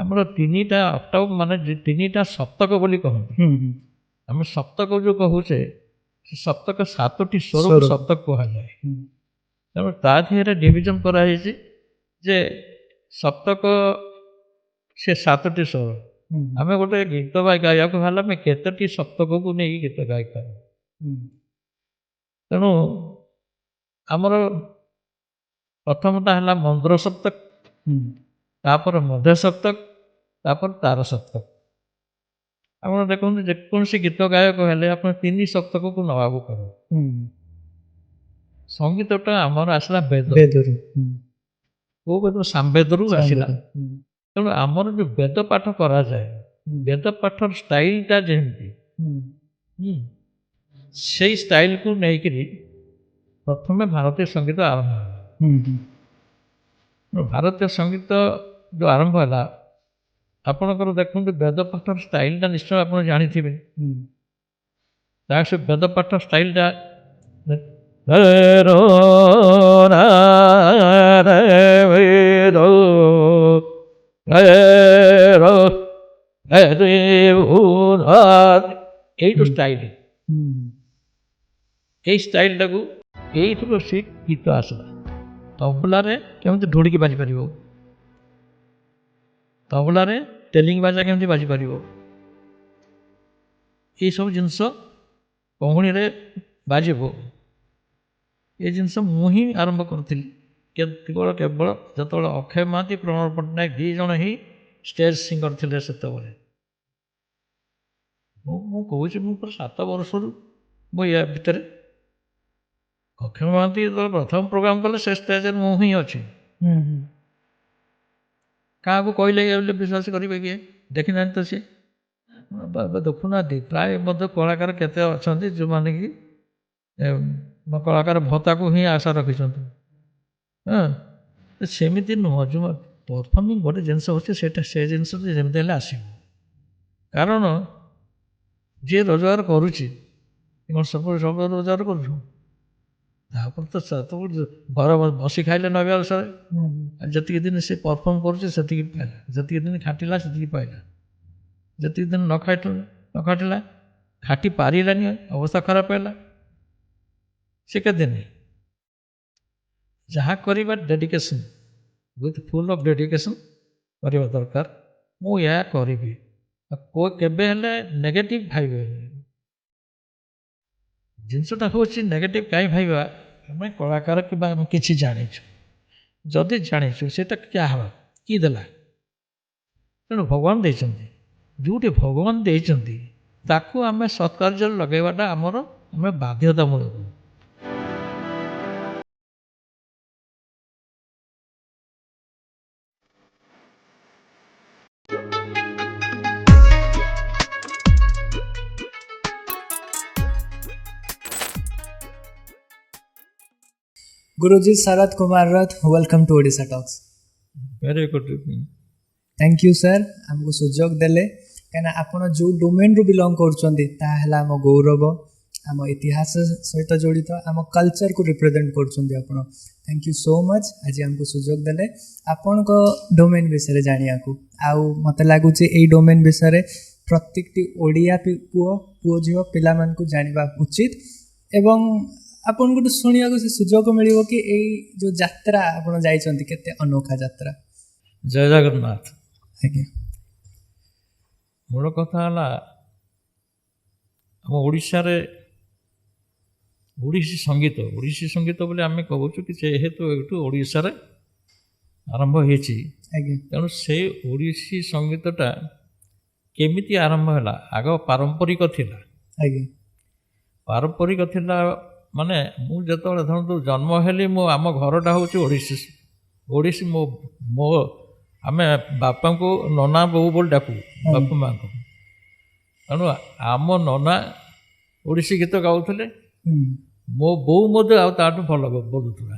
ଆମର ତିନିଟା ଅକ୍ଟାବ ମାନେ ତିନିଟା ସପ୍ତକ ବୋଲି କହନ୍ତି। ଆମେ ସପ୍ତକ ଯେଉଁ କହୁଛେ ସେ ସପ୍ତକ 7ଟି ସ୍ୱରକୁ ସପ୍ତକ କୁହାଯାଏ। ତେଣୁ ତା ଦେହରେ ଡିଭିଜନ କରାଯାଇଛି ଯେ ସପ୍ତକ ସେ 7ଟି ସ୍ୱର। ଆମେ ଗୋଟେ ଗୀତ ଗାଇବାକୁ ହେଲେ ଆମେ କେତୋଟି ସପ୍ତକକୁ ନେଇକି ଗୀତ ଗାଇପାରିବୁ। ତେଣୁ ଆମର ପ୍ରଥମଟା ହେଲା ମନ୍ଦ୍ର ସପ୍ତକ, ତାପରେ ମଧ୍ୟ ସପ୍ତକ, ତାପରେ ତାର ସପ୍ତକ। ଆପଣ ଦେଖନ୍ତୁ ଯେକୌଣସି ଗୀତ ଗାୟକ ହେଲେ ଆପଣ 3 ସପ୍ତକକୁ ନେବାକୁ ପଡ଼ିବ। ସଙ୍ଗୀତଟା ଆମର ଆସିଲା ବେଦରୁ। କୋଉ ବେଦ? ସାମବେଦରୁ ଆସିଲା। ତେଣୁ ଆମର ଯେଉଁ ବେଦ ପାଠ କରାଯାଏ, ବେଦ ପାଠର ଷ୍ଟାଇଲଟା ଯେମିତି ସେଇ ଷ୍ଟାଇଲକୁ ନେଇକରି ପ୍ରଥମେ ଭାରତୀୟ ସଙ୍ଗୀତ ଆରମ୍ଭ ହେଲା। ଭାରତୀୟ ସଙ୍ଗୀତ ଯେଉଁ ଆରମ୍ଭ ହେଲା, ଆପଣଙ୍କର ଦେଖନ୍ତୁ ବେଦ ପାଠର ଷ୍ଟାଇଲଟା ନିଶ୍ଚୟ ଆପଣ ଜାଣିଥିବେ। ତା ସେ ବେଦ ପାଠ ଷ୍ଟାଇଲଟା এইটো ଷ୍ଟାଇଲ, ଏଇ ଷ୍ଟାଇଲଟାକୁ ଏଇଥିରୁ ସେ ଗୀତ ଆସିଲା। ତବଲାରେ କେମିତି ଢୋଳିକି ବାଜିପାରିବ, ତବଲାରେ ତେଲିଙ୍ଗି ବାଜା କେମିତି ବାଜିପାରିବ, ଏଇସବୁ ଜିନିଷ କହୁଣିରେ ବାଜିବ, ଏ ଜିନିଷ ମୁଁ ହିଁ ଆରମ୍ଭ କରିଥିଲି। କେବଳ ଯେତେବେଳେ ଅକ୍ଷୟ ମହାନ୍ତି, ପ୍ରଣବ ପଟ୍ଟନାୟକ 2 ଜଣ ହିଁ ଷ୍ଟେଜ୍ ସିଙ୍ଗର ଥିଲେ ସେତେବେଳେ। ମୁଁ କହୁଛି ମୁଁ ପୁରା 7 ବର୍ଷରୁ ମୁଁ ୟା ଭିତରେ। ଅକ୍ଷୟ ମହାନ୍ତି ଯେତେବେଳେ ପ୍ରଥମ ପ୍ରୋଗ୍ରାମ କଲେ ସେ ଷ୍ଟେଜରେ ମୁଁ ହିଁ ଅଛି। କାହାକୁ କହିଲେ ବୋଲି ବିଶ୍ୱାସ କରିବେ କିଏ? ଦେଖିନାହାନ୍ତି ତ ସିଏ। ଦେଖୁନାହାନ୍ତି ପ୍ରାୟ ମଧ୍ୟ କଳାକାର କେତେ ଅଛନ୍ତି ଯେଉଁମାନେ କି କଳାକାର ଭତ୍ତାକୁ ହିଁ ଆଶା ରଖିଛନ୍ତି। ସେମିତି ନୁହଁ। ଯେଉଁ ପ୍ରଥମେ ଗୋଟେ ଜିନିଷ ହେଉଛି ସେଇଟା ସେ ଜିନିଷ ଯେମିତି ହେଲେ ଆସିବ। କାରଣ ଯିଏ ରୋଜଗାର କରୁଛି କ'ଣ ସବୁ ରୋଜଗାର କରୁଛୁ? ତାପରେ ତ ଘର ବସି ଖାଇଲେ ନବେ ଅନୁସାରେ ଯେତିକି ଦିନ ସେ ପରଫର୍ମ କରୁଛି ସେତିକି ପାଇଲା, ଯେତିକି ଦିନ ଖାଟିଲା ସେତିକି ପାଇଲା, ଯେତିକି ଦିନ ନ ଖାଟିଲା ଖାଟି ପାରିଲାନି, ଅବସ୍ଥା ଖରାପ ହେଲା, ସେ କେତେଦିନ? ଯାହା କରିବା dedication, with full of dedication କରିବା ଦରକାର। ମୁଁ ଏହା କରିବି, କେବେ ହେଲେ ନେଗେଟିଭ୍ ଭାବିବେନି। ଜିନିଷଟା ହେଉଛି ନେଗେଟିଭ୍ କାହିଁ ଭାବିବା? ଆମେ କଳାକାର କିମ୍ବା ଆମେ କିଛି ଜାଣିଛୁ, ଯଦି ଜାଣିଛୁ ସେଇଟା ଯାହା କିଏ ଦେଲା? ତେଣୁ ଭଗବାନ ଦେଇଛନ୍ତି, ଯେଉଁଠି ଭଗବାନ ଦେଇଛନ୍ତି ତାକୁ ଆମେ ସତ୍କାର୍ଯ୍ୟରେ ଲଗାଇବାଟା ଆମେ ବାଧ୍ୟତାମୂଳକ। Guruji Sarath Kumar Rath, welcome to Odisha Talks. Very good. Thank you sir, हमको सुजोग देले कहना आपण जो डोमेन रू बिलोंग करछंदी ता हला हम गौरव, हम इतिहास सहित जड़ित हम कल्चर को रिप्रेजेंट करछंदी आपण। थैंक यू सो मच आज हमको सुजोग देले आपण को डोमेन विषय रे जानिया को। आउ मते लागु जे एई डोमेन विषय रे प्रत्येकटी ओडिया पुओ झियो पिला मान को जानिबा उचित। एवं आपन को सुनिया को से सुजोग मिलिबो कि एई जो यात्रा आपण जाइछंती केते अनोखा यात्रा। जय जगन्नाथ। आज्ञा मूल कथा है आम ओडिशारे ओडिसी संगीत बोले आम कहूँ कि जेहेतु एठू ओडिशारे आरंभ होइछि, तेणु से ओडिसी संगीतटा केमिति आरंभ है? आग पारंपरिक थिला। पारंपरिक थिला माने मु जेतबेले धरतु जन्म हेली मो आम घरटा होछि ओडिसी मो आमे बापा को नना बोऊ बोल डाकू बापा माँ को। तेणु आम नना ओडिसी गीत गाउथले, मो बोऊ मध्य आठू भल बोलुला।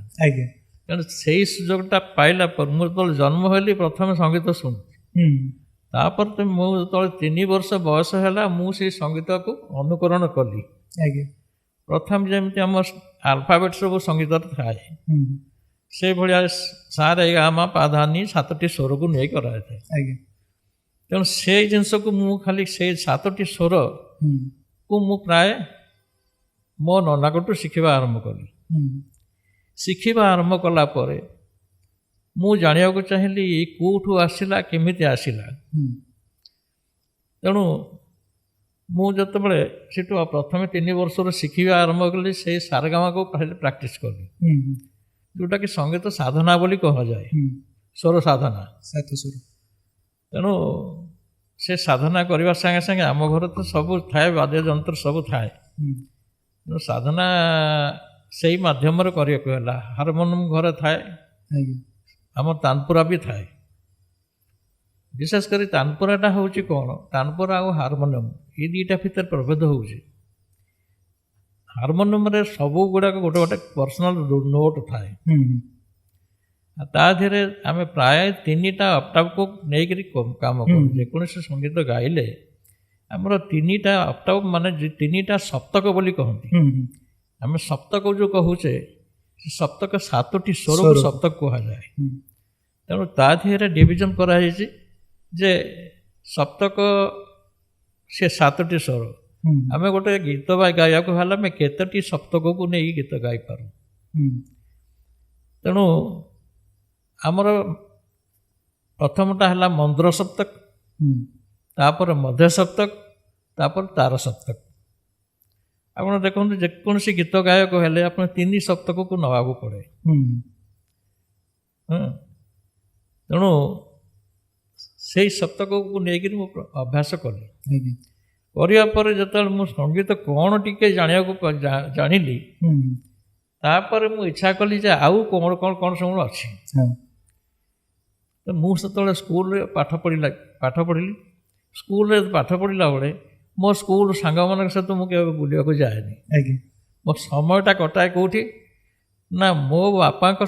तेणु से सुजोगटा पाइला पर मु जो जन्म हेली प्रथम संगीत शुणी, तापर तो मुझे 3 वर्ष बयस है मुझे संगीत को अनुकरण कली। प्रथम जमी आम आल्फाबेट सब संगीत थाए से भाया सा रे गा मा पा धा नी 7टी स्वर को नहीं कराए। ତେଣୁ ସେଇ ଜିନିଷକୁ ମୁଁ ଖାଲି ସେଇ 7ଟି ସ୍ୱରକୁ ମୁଁ ପ୍ରାୟ ମୋ ନନାଙ୍କଠୁ ଶିଖିବା ଆରମ୍ଭ କଲି। ଶିଖିବା ଆରମ୍ଭ କଲା ପରେ ମୁଁ ଜାଣିବାକୁ ଚାହିଁଲି କେଉଁଠୁ ଆସିଲା, କେମିତି ଆସିଲା। ତେଣୁ ମୁଁ ଯେତେବେଳେ ସେଠୁ ପ୍ରଥମେ 3 ବର୍ଷରୁ ଶିଖିବା ଆରମ୍ଭ କଲି, ସେଇ ସାରେଗାମାକୁ ପ୍ରାକ୍ଟିସ୍ କଲି, ଯେଉଁଟାକି ସଙ୍ଗୀତ ସାଧନା ବୋଲି କୁହାଯାଏ, ସ୍ୱର ସାଧନା। ତେଣୁ ସେ ସାଧନା କରିବା ସାଙ୍ଗେ ସାଙ୍ଗେ ଆମ ଘରେ ତ ସବୁ ଥାଏ, ବାଦ୍ୟଯନ୍ତ୍ର ସବୁ ଥାଏ। ତେଣୁ ସାଧନା ସେଇ ମାଧ୍ୟମରେ କରିବାକୁ ହେଲା। ହାରମୋନିୟମ ଘରେ ଥାଏ, ଆମର ତାନପୁରା ବି ଥାଏ। ବିଶେଷ କରି ତାନପୁରାଟା ହେଉଛି କ'ଣ, ତାନପୁରା ଆଉ ହାରମୋନିୟମ ଏଇ ଦୁଇଟା ଭିତରେ ପ୍ରଭେଦ ହେଉଛି। ହାରମୋନିୟମରେ ସବୁ ଗୁଡ଼ାକ ଗୋଟେ ଗୋଟେ ପର୍ସନାଲ ନୋଟ୍ ଥାଏ। ତା ଦେହରେ ଆମେ ପ୍ରାୟ 3ଟା ଅକ୍ଟାଭକୁ ନେଇକରି କାମ କରୁ। ଯେକୌଣସି ସଙ୍ଗୀତ ଗାଇଲେ ଆମର 3ଟା ଅକ୍ଟାଭ, ମାନେ 3ଟା ସପ୍ତକ ବୋଲି କହନ୍ତି। ଆମେ ସପ୍ତକ ଯେଉଁ କହୁଛେ, ସେ ସପ୍ତକ 7ଟି ସ୍ୱରକୁ ସପ୍ତକ କୁହାଯାଏ। ତେଣୁ ତା ଦେହରେ ଡିଭିଜନ୍ କରାଯାଇଛି ଯେ ସପ୍ତକ ସେ 7ଟି ସ୍ୱର। ଆମେ ଗୋଟେ ଗୀତ ଗାଇବାକୁ ହେଲେ ଆମେ କେତୋଟି ସପ୍ତକକୁ ନେଇ ଗୀତ ଗାଇପାରୁ। ତେଣୁ ଆମର ପ୍ରଥମଟା ହେଲା ମନ୍ଦ୍ର ସପ୍ତକ, ତାପରେ ମଧ୍ୟ ସପ୍ତକ, ତାପରେ ତାର ସପ୍ତକ। ଆପଣ ଦେଖନ୍ତୁ ଯେକୌଣସି ଗୀତ ଗାୟକ ହେଲେ ଆପଣ 3 ସପ୍ତକକୁ ନେବାକୁ ପଡ଼େ। ତେଣୁ ସେଇ ସପ୍ତକକୁ ନେଇକରି ମୁଁ ଅଭ୍ୟାସ କଲି। କରିବା ପରେ ଯେତେବେଳେ ମୁଁ ସଙ୍ଗୀତ କ'ଣ ଟିକେ ଜାଣିବାକୁ ଜାଣିଲି, ତାପରେ ମୁଁ ଇଚ୍ଛା କଲି ଯେ ଆଉ କ'ଣ କ'ଣ କ'ଣ ସବୁ ଅଛି। ତ ମୁଁ ସେତେବେଳେ ସ୍କୁଲରେ ପାଠ ପଢ଼ିଲି। ସ୍କୁଲରେ ପାଠ ପଢ଼ିଲା ବେଳେ ମୋ ସ୍କୁଲ ସାଙ୍ଗମାନଙ୍କ ସହିତ ମୁଁ କେବେ ବୁଲିବାକୁ ଯାଏନି। ମୋ ସମୟଟା କଟାଏ କେଉଁଠି ନା, ମୋ ବାପାଙ୍କ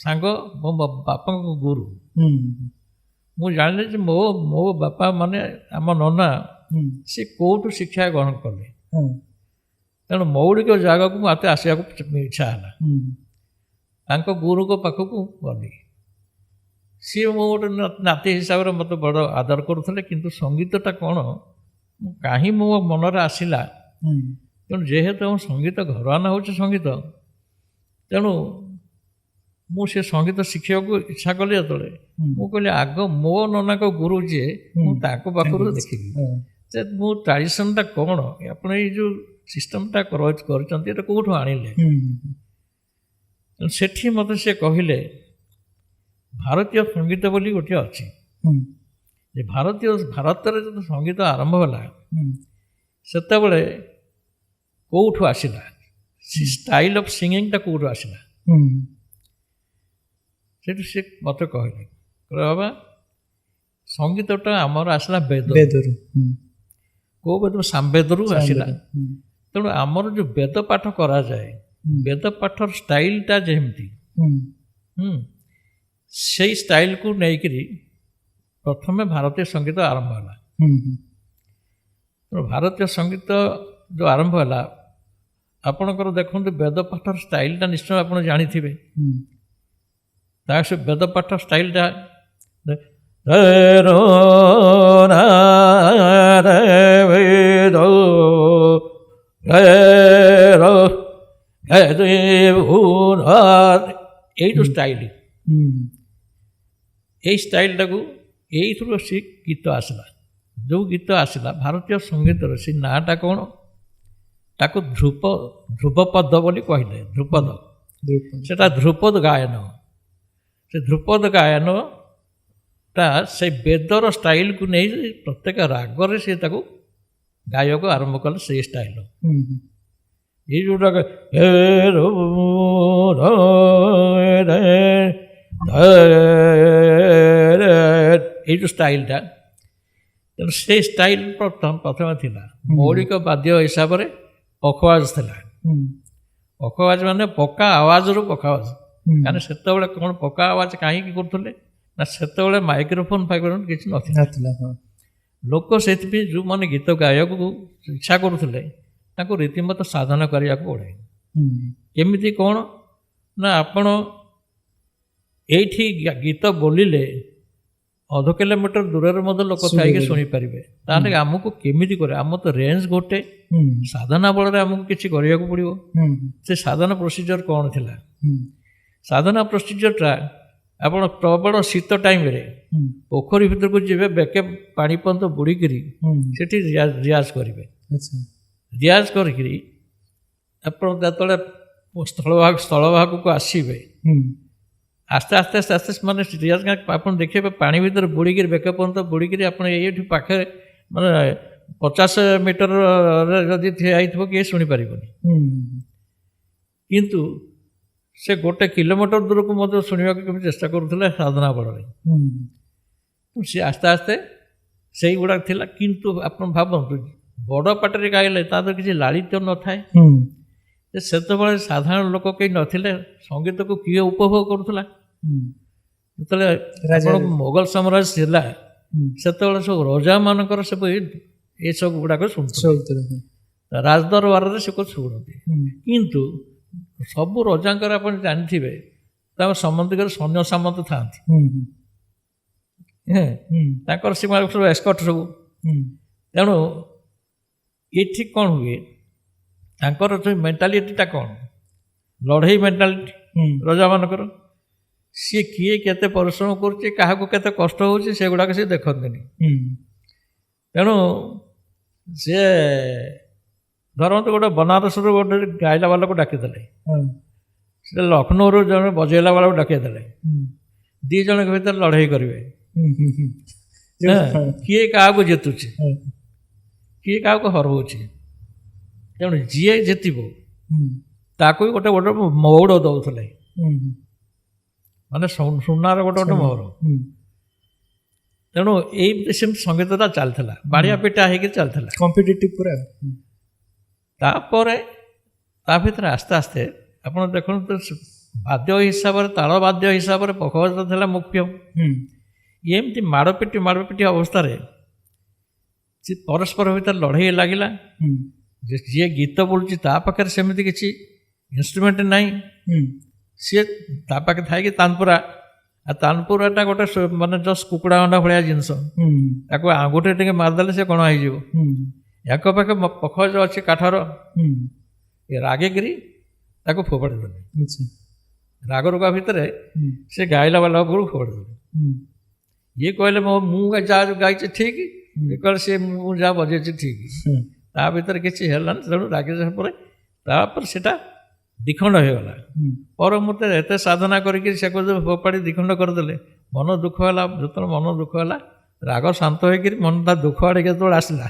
ସାଙ୍ଗ, ମୋ ବାପାଙ୍କ ଗୁରୁ। ମୁଁ ଜାଣିଲି ଯେ ମୋ ବାପା ମାନେ ଆମ ନନା, ସେ କେଉଁଠୁ ଶିକ୍ଷା ଗ୍ରହଣ କଲେ। ତେଣୁ ମୌଳିକ ଜାଗାକୁ ମୋତେ ଆସିବାକୁ ଇଚ୍ଛା ହେଲା। ତାଙ୍କ ଗୁରୁଙ୍କ ପାଖକୁ ଗଲି। ସିଏ ମୋ ଗୋଟେ ନାତି ହିସାବରେ ମୋତେ ବଡ଼ ଆଦର କରୁଥିଲେ। କିନ୍ତୁ ସଙ୍ଗୀତଟା କ'ଣ କାହିଁ ମୋ ମନରେ ଆସିଲା, ତେଣୁ ଯେହେତୁ ଆମ ସଙ୍ଗୀତ ଘରାନା ହେଉଛି ସଙ୍ଗୀତ, ତେଣୁ ମୁଁ ସେ ସଙ୍ଗୀତ ଶିଖିବାକୁ ଇଚ୍ଛା କଲି। ଯେତେବେଳେ ମୁଁ କହିଲି ଆଗ ମୋ ନନାଙ୍କ ଗୁରୁ ଯିଏ, ମୁଁ ତାଙ୍କ ପାଖରୁ ଦେଖିବି ଯେ ମୁଁ ଟ୍ରାଡ଼ିସନ୍ଟା କ'ଣ, ଆପଣ ଏଇ ଯେଉଁ ସିଷ୍ଟମ୍ଟା କରିଛନ୍ତି ଏଇଟା କେଉଁଠୁ ଆଣିଲେ। ସେଠି ମୋତେ ସେ କହିଲେ ଭାରତୀୟ ସଙ୍ଗୀତ ବୋଲି ଗୋଟିଏ ଅଛି। ଯେ ଭାରତରେ ଯେତେବେଳେ ସଙ୍ଗୀତ ଆରମ୍ଭ ହେଲା, ସେତେବେଳେ କେଉଁଠୁ ଆସିଲା, ଷ୍ଟାଇଲ୍ ଅଫ୍ ସିଙ୍ଗିଂଟା କେଉଁଠୁ ଆସିଲା। ସେଠୁ ସେ ମୋତେ କହିଲେ, ବାବା ସଙ୍ଗୀତଟା ଆମର ଆସିଲା ବେଦରୁ। କେଉଁ ବେଦ? ସାମବେଦରୁ ଆସିଲା। ତେଣୁ ଆମର ଯେଉଁ ବେଦ ପାଠ କରାଯାଏ, ବେଦ ପାଠର ଷ୍ଟାଇଲ୍ଟା ଯେମିତି, ସେଇ ଷ୍ଟାଇଲ୍କୁ ନେଇକରି ପ୍ରଥମେ ଭାରତୀୟ ସଙ୍ଗୀତ ଆରମ୍ଭ ହେଲା। ତେଣୁ ଭାରତୀୟ ସଙ୍ଗୀତ ଯେଉଁ ଆରମ୍ଭ ହେଲା, ଆପଣଙ୍କର ଦେଖନ୍ତୁ ବେଦ ପାଠର ଷ୍ଟାଇଲ୍ଟା ନିଶ୍ଚୟ ଆପଣ ଜାଣିଥିବେ। ତା ସେ ବେଦ ପାଠ ଷ୍ଟାଇଲ୍ଟା ଏଇ ଯେଉଁ ଷ୍ଟାଇଲ୍, ଏଇ ଷ୍ଟାଇଲ୍ଟାକୁ ଏଇଥିରୁ ସେ ଗୀତ ଆସିଲା। ଯେଉଁ ଗୀତ ଆସିଲା ଭାରତୀୟ ସଙ୍ଗୀତର, ସେ ନାଁଟା କ'ଣ, ତାକୁ ଧ୍ରୁବପଦ ବୋଲି କହିଲେ। ଧ୍ରୁପଦ, ସେଟା ଧ୍ରୁପଦ ଗାୟନ। ସେ ଧ୍ରୁପଦ ଗାୟନଟା ସେ ବେଦର ଷ୍ଟାଇଲ୍କୁ ନେଇ ପ୍ରତ୍ୟେକ ରାଗରେ ସେ ତାକୁ ଗାଇବାକୁ ଆରମ୍ଭ କଲେ। ସେଇ ଷ୍ଟାଇଲ୍ ଏଇ ଯେଉଁଟାକ ଏଇ ଯେଉଁ ଷ୍ଟାଇଲ୍ଟା, ତେଣୁ ସେ ଷ୍ଟାଇଲ୍ ପ୍ରଥମେ ଥିଲା। ମୌଳିକ ବାଦ୍ୟ ହିସାବରେ ପଖୱାଜ ଥିଲା। ପଖୱାଜ ମାନେ ପକ୍କା ଆୱାଜରୁ ପଖୱାଜ। କାରଣ ସେତେବେଳେ କ'ଣ ପକ୍କା ଆୱାଜ କାହିଁକି କରୁଥିଲେ ନା, ସେତେବେଳେ ମାଇକ୍ରୋଫୋନ୍ ଫାଇକ୍ରୋଫୋନ୍ କିଛି ନଥିଲା। ଲୋକ ସେଥିପାଇଁ ଯେଉଁମାନେ ଗୀତ ଗାଇବାକୁ ଇଚ୍ଛା କରୁଥିଲେ, ତାଙ୍କୁ ରୀତିମତ ସାଧନା କରିବାକୁ ପଡ଼େ। କେମିତି କ'ଣ ନା, ଆପଣ ଏଇଠି ଗୀତ ବୋଲିଲେ ଅଧ କିଲୋମିଟର ଦୂରରେ ମଧ୍ୟ ଲୋକ ଥାଇକି ଶୁଣିପାରିବେ। ତାହେଲେ ଆମକୁ କେମିତି କରିବା? ଆମର ତ ରେଞ୍ଜ ଗୋଟେ, ହୁଁ ସାଧନା ବଳରେ ଆମକୁ କିଛି କରିବାକୁ ପଡ଼ିବ। ହୁଁ ସେ ସାଧନା ପ୍ରୋସିଜର କ'ଣ ଥିଲା? ହୁଁ ସାଧନା ପ୍ରୋସିଜରଟା ଆପଣ ପ୍ରବଳ ଶୀତ ଟାଇମ୍ରେ ହୁଁ ପୋଖରୀ ଭିତରକୁ ଯିବେ, ବେକେ ପାଣି ପର୍ଯ୍ୟନ୍ତ ବୁଡ଼ିକିରି ହୁଁ ସେଠି ରିଆଜ କରିବେ। ଆଚ୍ଛା ରିଆଜ କରିକିରି ଆପଣ ଯେତେବେଳେ ସ୍ଥଳଭାଗକୁ ଆସିବେ, ହୁଁ ଆସ୍ତେ ଆସ୍ତେ ଆସ୍ତେ ଆସ୍ତେ ମାନେ ରିଆଜ ଆପଣ ଦେଖିବେ ପାଣି ଭିତରେ ବୁଡ଼ିକିରି ବେକେ ପର୍ଯ୍ୟନ୍ତ ବୁଡ଼ିକିରି ଆପଣ ଏଇଠି ପାଖରେ ମାନେ 50 ମିଟରରେ ଯଦି ଠିଆ ହେଇଥିବ କିଏ ଶୁଣିପାରିବନି। ହୁଁ କିନ୍ତୁ ସେ 1 କିଲୋମିଟର ଦୂରକୁ ମଧ୍ୟ ଶୁଣିବାକୁ କେମିତି ଚେଷ୍ଟା କରୁଥିଲେ ସାଧନା ବଳରେ। ହୁଁ ସେ ଆସ୍ତେ ଆସ୍ତେ ସେଇଗୁଡ଼ାକ ଥିଲା। କିନ୍ତୁ ଆପଣ ଭାବନ୍ତୁ, ବଡ଼ ପାଟିରେ ଗାଇଲେ ତା ଦେହରେ କିଛି ଲାଳିତ୍ୟ ନଥାଏ। ହୁଁ ଯେ ସେତେବେଳେ ସାଧାରଣ ଲୋକ କେହି ନଥିଲେ, ସଙ୍ଗୀତକୁ କିଏ ଉପଭୋଗ କରୁଥିଲା? ହୁଁ ଯେତେବେଳେ ରାଜା ଆପଣ ମୋଗଲ ସାମ୍ରାଜ୍ୟ ଥିଲା, ହୁଁ ସେତେବେଳେ ସବୁ ରଜାମାନଙ୍କର ସବୁ ଏସବୁ ଗୁଡ଼ାକ ଶୁଣୁଥିଲେ। ଶୋଉଥିଲେ ହଁ ରାଜଦରବାରରେ ସେ କଥା ଶୁଣନ୍ତି। ହୁଁ କିନ୍ତୁ ସବୁ ରଜାଙ୍କର ଆପଣ ଜାଣିଥିବେ ତାଙ୍କ ସମସ୍ତଙ୍କର ସୈନ୍ୟ ସାମନ୍ତ ଥାଆନ୍ତି। ହୁଁ ହେଁ, ହୁଁ ତାଙ୍କର ସେମାନେ ସବୁ ଏସ୍କର୍ଟ ସବୁ। ହୁଁ ତେଣୁ ଏଠି କ'ଣ ହୁଏ, ତାଙ୍କର ଯେଉଁ ମେଣ୍ଟାଲିଟିଟା କ'ଣ, ଲଢ଼େଇ ମେଣ୍ଟାଲିଟି ହୁଁ ରଜାମାନଙ୍କର। ସିଏ କିଏ କେତେ ପରିଶ୍ରମ କରୁଛି, କାହାକୁ କେତେ କଷ୍ଟ ହେଉଛି, ସେଗୁଡ଼ାକ ସିଏ ଦେଖନ୍ତିନି। ହୁଁ ତେଣୁ ସିଏ ଧରନ୍ତୁ ଗୋଟେ ବନାରସରୁ ଗୋଟେ ଗାଇଲା ବାଲାକୁ ଡାକିଦେଲେ, ହଁ ସେ ଲକ୍ଷ୍ନୌରୁ ଜଣେ ବଜେଇଲା ବାଲାକୁ ଡାକିଦେଲେ, ହୁଁ 2 ଜଣଙ୍କ ଭିତରେ ଲଢ଼େଇ କରିବେ। ହୁଁ ହୁଁ ହୁଁ ହେଁ, କିଏ କାହାକୁ ଜିତୁଛି, ହଁ କିଏ କାହାକୁ ହରଉଛି। ତେଣୁ ଯିଏ ଜିତିବ ହୁଁ ତାକୁ ବି ଗୋଟେ ଗୋଟେ ମଉଡ଼ ଦେଉଥିଲେ, ହୁଁ ମାନେ ସୁନାର ଗୋଟେ ମୋହର। ହୁଁ ତେଣୁ ଏଇ ସେମିତି ସଙ୍ଗୀତଟା ଚାଲିଥିଲା, ବାଡ଼ିଆ ପିଟା ହେଇକି ଚାଲିଥିଲା। କମ୍ପିଟିଟିଭ୍ ପୁରା ତାପରେ ତା ଭିତରେ ଆସ୍ତେ ଆସ୍ତେ ଆପଣ ଦେଖନ୍ତୁ, ବାଦ୍ୟ ହିସାବରେ, ତାଳ ବାଦ୍ୟ ହିସାବରେ ପଖବାଜ ଥିଲା ମୁଖ୍ୟ। ହୁଁ ଏମିତି ମାଡ଼ପିଟି ଅବସ୍ଥାରେ ସେ ପରସ୍ପର ଭିତରେ ଲଢ଼େଇ ଲାଗିଲା। ହୁଁ ଯେ ଯିଏ ଗୀତ ବୋଲୁଛି ତା ପାଖରେ ସେମିତି କିଛି ଇନଷ୍ଟ୍ରୁମେଣ୍ଟ ନାହିଁ, ହୁଁ ସିଏ ତା ପାଖେ ଥାଇକି ତାନପୁରା, ଆଉ ତାନପୁରାଟା ଗୋଟେ ମାନେ ଜଷ୍ଟ କୁକୁଡ଼ା ଅଣ୍ଡା ଭଳିଆ ଜିନିଷ। ହୁଁ ତାକୁ ଆଙ୍ଗୁଠି ଟିକେ ମାରିଦେଲେ ସେ କ'ଣ ହେଇଯିବ। ହୁଁ ୟାଙ୍କ ପାଖେ ପଖବାଜ ଅଛି କାଠର, ହୁଁ ଏ ରାଗିକିରି ତାକୁ ଫୋପାଡ଼ି ଦେଲେ। ଆଚ୍ଛା ରାଗ ରୁଗା ଭିତରେ ହୁଁ ସେ ଗାଇଲା ବାଲା ଉପରକୁ ଫୋପାଡ଼ି ଦେଲେ। ହୁଁ ଇଏ କହିଲେ ମୁଁ ଯାହା ଗାଇଛି ଠିକ୍, ଇଏ କହିଲେ ସେ ମୁଁ ଯାହା ବଜେଇଛି ଠିକ୍। ହୁଁ ତା ଭିତରେ କିଛି ହେଲାନି। ତେଣୁ ରାଗି ସାରିଲା ପରେ ତାପରେ ସେଟା ଦ୍ୱିଖଣ୍ଡ ହୋଇଗଲା। ହୁଁ ପର ମୁହୂର୍ତ୍ତରେ ଏତେ ସାଧନା କରିକି ସେ ଫୋପାଡ଼ି ଦ୍ୱିଖଣ୍ଡ କରିଦେଲେ। ମନ ଦୁଃଖ ହେଲା। ଯେତେବେଳେ ମନ ଦୁଃଖ ହେଲା, ରାଗ ଶାନ୍ତ ହୋଇକିରି ମନଟା ଦୁଃଖ ଆଡ଼େ ଯେତେବେଳେ ଆସିଲା,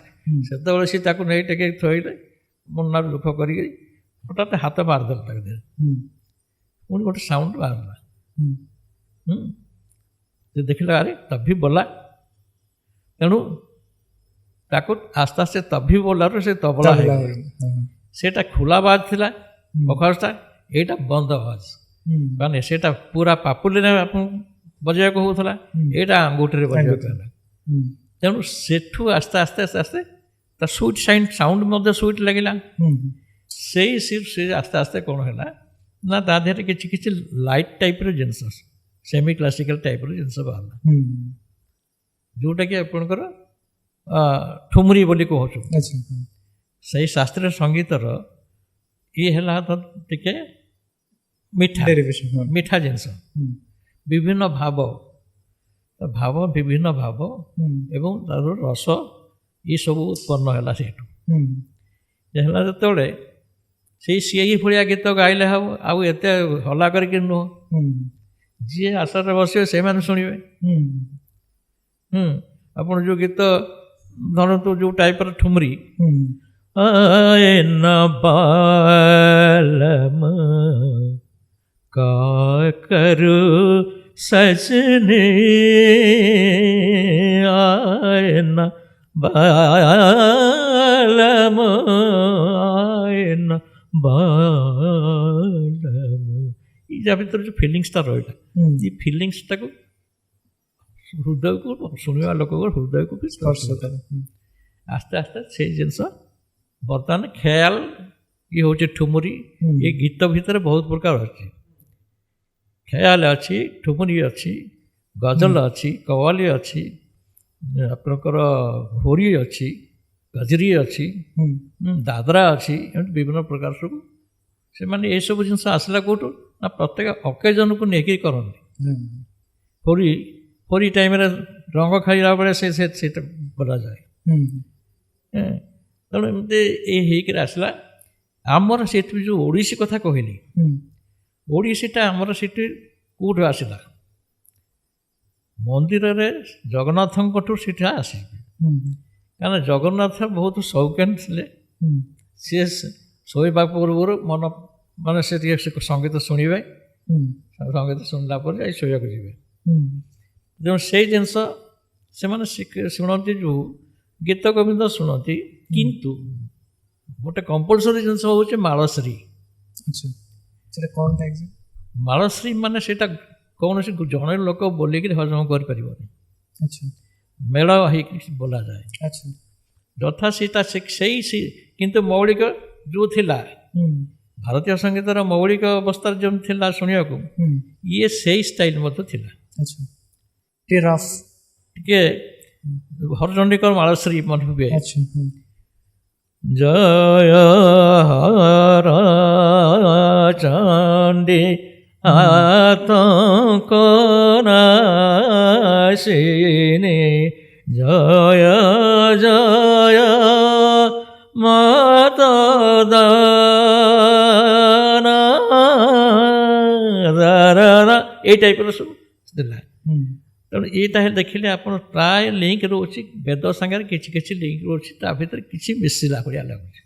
ସେତେବେଳେ ସେ ତାକୁ ନେଇ ଟେକି ଥୋଇଲେ। ମନଟା ଦୁଃଖ କରିକି ହଠାତ୍ ହାତ ମାରିଦେଲେ ତାକୁ ଦେହରେ। ହୁଁ ପୁଣି ଗୋଟେ ସାଉଣ୍ଡ ବାହାରିଲା। ହୁଁ ସେ ଦେଖିଲା ଆରେ ତଭି ବୋଲା। ତେଣୁ ତାକୁ ଆସ୍ତେ ଆସ୍ତେ ତଭି ବୋଲାରୁ ସେ ତବଲା ହେଇଗଲା। ସେଇଟା ଖୋଲା ବାଜ ଥିଲା ପଖବାଜଟା, ଏଇଟା ବନ୍ଦ ବାଜ। ମାନେ ସେଇଟା ପୁରା ପାପୁଲିରେ ବଜାଇବାକୁ ହେଉଥିଲା, ଏଇଟା ଆଙ୍ଗୁଠିରେ ବଜାଇବାକୁ ହେଲା। ତେଣୁ ସେଠୁ ଆସ୍ତେ ଆସ୍ତେ ଆସ୍ତେ ଆସ୍ତେ ତା ସୁଇଟ୍ ସାଉଣ୍ଡ ମଧ୍ୟ ସୁଇଟ୍ ଲାଗିଲା। ସେଇ ସେ ଆସ୍ତେ ଆସ୍ତେ କ'ଣ ହେଲା ନା, ତା ଦେହରେ କିଛି କିଛି ଲାଇଟ୍ ଟାଇପ୍ର ଜିନିଷ, ସେମି କ୍ଲାସିକାଲ ଟାଇପ୍ର ଜିନିଷ ବାହାରିଲା, ଯେଉଁଟାକି ଆପଣଙ୍କର ଠୁମୁରି ବୋଲି କହୁଛୁ। ସେଇ ଶାସ୍ତ୍ରୀୟ ସଙ୍ଗୀତର ଇଏ ହେଲା ତ ଟିକେ ମିଠା ଜିନିଷ, ବିଭିନ୍ନ ଭାବ ବିଭିନ୍ନ ଭାବ ଏବଂ ତାର ରସ ଏସବୁ ଉତ୍ପନ୍ନ ହେଲା ସେଇଠୁ। ହେଲା ଯେତେବେଳେ ସେଇ ଭଳିଆ ଗୀତ ଗାଇଲେ ହେବ, ଆଉ ଏତେ ହଲା କରିକି ନୁହଁ। ଯିଏ ଆଶାରେ ବସିବେ ସେମାନେ ଶୁଣିବେ। ଆପଣ ଯେଉଁ ଗୀତ ଧରନ୍ତୁ, ଯେଉଁ ଟାଇପ୍ର ଠୁମୁରି, ଆଏ ନ ବାଲମ କା କରୁ ସଜନେ, ଆଏ ନ ବାଲମ ଆଏ ନ ବାଲମ, ୟା ଭିତରେ ଯେଉଁ ଫିଲିଙ୍ଗସଟା ରହିଲା, ଏ ଫିଲିଙ୍ଗସଟାକୁ ହୃଦୟକୁ, ଶୁଣିବା ଲୋକଙ୍କ ହୃଦୟକୁ ବି ସ୍ପର୍ଶ କରେ। ଆସ୍ତେ ଆସ୍ତେ ସେଇ ଜିନିଷ ବର୍ତ୍ତମାନ ଖେୟାଲ ଇଏ ହେଉଛି ଠୁମୁରି। ଏ ଗୀତ ଭିତରେ ବହୁତ ପ୍ରକାର ଅଛି, ଖେୟାଲ ଅଛି, ଠୁମୁରି ଅଛି, ଗଜଲ ଅଛି, କୱାଲି ଅଛି, ଆପଣଙ୍କର ହୋରି ଅଛି, ଗଜରି ଅଛି, ଦାଦରା ଅଛି, ଏମିତି ବିଭିନ୍ନ ପ୍ରକାର ସବୁ ସେମାନେ ଏସବୁ ଜିନିଷ ଆସିଲା କେଉଁଠୁ ନା ପ୍ରତ୍ୟେକ ଅକେଜନକୁ ନେଇକି କରନ୍ତି। ହୋରି ହୋରି ଟାଇମ୍ରେ ରଙ୍ଗ ଖାଇଲା ବେଳେ ସେଇଟା ବୋଲାଯାଏ। ତେଣୁ ଏମିତି ହେଇକିରି ଆସିଲା। ଆମର ସେଠି ଯେଉଁ ଓଡ଼ିଶୀ କଥା କହିଲି, ଓଡ଼ିଶୀଟା ଆମର ସେଠି କେଉଁଠୁ ଆସିଲା? ମନ୍ଦିରରେ ଜଗନ୍ନାଥଙ୍କଠୁ ସେଟା ଆସେ। କାରଣ ଜଗନ୍ନାଥ ବହୁତ ସୌକିନ ଥିଲେ। ସିଏ ଶୋଇବା ପୂର୍ବରୁ ମାନେ ସେ ଟିକେ ସଙ୍ଗୀତ ଶୁଣିବେ, ସଙ୍ଗୀତ ଶୁଣିଲା ପରେ ଯାଇ ଶୋଇବାକୁ ଯିବେ। ତେଣୁ ସେଇ ଜିନିଷ ସେମାନେ ଶୁଣନ୍ତି, ଯେଉଁ ଗୀତ ଗୋବିନ୍ଦ ଶୁଣନ୍ତି। କିନ୍ତୁ ଗୋଟେ କମ୍ପଲସରୀ ଜିନିଷ ହେଉଛି ମାଳଶ୍ରୀ। ମାଳଶ୍ରୀ ମାନେ ସେଇଟା କୌଣସି ଜଣେ ଲୋକ ବୋଲିକିରି ହଜମ କରିପାରିବନି, ମେଳ ହେଇକି ବୋଲାଯାଏ। ଯଥା ସେଇଟା ସେଇ କିନ୍ତୁ ମୌଳିକ ଯେଉଁ ଥିଲା ଭାରତୀୟ ସଙ୍ଗୀତର ମୌଳିକ ଅବସ୍ଥାରେ ଯେଉଁ ଥିଲା ଶୁଣିବାକୁ, ଇଏ ସେଇ ଷ୍ଟାଇଲ ମଧ୍ୟ ଥିଲା। ଟିକେ ହରଚଣ୍ଡୀଙ୍କର ମାଳଶ୍ରୀ ମନେ ହୁଏ। ଜୟ ହର ଚଣ୍ଡୀ ଆତଙ୍କ ନାଶିନୀ, ଜୟ ଜୟ ମାତା ଦାନା, ଏଇ ଟାଇପ୍ର ସବୁ ଥିଲା। ତେଣୁ ଏଇଟା ଦେଖିଲେ ଆପଣ ପ୍ରାୟ ଲିଙ୍କ ରହୁଛି ବେଦ ସାଙ୍ଗରେ, କିଛି କିଛି ଲିଙ୍କ ରହୁଛି, ତା ଭିତରେ କିଛି ମିଶିଲା ଭଳିଆ ଲାଗୁଛି।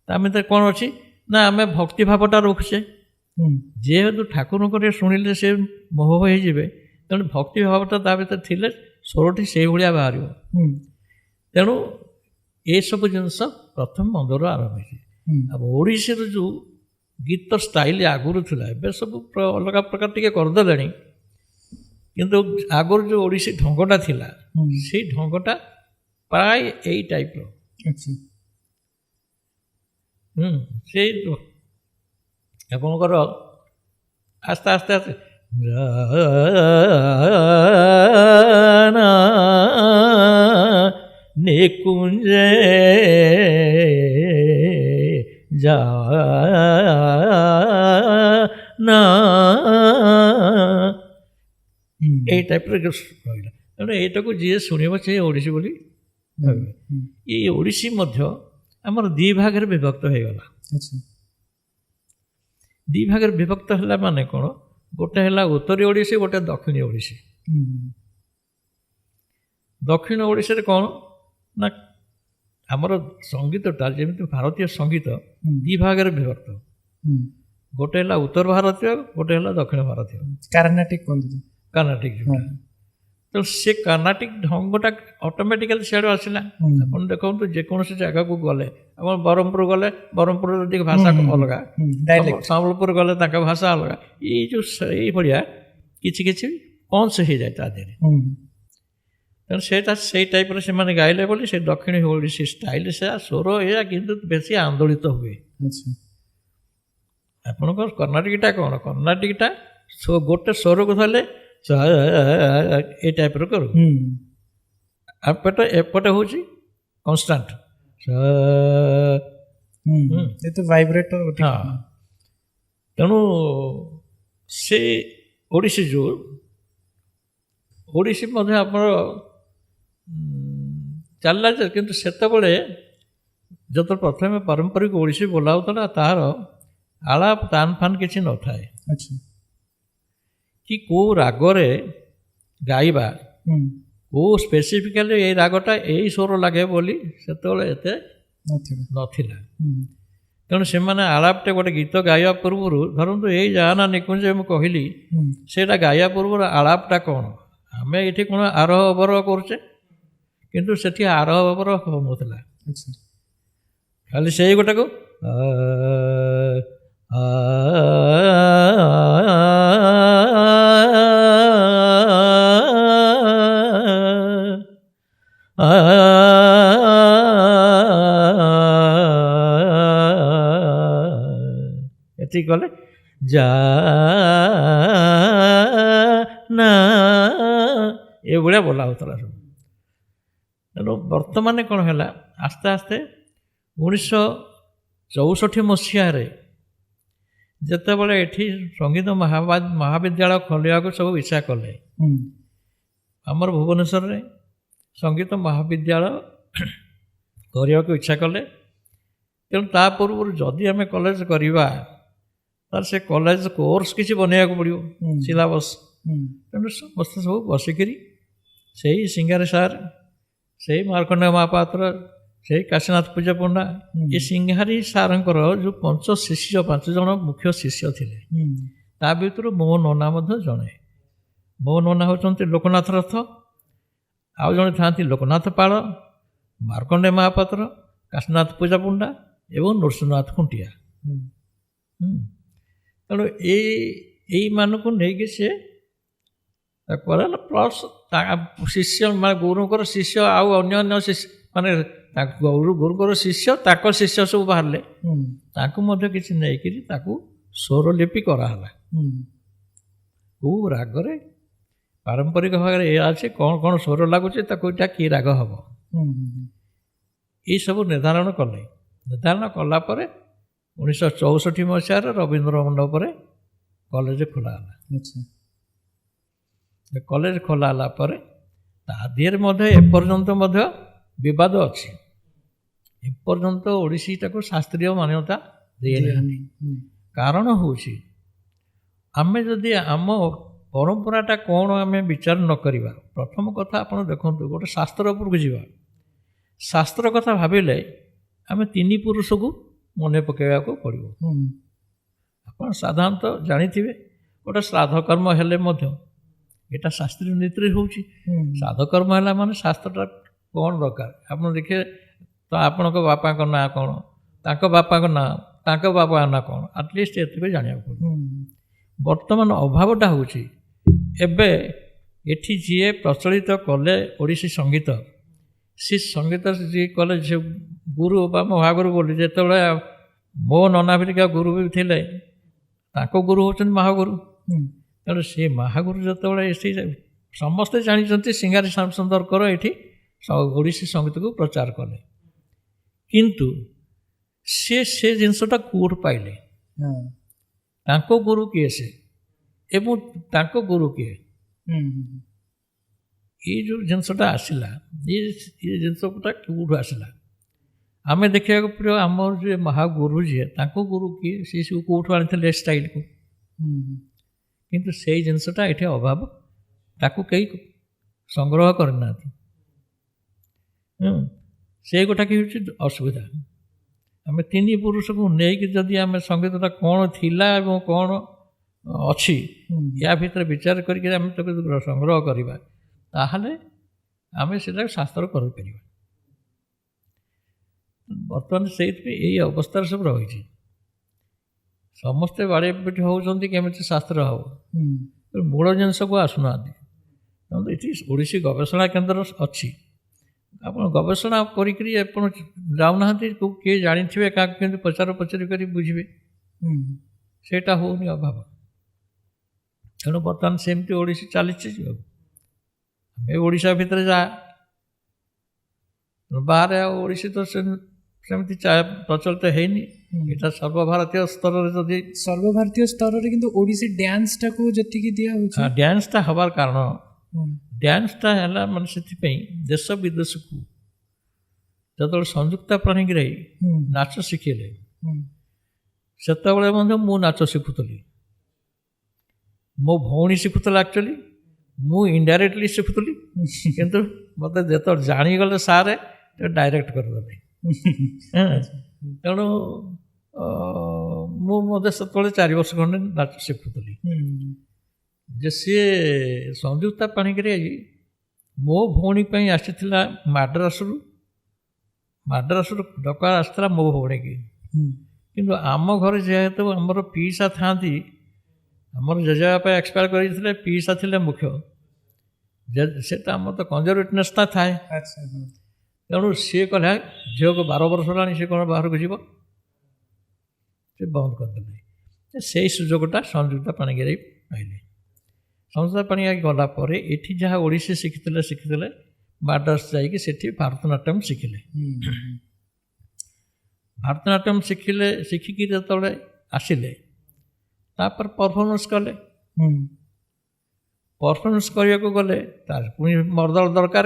ତା ଭିତରେ କ'ଣ ଅଛି ନା ଆମେ ଭକ୍ତିଭାବଟା ରଖୁଛେ। ଯେହେତୁ ଠାକୁରଙ୍କ ଶୁଣିଲେ ସେ ମୋହ ହେଇଯିବେ, ତେଣୁ ଭକ୍ତିଭାବଟା ତା ଭିତରେ ଥିଲେ ସ୍ୱରଟି ସେଇଭଳିଆ ବାହାରିବ। ତେଣୁ ଏସବୁ ଜିନିଷ ପ୍ରଥମ ମନ୍ଦରୁ ଆରମ୍ଭ ହେଇଛି। ଆଉ ଓଡ଼ିଶୀର ଯେଉଁ ଗୀତ ଷ୍ଟାଇଲ ଆଗରୁ ଥିଲା, ଏବେ ସବୁ ଅଲଗା ପ୍ରକାର ଟିକେ କରିଦେଲେଣି। କିନ୍ତୁ ଆଗରୁ ଯେଉଁ ଓଡ଼ିଶୀ ଢଙ୍ଗଟା ଥିଲା, ସେଇ ଢଙ୍ଗଟା ପ୍ରାୟ ଏଇ ଟାଇପ୍ର। ସେଇ ଆପଣଙ୍କର ଆସ୍ତେ ଆସ୍ତେ ଆସ୍ତେ ନିକୁଞ୍ଜେ ଜାନା, ଏଇ ଟାଇପ୍ର ରହିଲା। ତେଣୁ ଏଇଟାକୁ ଯିଏ ଶୁଣିବ ସେ ଓଡ଼ିଶୀ ବୋଲି ଭାବିବେ। ଏଇ ଓଡ଼ିଶୀ ମଧ୍ୟ ଆମର ଦୁଇ ଭାଗରେ ବିଭକ୍ତ ହେଇଗଲା। ଦୁଇ ଭାଗରେ ବିଭକ୍ତ ହେଲା ମାନେ କ'ଣ? ଗୋଟେ ହେଲା ଉତ୍ତରୀ ଓଡ଼ିଶୀ, ଗୋଟେ ଦକ୍ଷିଣୀ ଓଡ଼ିଶୀ। ଦକ୍ଷିଣ ଓଡ଼ିଶାରେ କ'ଣ ନା ଆମର ସଙ୍ଗୀତଟା ଯେମିତି ଭାରତୀୟ ସଙ୍ଗୀତ ଦୁଇ ଭାଗରେ ବିଭକ୍ତ। ଗୋଟେ ହେଲା ଉତ୍ତର ଭାରତୀୟ, ଗୋଟେ ହେଲା ଦକ୍ଷିଣ ଭାରତୀୟ। କର୍ଣ୍ଣାଟିକ ଯେଉଁଟା, ତେଣୁ ସେ କର୍ଣ୍ଣାଟିକ ଢଙ୍ଗଟା ଅଟୋମେଟିକାଲି ସିଆଡ଼ୁ ଆସିଲା। ଆପଣ ଦେଖନ୍ତୁ ଯେକୌଣସି ଜାଗାକୁ ଗଲେ, ଆପଣ ବ୍ରହ୍ମପୁର ଗଲେ ବ୍ରହ୍ମପୁରର ଟିକେ ଭାଷା ଅଲଗା, ସମ୍ବଲପୁର ଗଲେ ତାଙ୍କ ଭାଷା ଅଲଗା। ଏଇ ଯେଉଁ ଏଇଭଳିଆ କିଛି କିଛି ପଞ୍ଚ ହେଇଯାଏ ତା ଦେହରେ। ତେଣୁ ସେଇଟା ସେଇ ଟାଇପ୍ର ସେମାନେ ଗାଇଲେ ବୋଲି ସେ ଦକ୍ଷିଣ ଓଡ଼ିଶୀ ଷ୍ଟାଇଲ, ସେ ସ୍ୱର ଏଇଆ କିନ୍ତୁ ବେଶୀ ଆନ୍ଦୋଳିତ ହୁଏ। ଆପଣଙ୍କର କର୍ଣ୍ଣାଟିକଟା କ'ଣ? କର୍ଣ୍ଣାଟିକଟା ଗୋଟେ ସ୍ୱରକୁ ଧରିଲେ ଏଇ ଟାଇପ୍ର କରୁ। ଏପଟେ ହେଉଛି କନଷ୍ଟାଣ୍ଟ। ତେଣୁ ସେ ଓଡ଼ିଶୀ ଯେଉଁ ଓଡ଼ିଶୀ ମଧ୍ୟ ଆମର ଚାଲିଲା ଯେ, କିନ୍ତୁ ସେତେବେଳେ ଯେତେବେଳେ ପ୍ରଥମେ ପାରମ୍ପରିକ ଓଡ଼ିଶୀ ବୋଲା ହେଉଥିଲା, ତାହାର ଆଳାପ ତାନ ଫାନ କିଛି ନଥାଏ। କି କେଉଁ ରାଗରେ ଗାଇବା, କେଉଁ ସ୍ପେସିଫିକାଲି ଏଇ ରାଗଟା ଏଇ ସ୍ୱର ଲାଗେ ବୋଲି ସେତେବେଳେ ଏତେ ନଥିଲା। ତେଣୁ ସେମାନେ ଆଳାପଟେ ଗୋଟେ ଗୀତ ଗାଇବା ପୂର୍ବରୁ, ଧରନ୍ତୁ ଏଇ ଜାନା ନିକୁଞ୍ଜ ମୁଁ କହିଲି, ସେଇଟା ଗାଇବା ପୂର୍ବରୁ ଆଳାପଟା କ'ଣ? ଆମେ ଏଇଠି କ'ଣ ଆରୋହ ଅବରୋହ କରୁଛେ, କିନ୍ତୁ ସେଠି ଆରୋହ ଅବରୋହ ହେଉନଥିଲା। ଖାଲି ସେଇ ଗୋଟାକୁ ଏତିକି କଲେ ଜାନା ଏଇଭଳିଆ ବୋଲା ହେଉଥିଲା ସବୁ। ତେଣୁ ବର୍ତ୍ତମାନ କ'ଣ ହେଲା, ଆସ୍ତେ ଆସ୍ତେ 1964 ମସିହାରେ ଯେତେବେଳେ ଏଠି ସଙ୍ଗୀତ ମହାବିଦ୍ୟାଳୟ ଖୋଲିବାକୁ ସବୁ ଇଚ୍ଛା କଲେ, ଆମର ଭୁବନେଶ୍ୱରରେ ସଙ୍ଗୀତ ମହାବିଦ୍ୟାଳୟ କରିବାକୁ ଇଚ୍ଛା କଲେ। ତେଣୁ ତା ପୂର୍ବରୁ ଯଦି ଆମେ କଲେଜ କରିବା ତାହେଲେ ସେ କଲେଜ କୋର୍ସ କିଛି ବନେଇବାକୁ ପଡ଼ିବ, ସିଲାବସ୍। ତେଣୁ ସମସ୍ତେ ସବୁ ବସିକିରି ସେଇ ସିଙ୍ଗାରୀ ସାର୍, ସେଇ ମାର୍କଣ୍ଡେୟ ମହାପାତ୍ର, ସେଇ କାଶୀନାଥ ପୂଜା ପଣ୍ଡା, ଏ ସିଙ୍ଗାରୀ ସାର୍ଙ୍କର ଯେଉଁ ଶିଷ୍ୟ 5 ଜଣ ମୁଖ୍ୟ ଶିଷ୍ୟ ଥିଲେ, ତା ଭିତରୁ ମୋ ନନା ମଧ୍ୟ ଜଣେ। ମୋ ନନା ହେଉଛନ୍ତି ଲୋକନାଥ ରଥ, ଆଉ ଜଣେ ଥାନ୍ତି ଲୋକନାଥ ପାଳ, ମାର୍କଣ୍ଡେୟ ମହାପାତ୍ର, କାଶୀନାଥ ପୂଜା ପଣ୍ଡା ଏବଂ ନୃସିଂହନାଥ ଖୁଣ୍ଟିଆ। ତେଣୁ ଏଇମାନଙ୍କୁ ନେଇକି ସେ କରାହେଲା। ପ୍ଲସ୍ ଶିଷ୍ୟ ମାନେ ଗୁରୁଙ୍କର ଶିଷ୍ୟ ଆଉ ଅନ୍ୟାନ୍ୟ ଶିଷ୍ୟ ମାନେ ଗୁରୁଙ୍କର ଶିଷ୍ୟ, ତାଙ୍କ ଶିଷ୍ୟ ସବୁ ବାହାରିଲେ, ତାଙ୍କୁ ମଧ୍ୟ କିଛି ନେଇକିରି ତାକୁ ସ୍ୱରଲିପି କରାହେଲା। କେଉଁ ରାଗରେ ପାରମ୍ପରିକ ଭାବରେ ଏଇଆ ଅଛି, କ'ଣ କ'ଣ ସ୍ୱର ଲାଗୁଛି, ତାକୁ ଏଇଟା କି ରାଗ ହେବ, ଏଇସବୁ ନିର୍ଦ୍ଧାରଣ କଲେ। ନିର୍ଦ୍ଧାରଣ କଲା ପରେ 1964 ମସିହାରେ ରବୀନ୍ଦ୍ର ମଣ୍ଡପରେ କଲେଜ ଖୋଲା ହେଲା। କଲେଜ ଖୋଲା ହେଲା ପରେ ତା ଦେହରେ ମଧ୍ୟ ଏପର୍ଯ୍ୟନ୍ତ ମଧ୍ୟ ବିବାଦ ଅଛି। ଏପର୍ଯ୍ୟନ୍ତ ଓଡ଼ିଶୀଟାକୁ ଶାସ୍ତ୍ରୀୟ ମାନ୍ୟତା ଦେଇନାହାନ୍ତି। କାରଣ ହେଉଛି, ଆମେ ଯଦି ଆମ ପରମ୍ପରାଟା କ'ଣ ଆମେ ବିଚାର ନ କରିବା, ପ୍ରଥମ କଥା ଆପଣ ଦେଖନ୍ତୁ, ଗୋଟେ ଶାସ୍ତ୍ର ଉପରକୁ ଯିବା। ଶାସ୍ତ୍ର କଥା ଭାବିଲେ ଆମେ 3 ପୁରୁଷକୁ ମନେ ପକାଇବାକୁ ପଡ଼ିବ। ଆପଣ ସାଧାରଣତଃ ଜାଣିଥିବେ, ଗୋଟେ ଶ୍ରାଦ୍ଧ କର୍ମ ହେଲେ ମଧ୍ୟ ଏଇଟା ଶାସ୍ତ୍ରୀୟ ନୀତିରେ ହେଉଛି। ଶ୍ରାଦ୍ଧ କର୍ମ ହେଲା ମାନେ ଶାସ୍ତ୍ରଟା କ'ଣ ଦରକାର, ଆପଣ ଦେଖିବେ ତ ଆପଣଙ୍କ ବାପାଙ୍କ ନାଁ କ'ଣ, ତାଙ୍କ ବାପାଙ୍କ ନାଁ, ତାଙ୍କ ବାପାଙ୍କ ନାଁ କ'ଣ, ଆଟଲିଷ୍ଟ ଏତିକି ଜାଣିବାକୁ ପଡ଼ିବ। ବର୍ତ୍ତମାନ ଅଭାବଟା ହେଉଛି, ଏବେ ଏଠି ଯିଏ ପ୍ରଚଳିତ କଲେ ଓଡ଼ିଶୀ ସଙ୍ଗୀତ, ସେ ସଙ୍ଗୀତ ଯିଏ କଲେ, ସେ ଗୁରୁ ବା ମହାଗୁରୁ ବୋଲି, ଯେତେବେଳେ ମୋ ନନା ହେରିକା ଗୁରୁ ବି ଥିଲେ, ତାଙ୍କ ଗୁରୁ ହେଉଛନ୍ତି ମହାଗୁରୁ। ତେଣୁ ସେ ମହାଗୁରୁ ଯେତେବେଳେ ସମସ୍ତେ ଜାଣିଛନ୍ତି ସିଙ୍ଗାରୀ ଶ୍ୟାମସୁନ୍ଦରଙ୍କର ଏଠି ଓଡ଼ିଶୀ ସଙ୍ଗୀତକୁ ପ୍ରଚାର କଲେ, କିନ୍ତୁ ସେ ଜିନିଷଟା କେଉଁଠୁ ପାଇଲେ, ତାଙ୍କ ଗୁରୁ କିଏ ସେ ଏବଂ ତାଙ୍କ ଗୁରୁ କିଏ, ଏଇ ଯେଉଁ ଜିନିଷଟା ଆସିଲା, ଏ ଜିନିଷଟା କେଉଁଠୁ ଆସିଲା ଆମେ ଦେଖିବାକୁ ପଡ଼ିବ। ଆମର ଯିଏ ମହାଗୁରୁ ଯିଏ, ତାଙ୍କ ଗୁରୁ କିଏ, ସେ ସବୁ କେଉଁଠୁ ଆଣିଥିଲେ ଷ୍ଟାଇଲକୁ, କିନ୍ତୁ ସେଇ ଜିନିଷଟା ଏଠି ଅଭାବ, ତାକୁ କେହି ସଂଗ୍ରହ କରିନାହାନ୍ତି। ସେଇ ଗୋଟାକି ହେଉଛି ଅସୁବିଧା। ଆମେ 3 ପୁରୁଷକୁ ନେଇକି ଯଦି ଆମେ ସଙ୍ଗୀତଟା କ'ଣ ଥିଲା ଏବଂ କ'ଣ ଅଛି, ୟା ଭିତରେ ବିଚାର କରିକି ଆମେ ତାକୁ ସଂଗ୍ରହ କରିବା, ତାହେଲେ ଆମେ ସେଟାକୁ ଶାସ୍ତ୍ର କରିପାରିବା। ବର୍ତ୍ତମାନ ସେଇଥିପାଇଁ ଏଇ ଅବସ୍ଥାରେ ସବୁ ରହିଛି। ସମସ୍ତେ ବାଡ଼େଇ ପିଟି ହେଉଛନ୍ତି କେମିତି ଶାସ୍ତ୍ର ହେବ, ମୂଳ ଜିନିଷକୁ ଆସୁନାହାନ୍ତି। ତେଣୁ ଏଠି ଓଡ଼ିଶୀ ଗବେଷଣା କେନ୍ଦ୍ର ଅଛି, ଆପଣ ଗବେଷଣା କରିକିରି ଆପଣ ଯାଉନାହାନ୍ତି, କିଏ ଜାଣିଥିବେ କାହାକୁ କେମିତି ପଚାରି କରି ବୁଝିବେ, ସେଇଟା ହେଉନି ଅଭାବ। ତେଣୁ ବର୍ତ୍ତମାନ ସେମିତି ଓଡ଼ିଶୀ ଚାଲିଛି। ଆମେ ଓଡ଼ିଶା ଭିତରେ ଯାହା, ବାହାରେ ଆଉ ଓଡ଼ିଶୀ ତ ସେମିତି ପ୍ରଚଳିତ ହେଇନି। ଏଇଟା ସର୍ବଭାରତୀୟ ସ୍ତରରେ, ଯଦି ସର୍ବଭାରତୀୟ ସ୍ତରରେ କିନ୍ତୁ ଓଡ଼ିଶୀ ଡ୍ୟାନ୍ସଟାକୁ ଯେତିକି ଦିଆହେଉଛି, ଡ୍ୟାନ୍ସଟା ହେବାର କାରଣ, ଡ୍ୟାନ୍ସଟା ହେଲା ମାନେ ସେଥିପାଇଁ ଦେଶ ବିଦେଶକୁ ଯେତେବେଳେ ସଂଯୁକ୍ତା ପାଣିଗ୍ରାହୀ ନାଚ ଶିଖିଲେ, ସେତେବେଳେ ମଧ୍ୟ ମୁଁ ନାଚ ଶିଖୁଥିଲି। ମୋ ଭଉଣୀ ଶିଖୁଥିଲା, ଆକ୍ଚୁଆଲି ମୁଁ ଇନଡାଇରେକ୍ଟଲି ଶିଖୁଥିଲି, କିନ୍ତୁ ମୋତେ ଯେତେବେଳେ ଜାଣିଗଲେ ସାରେ ଡାଇରେକ୍ଟ କରିଦେଲେ। ତେଣୁ ମୁଁ ମଧ୍ୟ ସେତେବେଳେ 4 ବର୍ଷ ଖଣ୍ଡେ ନାଚ ଶିଖୁଥିଲି। ଯେ ସିଏ ସଂଯୁକ୍ତା ପାଣିଗ୍ରାହୀ ମୋ ଭଉଣୀ ପାଇଁ ଆସିଥିଲା ମାଡ୍ରାସରୁ ଡକା ଆସିଥିଲା ମୋ ଭଉଣୀକି। କିନ୍ତୁ ଆମ ଘରେ ଯେହେତୁ ଆମର ପିଇସା ଥାଆନ୍ତି, ଆମର ଜେଜେବାପା ଏକ୍ସପାୟାର କରିଥିଲେ, ପିଇସା ଥିଲେ ମୁଖ୍ୟ, ସେଟା ଆମର ତ କଞ୍ଜରଭେଟିଭନେସ୍ଟା ଥାଏ। ତେଣୁ ସିଏ କହିଲା, ଝିଅକୁ 12 ବର୍ଷ ହେଲାଣି, ସେ କ'ଣ ବାହାରକୁ ଯିବ, ସେ ବନ୍ଦ କରିଦେଲେ। ସେଇ ସୁଯୋଗଟା ସଂଯୁକ୍ତା ପାଣିଗ୍ରାହୀ ପାଇଲେ। ସଂସ୍ଥା ପାଣି ଗଲା ପରେ ଏଠି ଯାହା ଓଡ଼ିଶୀ ଶିଖିଥିଲେ ମାଡ୍ରାସ ଯାଇକି ସେଠି ଭାରତନାଟ୍ୟମ ଶିଖିଲେ। ଭାରତନାଟ୍ୟମ ଶିଖିକି ଯେତେବେଳେ ଆସିଲେ ତାପରେ ପରଫର୍ମାନ୍ସ କଲେ। ପରଫର୍ମାନ୍ସ କରିବାକୁ ଗଲେ ତାର ପୁଣି ମର୍ଦଳ ଦରକାର,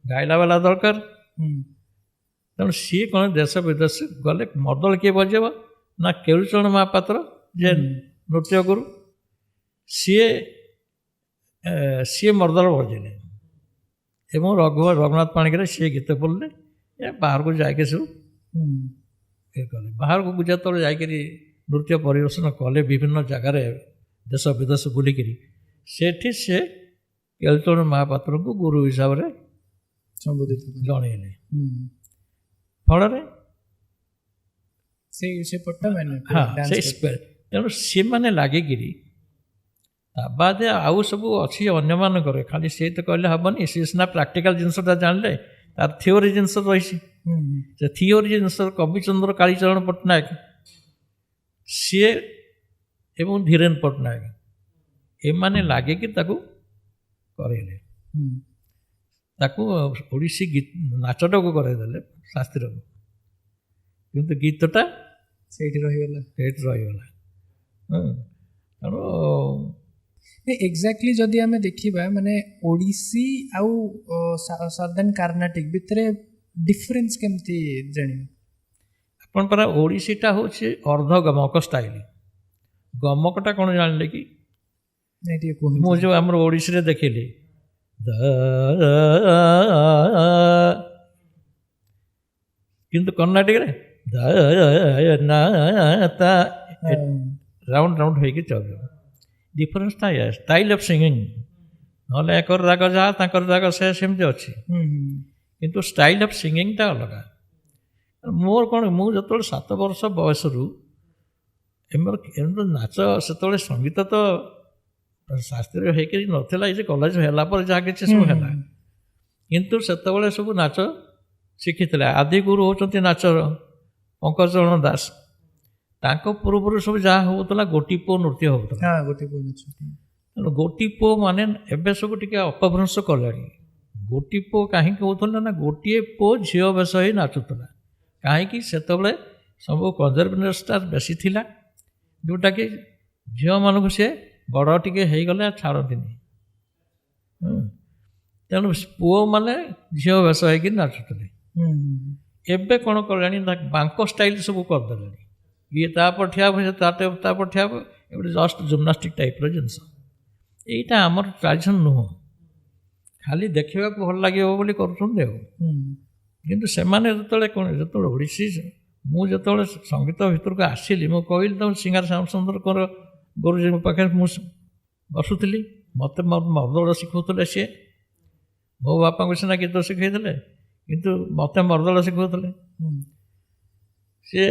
ଗାଇଲା ବାଲା ଦରକାର। ତେଣୁ ସିଏ କ'ଣ ଦେଶ ବିଦେଶ ଗଲେ। ମର୍ଦଳ କିଏ ବଜେଇବ ନା କେଳୁଚରଣ ମହାପାତ୍ର ଯେ ନୃତ୍ୟ ଗୁରୁ, ସିଏ ମର୍ଦଳ ବଜେଇଲେ ଏବଂ ରଘୁନାଥ ପାଣିଗ୍ରାହୀ ସିଏ ଗୀତ ବୋଲିଲେ। ବାହାରକୁ ଯାଇକି ସବୁ ଇଏ କଲେ। ବାହାରକୁ ଯେତେବେଳେ ଯାଇକରି ନୃତ୍ୟ ପରିବେଷଣ କଲେ ବିଭିନ୍ନ ଜାଗାରେ ଦେଶ ବିଦେଶ ବୁଲିକିରି, ସେଠି ସେ କେଳୁଚରଣ ମହାପାତ୍ରଙ୍କୁ ଗୁରୁ ହିସାବରେ ସମ୍ବୋଧିତ ଜଣେଇଲେ। ଫଳରେ ତେଣୁ ସେମାନେ ଲାଗିକିରି ତା ବାଦେ ଆଉ ସବୁ ଅଛି ଅନ୍ୟମାନଙ୍କର। ଖାଲି ସିଏ ତ କହିଲେ ହେବନି, ସିଏ ସିନା ପ୍ରାକ୍ଟିକାଲ ଜିନିଷଟା ଜାଣିଲେ, ତାର ଥିଓରି ଜିନିଷ ରହିଛି। ସେ ଥିଓରି ଜିନିଷ କବିଚନ୍ଦ୍ର କାଳୀଚରଣ ପଟ୍ଟନାୟକ ସିଏ ଏବଂ ଧୀରେନ ପଟ୍ଟନାୟକ ଏମାନେ ଲାଗିକି ତାକୁ କରେଇଲେ। ତାକୁ ଓଡ଼ିଶୀ ନାଚଟାକୁ କରେଇଦେଲେ ଶାସ୍ତ୍ରୀୟକୁ, କିନ୍ତୁ ଗୀତଟା ସେଇଠି ରହିଗଲା। ତେଣୁ ଏକ୍ଜାକ୍ଟଲି ଯଦି ଆମେ ଦେଖିବା ମାନେ ଓଡ଼ିଶୀ ଆଉ ସାଉଦର୍ନ କର୍ଣ୍ଣାଟିକ ଭିତରେ ଡିଫରେନ୍ସ କେମିତି ଜାଣିବା? ଆପଣ ପରା ଓଡ଼ିଶୀଟା ହେଉଛି ଅର୍ଦ୍ଧ ଗମକ ଷ୍ଟାଇଲ। ଗମକଟା କ'ଣ ଜାଣିଲେ କି? ମୁଁ ଯେଉଁ ଆମର ଓଡ଼ିଶୀରେ ଦେଖିଲି କିନ୍ତୁ କର୍ଣ୍ଣାଟିକରେ ରାଉଣ୍ଡ ରାଉଣ୍ଡ ହେଇକି ଚାଲିବ। ଡିଫରେନ୍ସଟା ଷ୍ଟାଇଲ ଅଫ୍ ସିଙ୍ଗିଂ। ନହେଲେ ଏକର ରାଗ ଯାହା ତାଙ୍କର ରାଗ ସେମିତି ଅଛି, କିନ୍ତୁ ଷ୍ଟାଇଲ ଅଫ୍ ସିଙ୍ଗିଂଟା ଅଲଗା। ମୋର କ'ଣ, ମୁଁ ଯେତେବେଳେ 7 ବର୍ଷ ବୟସରୁ ଏମିତି ନାଚ, ସେତେବେଳେ ସଙ୍ଗୀତ ତ ଶାସ୍ତ୍ରୀୟ ହେଇକରି ନଥିଲା, ଏ ଯେ କଲେଜ ହେଲା ପରେ ଯାହା କିଛି ସବୁ ହେଲା। କିନ୍ତୁ ସେତେବେଳେ ସବୁ ନାଚ ଶିଖିଥିଲେ। ଆଦିଗୁରୁ ହେଉଛନ୍ତି ନାଚର ପଙ୍କଜଚରଣ ଦାସ। ତାଙ୍କ ପୂର୍ବରୁ ସବୁ ଯାହା ହେଉଥିଲା ଗୋଟିପୁଅ ନୃତ୍ୟ ହେଉଥିଲା। ତେଣୁ ଗୋଟିପୁଅ ମାନେ ଏବେ ସବୁ ଟିକେ ଅପଭ୍ରଂଶ କଲେଣି। ଗୋଟିପୁଅ କାହିଁକି ହେଉଥିଲା ନା ଗୋଟିଏ ପୁଅ ଝିଅ ବେଶ ହେଇ ନାଚୁଥିଲା। କାହିଁକି ସେତେବେଳେ ସବୁ କନଜରଭେଟିଭ୍ସଟା ବେଶୀ ଥିଲା, ଯେଉଁଟାକି ଝିଅମାନଙ୍କୁ ସେ ବଡ଼ ଟିକେ ହେଇଗଲେ ଛାଡ଼ନ୍ତିନି। ତେଣୁ ପୁଅମାନେ ଝିଅ ବେଶ ହେଇକି ନାଚୁଥିଲେ। ଏବେ କ'ଣ କଲେଣି ନା ବାଙ୍କ ଷ୍ଟାଇଲ ସବୁ କରିଦେଲେଣି। ଇଏ ତାପରେ ଠିଆ ହେବ, ସେ ତାପରେ ଠିଆ ହେବ, ଗୋଟେ ଜଷ୍ଟ ଜିମ୍ନାଷ୍ଟିକ୍ ଟାଇପ୍ର ଜିନିଷ। ଏଇଟା ଆମର ଟ୍ରାଡ଼ିସନ୍ ନୁହଁ, ଖାଲି ଦେଖିବାକୁ ଭଲ ଲାଗିବ ବୋଲି କରୁଛନ୍ତି ଆଉ। କିନ୍ତୁ ସେମାନେ ଯେତେବେଳେ ଓଡ଼ିଶୀ, ମୁଁ ଯେତେବେଳେ ସଙ୍ଗୀତ ଭିତରକୁ ଆସିଲି, ମୁଁ କହିଲି ତ ସିଙ୍ଗାର ଶ୍ୟାମସୁନ୍ଦରଙ୍କର ଗୁରୁଜୀଙ୍କ ପାଖରେ ମୁଁ ବସୁଥିଲି। ମୋତେ ମର୍ଦଳ ଶିଖାଉଥିଲେ ସିଏ। ମୋ ବାପାଙ୍କୁ ସିନା ଗୀତ ଶିଖାଇଥିଲେ, କିନ୍ତୁ ମୋତେ ମର୍ଦଳ ଶିଖାଉଥିଲେ। ସିଏ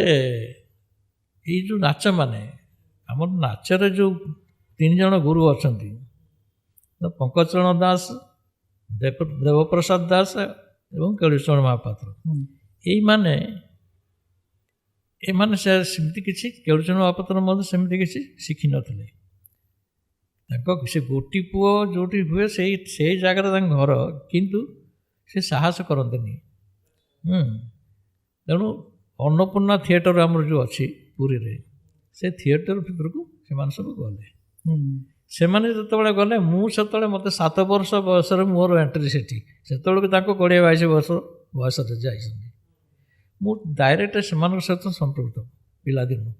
ଏଇ ଯେଉଁ ନାଚ ମାନେ, ଆମର ନାଚରେ ଯେଉଁ 3 ଜଣ ଗୁରୁ ଅଛନ୍ତି, ପଙ୍କଜଚରଣ ଦାସ, ଦେବପ୍ରସାଦ ଦାସ ଏବଂ କେଳୁଚରଣ ମହାପାତ୍ର। ଏମାନେ ସେମିତି କିଛି, କେଳୁଚରଣ ମହାପାତ୍ର ମଧ୍ୟ ସେମିତି କିଛି ଶିଖିନଥିଲେ। ତାଙ୍କ ସେ ଗୋଟି ପୁଅ ଯେଉଁଠି ହୁଏ ସେଇ ଜାଗାରେ ତାଙ୍କ ଘର, କିନ୍ତୁ ସେ ସାହସ କରନ୍ତିନି। ତେଣୁ ଅନ୍ନପୂର୍ଣ୍ଣା ଥିଏଟର ଆମର ଯେଉଁ ଅଛି ପୁରୀରେ, ସେ ଥିଏଟର ଭିତରକୁ ସେମାନେ ସବୁ ଗଲେ। ସେମାନେ ଯେତେବେଳେ ଗଲେ, ମୁଁ ସେତେବେଳେ ମୋତେ 7 ବର୍ଷ ବୟସରେ ମୋର ଏଣ୍ଟ୍ରି ସେଠି। ସେତେବେଳକୁ ତାଙ୍କୁ 20-22 ବର୍ଷ ବୟସରେ ଯାଇଛନ୍ତି। ମୁଁ ଡାଇରେକ୍ଟ ସେମାନଙ୍କ ସହିତ ସମ୍ପୃକ୍ତ ପିଲାଦିନୁ।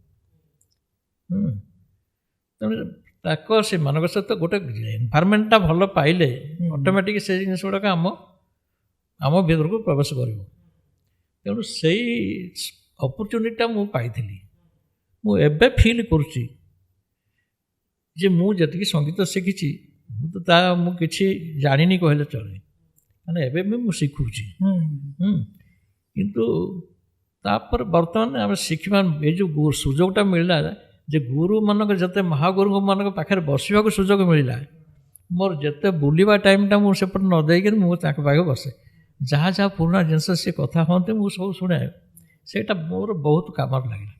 ତେଣୁ ସେମାନଙ୍କ ସହିତ ଗୋଟେ ଏନଭାରମେଣ୍ଟଟା ଭଲ ପାଇଲେ ଅଟୋମେଟିକ୍ ସେ ଜିନିଷ ଗୁଡ଼ାକ ଆମ ଭିତରକୁ ପ୍ରବେଶ କରିବ। ତେଣୁ ସେଇ ଅପରଚ୍ୟୁନିଟିଟା ମୁଁ ପାଇଥିଲି। ମୁଁ ଏବେ ଫିଲ୍ କରୁଛି ଯେ ମୁଁ ଯେତିକି ସଙ୍ଗୀତ ଶିଖିଛି, ମୁଁ କିଛି ଜାଣିନି କହିଲେ ଚଳେ, ମାନେ ଏବେ ବି ମୁଁ ଶିଖୁଛି। କିନ୍ତୁ ତାପରେ ବର୍ତ୍ତମାନ ଆମେ ଶିଖିବା, ଏ ଯେଉଁ ସୁଯୋଗଟା ମିଳିଲା, ଯେ ଗୁରୁମାନଙ୍କ ଯେତେ ମହାଗୁରୁମାନଙ୍କ ପାଖରେ ବସିବାକୁ ସୁଯୋଗ ମିଳିଲା, ମୋର ଯେତେ ବୁଲିବା ଟାଇମ୍ଟା ମୁଁ ସେପଟେ ନ ଦେଇକିରି ମୁଁ ତାଙ୍କ ପାଖରେ ବସେ। ଯାହା ଯାହା ପୁରୁଣା ଜିନିଷ ସେ କଥା ହୁଅନ୍ତି ମୁଁ ସବୁ ଶୁଣେ। ସେଇଟା ମୋର ବହୁତ କାମରେ ଲାଗିଲା।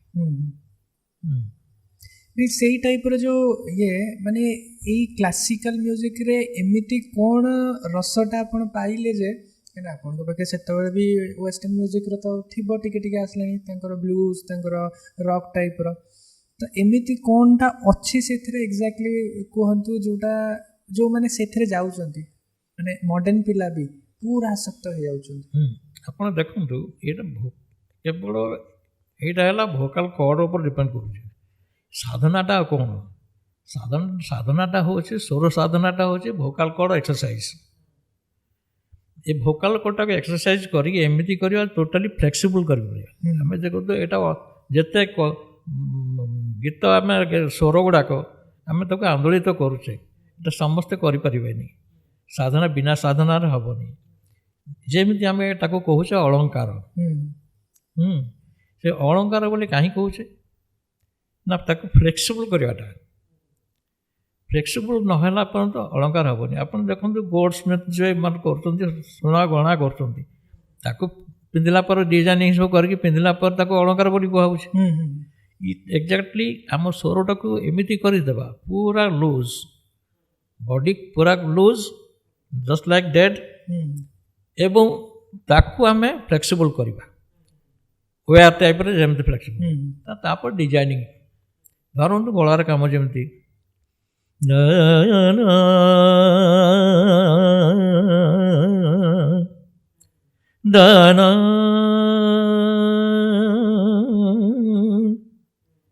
नहीं सेही टाइप रो जो ये माने एई क्लासिकल म्यूजिक रे एमिति कोन रसटा आपण पाइले जे ना आपण को पाके सेतबेले भी वेस्टर्न म्यूजिक रो तो थिबो टिके टिके आसलानी तांकर ब्लूज तांकर रॉक टाइप रो तो एमिति कोनटा अछि सेथरे एग्जैक्टली कहंतु जोटा जो माने सेथरे जाउचंती माने मॉडर्न पिला भी पूरा आसक्त हो जाउचंती ଆପଣ ଦେଖନ୍ତୁ ଏଇଟା କେବଳ ଏଇଟା ହେଲା ଭୋକାଲ କର୍ଡ଼ ଉପରେ ଡିପେଣ୍ଡ କରୁଛି ସାଧନାଟା ଆଉ କ'ଣ ସାଧନାଟା ହେଉଛି ସ୍ୱର ସାଧନାଟା ହେଉଛି ଭୋକାଲ କର୍ଡ଼ ଏକ୍ସରସାଇଜ ଏ ଭୋକାଲ କର୍ଡ଼ଟାକୁ ଏକ୍ସରସାଇଜ କରିକି ଏମିତି କରିବା ଟୋଟାଲି ଫ୍ଲେକ୍ସିବୁଲ୍ କରିପାରିବା ଆମେ ଦେଖନ୍ତୁ ଏଇଟା ଯେତେ ଗୀତ ଆମେ ସ୍ୱର ଗୁଡ଼ାକ ଆମେ ତାକୁ ଆନ୍ଦୋଳିତ କରୁଛେ ଏଇଟା ସମସ୍ତେ କରିପାରିବେନି ସାଧନା ବିନା ସାଧନାରେ ହେବନି ଯେମିତି ଆମେ ତାକୁ କହୁଛେ ଅଳଙ୍କାର ସେ ଅଳଙ୍କାର ବୋଲି କାହିଁ କହୁଛେ ନା ତାକୁ ଫ୍ଲେକ୍ସିବୁଲ୍ କରିବାଟା ଫ୍ଲେକ୍ସିବୁଲ୍ ନହେଲା ପର୍ଯ୍ୟନ୍ତ ଅଳଙ୍କାର ହେବନି ଆପଣ ଦେଖନ୍ତୁ ଗୋଲ୍ଡ ସ୍ମିଥ୍ ଯେଉଁମାନେ କରୁଛନ୍ତି ସୁନା ଗହଣା କରୁଛନ୍ତି ତାକୁ ପିନ୍ଧିଲା ପରେ ଡିଜାଇନିଂ ସବୁ କରିକି ପିନ୍ଧିଲା ପରେ ତାକୁ ଅଳଙ୍କାର ବୋଲି କୁହାହେଉଛି ଏକ୍ଜାକ୍ଟଲି ଆମ ସ୍ୱରଟାକୁ ଏମିତି କରିଦେବା ପୁରା ଲୁଜ୍ ବଡି ପୁରା ଲୁଜ୍ ଜଷ୍ଟ ଲାଇକ୍ ଡେଡ୍ ଏବଂ ତାକୁ ଆମେ ଫ୍ଲେକ୍ସିବୁଲ୍ କରିବା ୱେୟାର ଟାଇପ୍ରେ ଯେମିତି ଫ୍ଲେକ୍ସିବୁଲ୍ ତାପରେ ଡିଜାଇନିଂ ଧରନ୍ତୁ ଗଳାର କାମ ଯେମିତି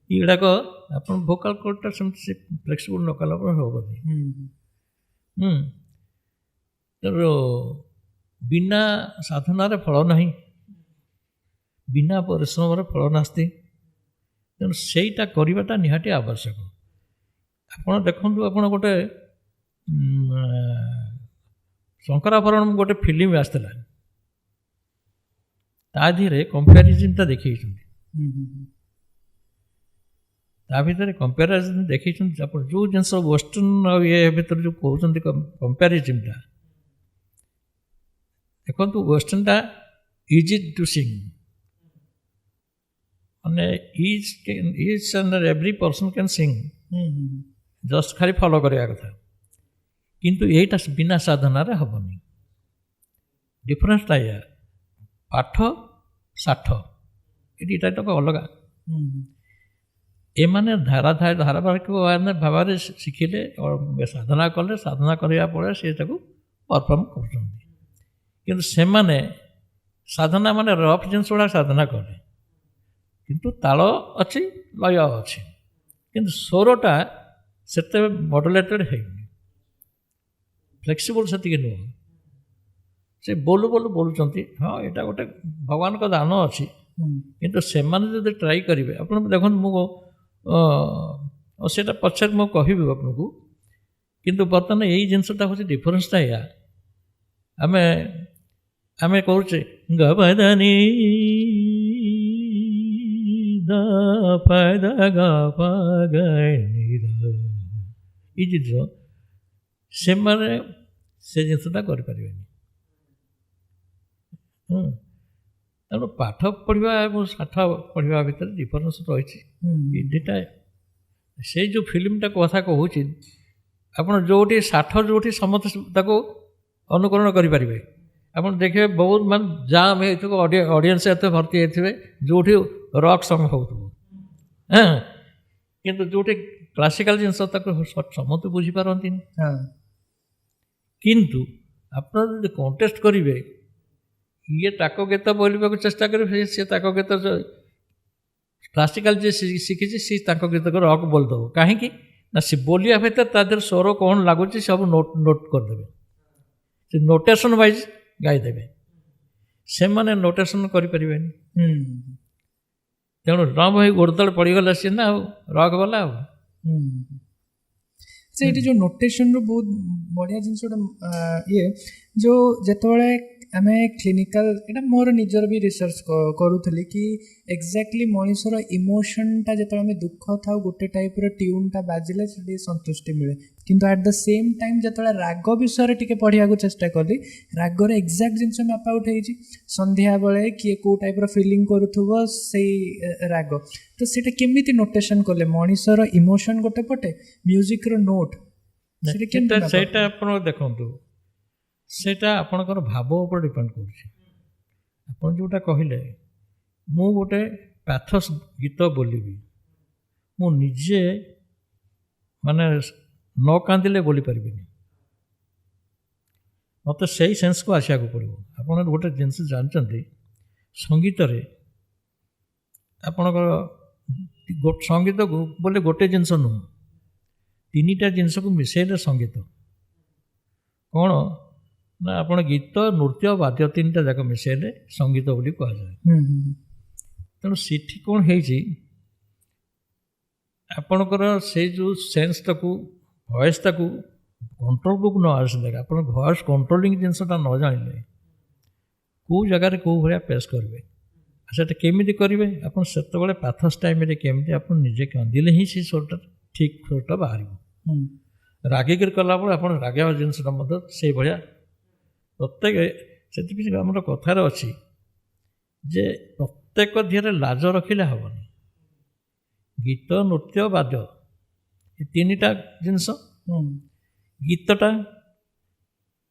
ଏଗୁଡ଼ାକ ଆପଣ ଭୋକାଲ କର୍ଡ଼ଟା ସେମିତି ଫ୍ଲେକ୍ସିବୁଲ୍ ନ କଲା ପରେ ହେବନି ତେଣୁ ବିନା ସାଧନାରେ ଫଳ ନାହିଁ ବିନା ପରିଶ୍ରମରେ ଫଳ ନାସ୍ତି ତେଣୁ ସେଇଟା କରିବାଟା ନିହାତି ଆବଶ୍ୟକ ଆପଣ ଦେଖନ୍ତୁ ଆପଣ ଗୋଟେ ଶଙ୍କରାଭରଣ ଗୋଟେ ଫିଲ୍ମ ଆସିଥିଲା ତା ଦେହରେ କମ୍ପାରିଜନଟା ଦେଖେଇଛନ୍ତି ତା ଭିତରେ କମ୍ପାରିଜନ ଦେଖେଇଛନ୍ତି ଆପଣ ଯେଉଁ ଜିନିଷ ୱେଷ୍ଟର୍ଣ୍ଣ ଆଉ ଇଏ ଭିତରେ ଯେଉଁ କହୁଛନ୍ତି କମ୍ପାରିଜନଟା ଦେଖନ୍ତୁ ୱେଷ୍ଟର୍ଣ୍ଣଟା ଇଜି ଟୁ ସିଂ ମାନେ each and every person can Singh just ଖାଲି ଫଲୋ କରିବା କଥା କିନ୍ତୁ ଏଇଟା ବିନା ସାଧନାରେ ହେବନି ଡିଫରେନ୍ସଟା ଏଇଆ ପାଠ ଷାଠ ଏଠି ଏଇଟା ଅଲଗା ଏମାନେ ଧାରାବାହିକ ଭାବରେ ଶିଖିଲେ ସାଧନା କଲେ ସାଧନା କରିବା ପରେ ସେ ତାକୁ ପରଫର୍ମ କରୁଛନ୍ତି କିନ୍ତୁ ସେମାନେ ସାଧନା ମାନେ ରଫ୍ ଜିନିଷ ଗୁଡ଼ା ସାଧନା କଲେ କିନ୍ତୁ ତାଳ ଅଛି ଲୟ ଅଛି କିନ୍ତୁ ସ୍ୱରଟା ସେତେ ମଡୁଲେଟେଡ଼ ହେଇନି ଫ୍ଲେକ୍ସିବୁଲ୍ ସେତିକି ନୁହଁ ସେ ବୋଲୁଛନ୍ତି ହଁ ଏଇଟା ଗୋଟେ ଭଗବାନଙ୍କ ଦାନ ଅଛି କିନ୍ତୁ ସେମାନେ ଯଦି ଟ୍ରାଏ କରିବେ ଆପଣ ଦେଖନ୍ତୁ ମୁଁ ସେଇଟା ପଛରେ ମୁଁ କହିବି ଆପଣଙ୍କୁ କିନ୍ତୁ ବର୍ତ୍ତମାନ ଏଇ ଜିନିଷଟା ହେଉଛି ଡିଫରେନ୍ସଟା ଏଇଆ ଆମେ କରୁଛେ ଗବଦାନି ଏଇ ଜିନିଷ ସେମାନେ ସେ ଜିନିଷଟା କରିପାରିବେନି ତେଣୁ ପାଠ ପଢ଼ିବା ଏବଂ ଷାଠ ପଢ଼ିବା ଭିତରେ ଡିଫରେନ୍ସ ରହିଛି ଏ ଦୁଇଟା ସେଇ ଯେଉଁ ଫିଲ୍ମଟା କଥା କହୁଛି ଆପଣ ଯେଉଁଠି ଷାଠ ଯେଉଁଠି ସମସ୍ତେ ତାକୁ ଅନୁକରଣ କରିପାରିବେ ଆପଣ ଦେଖିବେ ବହୁତ ମାନେ ଜାମ୍ ହେଇଥିବ ଅଡ଼ିଏନ୍ସ ଏତେ ଭର୍ତ୍ତି ହେଇଥିବେ ଯେଉଁଠି ରକ୍ ସଙ୍ଗ ହେଉଥିବ କିନ୍ତୁ ଯେଉଁଠି କ୍ଲାସିକାଲ ଜିନିଷ ତାକୁ ସମସ୍ତେ ବୁଝିପାରନ୍ତିନି କିନ୍ତୁ ଆପଣ ଯଦି କଣ୍ଟେଷ୍ଟ କରିବେ ଇଏ ତାକ ଗୀତ ବୋଲିବାକୁ ଚେଷ୍ଟା କରିବେ ସେ ତାକ ଗୀତ କ୍ଲାସିକାଲ ଯିଏ ଶିଖିଛି ସେ ତାଙ୍କ ଗୀତକୁ ରକ୍ ବୋଲିଦେବ କାହିଁକି ନା ସେ ବୋଲିବା ଭିତରେ ତା ଦେହରେ ସ୍ୱର କ'ଣ ଲାଗୁଛି ସବୁ ନୋଟ୍ କରିଦେବେ ସେ ନୋଟେସନ୍ ୱାଇଜ୍ ଗାଇଦେବେ ସେମାନେ ନୋଟେସନ୍ କରିପାରିବେନି ତେଣୁ ନ ଭାଇ ଗୋଡ଼ତଳେ ପଡ଼ିଗଲା ସିଏ ନା ଆଉ ରକ୍ ଗଲା ଆଉ ସେଇଠି ଯେଉଁ ନୋଟେସନ୍ର ବହୁତ ବଢ଼ିଆ ଜିନିଷଟା ଇଏ ଯେଉଁ ଯେତେବେଳେ आमे क्लिनिकल एटा मोर निजर भी रिसर्च करूथली कि एक्जाक्टली मनुष्यर इमोशनटा जेतବେଳେ ଆମେ ଦୁଃଖ ଥାଉ ଗୋଟେ ଟାଇପ୍ର ଟ୍ୟୁନ୍ଟା ବାଜିଲେ ସେଠି ସନ୍ତୁଷ୍ଟି ମିଳେ କିନ୍ତୁ ଆଟ୍ ଦ ସେମ୍ ଟାଇମ୍ ଯେତେବେଳେ ରାଗ ବିଷୟରେ ଟିକେ ପଢ଼ିବାକୁ ଚେଷ୍ଟା କଲି ରାଗର ଏକ୍ଜାକ୍ଟ ଜିନିଷ ମ୍ୟାପ୍ ଆଉଟ୍ ହେଇଛି ସନ୍ଧ୍ୟାବେଳେ କିଏ କେଉଁ ଟାଇପ୍ର ଫିଲିଂ କରୁଥିବ ସେଇ ରାଗ ତ ସେଇଟା କେମିତି ନୋଟେସନ୍ କଲେ ମଣିଷର ଇମୋସନ୍ ଗୋଟେ ପଟେ ମ୍ୟୁଜିକ୍ର ନୋଟ୍ ସେଇଟା ଆପଣ ଦେଖନ୍ତୁ ସେଇଟା ଆପଣଙ୍କର ଭାବ ଉପରେ ଡିପେଣ୍ଡ କରୁଛି ଆପଣ ଯେଉଁଟା କହିଲେ ମୁଁ ଗୋଟେ ପ୍ୟାଥସ୍ ଗୀତ ବୋଲିବି ମୁଁ ନିଜେ ମାନେ ନ କାନ୍ଦିଲେ ବୋଲି ପାରିବିନି ମୋତେ ସେଇ ସେନ୍ସକୁ ଆସିବାକୁ ପଡ଼ିବ ଆପଣ ଗୋଟେ ଜିନିଷ ଜାଣିଛନ୍ତି ସଙ୍ଗୀତରେ ଆପଣଙ୍କର ସଙ୍ଗୀତକୁ ବୋଲି ଗୋଟେ ଜିନିଷ ନୁହଁ ତିନିଟା ଜିନିଷକୁ ମିଶାଇଲେ ସଙ୍ଗୀତ କ'ଣ ନା ଆପଣ ଗୀତ ନୃତ୍ୟ ବାଦ୍ୟ ତିନିଟା ଯାକ ମିଶାଇଲେ ସଙ୍ଗୀତ ବୋଲି କୁହାଯାଏ ତେଣୁ ସେଠି କ'ଣ ହେଇଛି ଆପଣଙ୍କର ସେଇ ଯେଉଁ ସେନ୍ସଟାକୁ ଭଏସ୍ଟାକୁ କଣ୍ଟ୍ରୋଲକୁ ନ ଆସିଲେ ଆପଣ ଭଏସ୍ କଣ୍ଟ୍ରୋଲିଂ ଜିନିଷଟା ନ ଜାଣିଲେ କେଉଁ ଜାଗାରେ କେଉଁ ଭଳିଆ ପେସ୍ କରିବେ ସେଟା କେମିତି କରିବେ ଆପଣ ସେତେବେଳେ ପାଥସ୍ ଟାଇମ୍ରେ କେମିତି ଆପଣ ନିଜେ କାନ୍ଦିଲେ ହିଁ ସେ ସ୍ୱରଟା ଠିକ୍ ସ୍ୱରଟା ବାହାରିବ ରାଗିକିରି କଲାବେଳେ ଆପଣ ରାଗିବା ଜିନିଷଟା ମଧ୍ୟ ସେଇଭଳିଆ ପ୍ରତ୍ୟେକ ସେଥିପାଇଁ ଆମର କଥାରେ ଅଛି ଯେ ପ୍ରତ୍ୟେକ ଧିଅରେ ଲାଜ ରଖିଲେ ହେବନି ଗୀତ ନୃତ୍ୟ ବାଦ୍ୟ ଏ ତିନିଟା ଜିନିଷ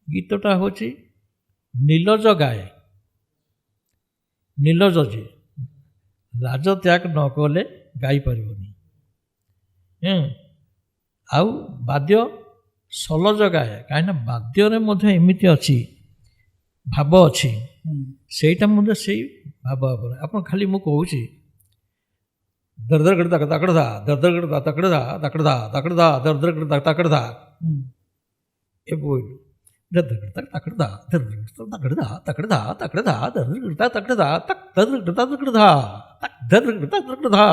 ଗୀତଟା ହେଉଛି ନିଲଜ ଗାଏ ନିଲଜ ଯିଏ ଲାଜ ତ୍ୟାଗ ନ କଲେ ଗାଇପାରିବନି ଆଉ ବାଦ୍ୟ ସଲଜ ଗାଏ କାହିଁକିନା ବାଦ୍ୟରେ ମଧ୍ୟ ଏମିତି ଅଛି ଭାବ ଅଛି ସେଇଟା ମଧ୍ୟ ସେଇ ଭାବ ଭାବରେ ଆପଣ ଖାଲି ମୁଁ କହୁଛି ଦରଦର ତାକଡ଼ଧା ଦରଦର ତାକଡ଼ଧା ତାକଡ଼ଧା ତାକଡ଼ଧା ଦରଦର ତାକଡ଼ଧା ଏ ବୋଇଲୁ ଦରଦର ତାକଡ଼ଧା ତାକଡ଼ଧା ତାକଡ଼ଧା ତାକଡ଼ଧା ଦରଦର ତାକଡ଼ଧା ତାକ ଦରଦର ତାକଡ଼ଧା ତାକ ଦରଦର ତାକଡ଼ଧା